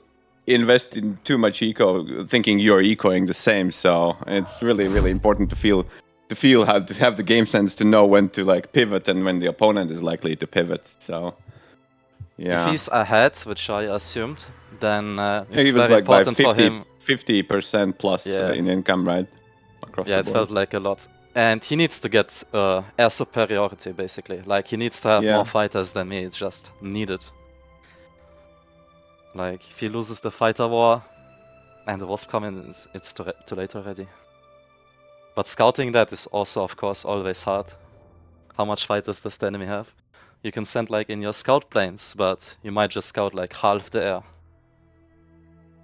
invest in too much eco, thinking you're ecoing the same. So it's really, really important to feel how to have the game sense to know when to like pivot and when the opponent is likely to pivot. So. Yeah. If he's ahead, which I assumed, then it's he was very like by important for him. 50% plus in income, right? Across yeah, the it board. felt like a lot. And he needs to get air superiority, basically. Like, he needs to have more fighters than me. It's just needed. Like, if he loses the fighter war and the Wasp coming, it's too late already. But scouting that is also, of course, always hard. How much fighters does the enemy have? You can send like in your scout planes, but you might just scout like half the air.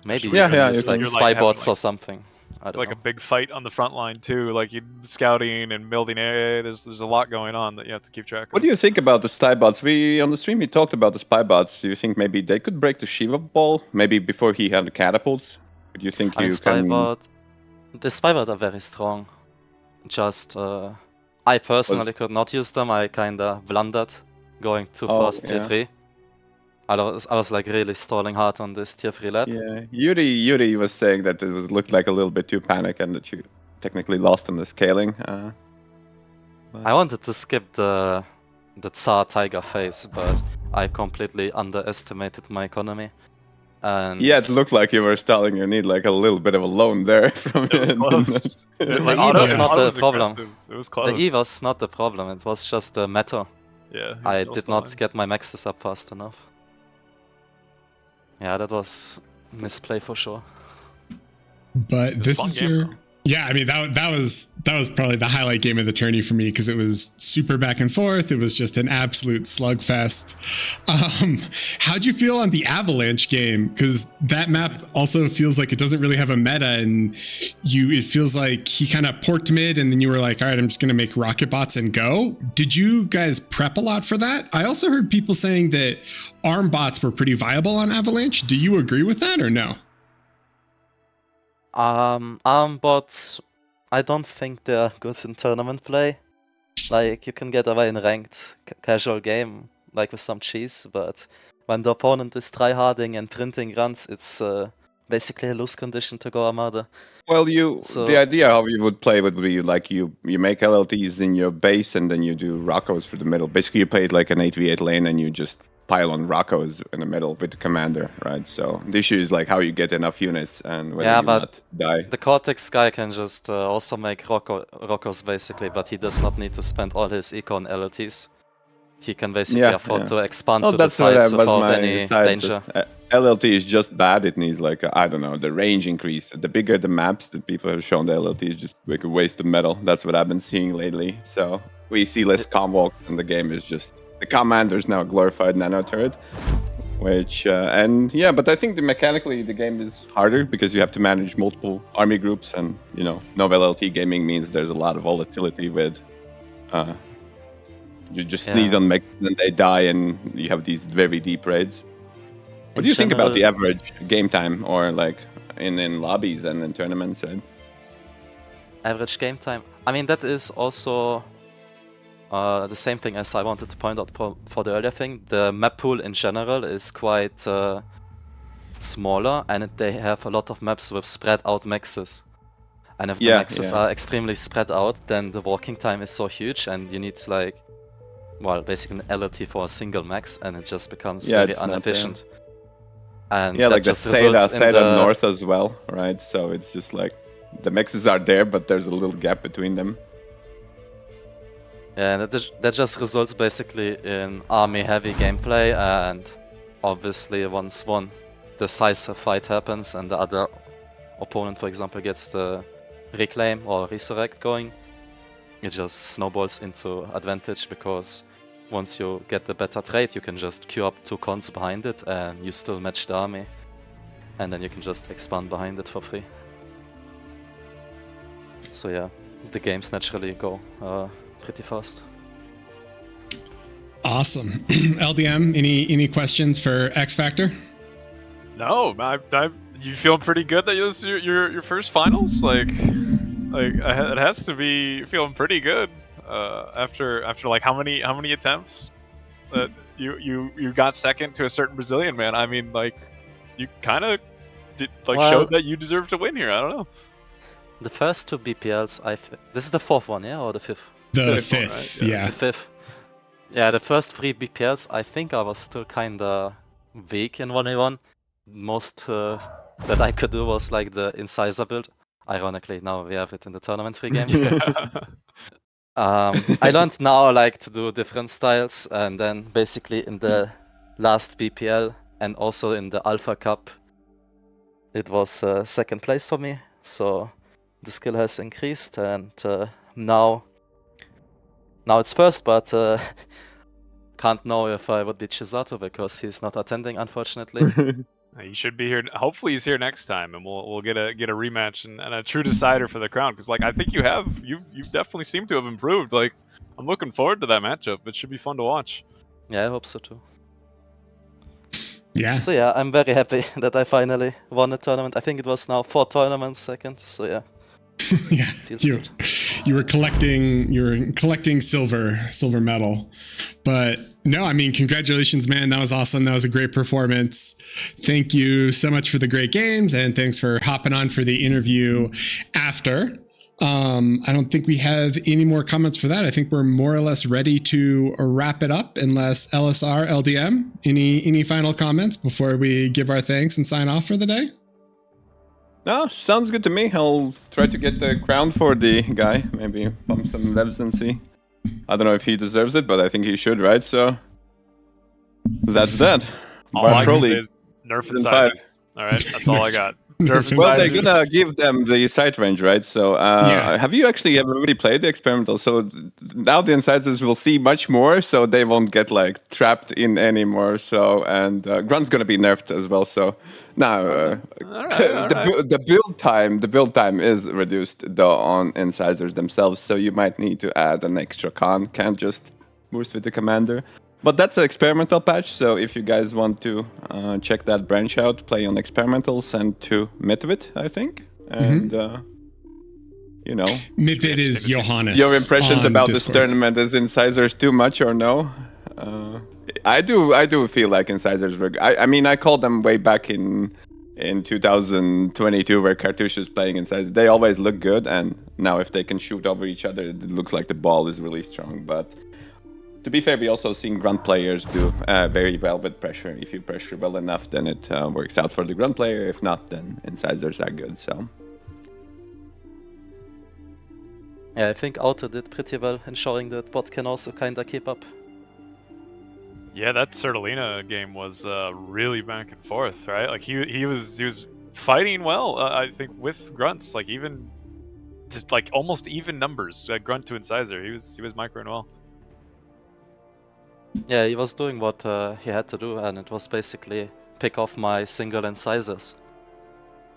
Maybe you can use like spy bots or something. I don't know. A big fight on the front line too, like you scouting and building area. There's a lot going on that you have to keep track of. What do you think about the spy bots? On the stream we talked about the spy bots. Do you think maybe they could break the Shiva ball? Maybe before he had the catapults? Do you think the spy bots are very strong. Just I personally could not use them. I kinda blundered going too fast tier 3. I was like really stalling hard on this tier 3 lab. Yeah, Yuri was saying that it looked like a little bit too panic and that you technically lost on the scaling. I wanted to skip the Tsar Tiger phase, but I completely underestimated my economy. And yeah, it looked like you were stalling. You need like a little bit of a loan there from it. Was close. The E was not the problem. It was close. The E was not the problem. It was just the meta. Yeah, I did not get my maxes up fast enough. Yeah, that was misplay for sure. But this is yeah, I mean that was probably the highlight game of the tourney for me because it was super back and forth. It was just an absolute slugfest. How'd you feel on the Avalanche game? Because that map also feels like it doesn't really have a meta, and it feels like he kind of porked mid, and then you were like, all right, I'm just gonna make rocket bots and go. Did you guys prep a lot for that? I also heard people saying that ARM bots were pretty viable on Avalanche. Do you agree with that or no? ARM bots, I don't think they're good in tournament play. Like, you can get away in ranked casual game, like with some cheese, but when the opponent is tryharding and printing runs, it's basically a loose condition to go Armada. Well, the idea how you would play would be like you make LLTs in your base and then you do Rockos for the middle. Basically, you played like an 8v8 lane and you just pile on Rockos in the middle with the commander, right? So the issue is like how you get enough units and whether you not die. The Cortex guy can just also make Rockos basically, but he does not need to spend all his eco on LLTs. He can basically afford to expand to the sides without any danger. LLT is just bad. It needs like, I don't know, the range increase. The bigger the maps that people have shown the LLT is just like a waste of metal. That's what I've been seeing lately. So we see less comwalk and the game is just... The commander is now a glorified nano turret, which, but I think mechanically the game is harder because you have to manage multiple army groups and, no LLT gaming means there's a lot of volatility with You just sneeze on mechs and they die, and you have these very deep raids. What do you think about the average game time, or like in lobbies and in tournaments, right? Average game time. I mean, that is also the same thing as I wanted to point out for the earlier thing. The map pool in general is quite smaller, and they have a lot of maps with spread out maxes. And if the maxes are extremely spread out, then the walking time is so huge, and you need like, well, basically an LLT for a single max, and it just becomes very inefficient. And like the Theta North as well, right? So it's just like the maxes are there, but there's a little gap between them. Yeah, and that just results basically in army-heavy gameplay, and obviously once one decisive fight happens and the other opponent, for example, gets the reclaim or resurrect going, it just snowballs into advantage, because once you get the better trade, you can just queue up 2 cons behind it and you still match the army, and then you can just expand behind it for free. So yeah, the games naturally go pretty fast. Awesome. LDM, any questions for X Factor? No, you feeling pretty good that this is your first finals? Like it has to be feeling pretty good after like how many attempts that you got second to a certain Brazilian man. I mean, like, you kind of showed that you deserve to win here. I don't know. The first 2 BPLs, this is the 4th one, yeah, or the 5th? The fifth, right? yeah. The 5th. Yeah, the first 3 BPLs, I think I was still kinda weak in 1v1. Most that I could do was like the incisor build. Ironically, now we have it in the tournament 3 games. I learned now like to do different styles, and then basically in the last BPL and also in the Alpha Cup, it was 2nd place for me. So the skill has increased, and now it's 1st, but can't know if I would be Chisato because he's not attending, unfortunately. He should be here. Hopefully, he's here next time, and we'll get a rematch and a true decider for the crown. Because like I think you definitely seem to have improved. Like, I'm looking forward to that matchup. It should be fun to watch. Yeah, I hope so too. Yeah. So yeah, I'm very happy that I finally won the tournament. I think it was now 4 tournaments second. So yeah. Yeah, Feels good. you were collecting silver medal, but no, I mean, congratulations, man. That was awesome. That was a great performance. Thank you so much for the great games, and thanks for hopping on for the interview after. I don't think we have any more comments for that. I think we're more or less ready to wrap it up, unless LSR, LDM, any final comments before we give our thanks and sign off for the day? No, sounds good to me. I'll try to get the crown for the guy. Maybe pump some levs and see. I don't know if he deserves it, but I think he should, right? So that's that. All I can say is nerf incisors. All right, that's all I got. Nerf Well, they're incisors. gonna give them the sight range, right? So have you actually ever really played the experimental? So now the incisors will see much more, so they won't get like trapped in anymore. So and Grunt's gonna be nerfed as well. So now the build time is reduced though on incisors themselves. So you might need to add an extra con. Can't just boost with the commander. But that's an experimental patch, so if you guys want to check that branch out, play on experimental, send to Midwit, I think. And, you know. Midwit is Johannes. Your impressions about Discord. this tournament, is incisors too much or no? I do feel like incisors were... I mean, I called them way back in 2022 where Cartouche is playing incisors. They always look good, and now if they can shoot over each other, it looks like the ball is really strong, but... To be fair, we also seen grunt players do very well with pressure. If you pressure well enough, then it works out for the grunt player. If not, then incisors are good. So yeah, I think Auto did pretty well in showing that bot can also kinda keep up. Yeah, that Sertaleina game was really back and forth, right? Like he was fighting well, I think, with grunts, like even just like almost even numbers, grunt to incisor. He was microing well. Yeah, he was doing what he had to do, and it was basically pick off my single incisors.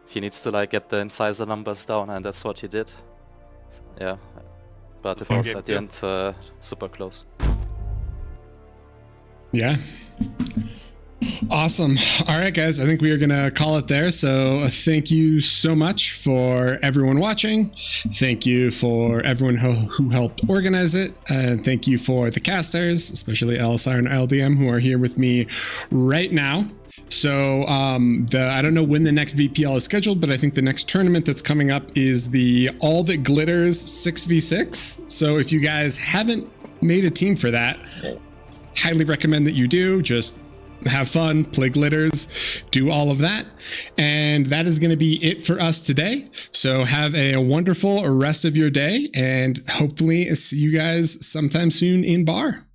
He needs to like get the incisor numbers down, and that's what he did. So, yeah, but it fun was game, at the too. end super close. Yeah. Awesome. All right, guys, I think we are going to call it there. So thank you so much for everyone watching. Thank you for everyone who helped organize it. And thank you for the casters, especially LSR and LDM, who are here with me right now. So I don't know when the next BPL is scheduled, but I think the next tournament that's coming up is the All That Glitters 6v6. So if you guys haven't made a team for that, highly recommend that you do. Just have fun, play glitters, do all of that. And that is going to be it for us today. So have a wonderful rest of your day, and hopefully see you guys sometime soon in bar.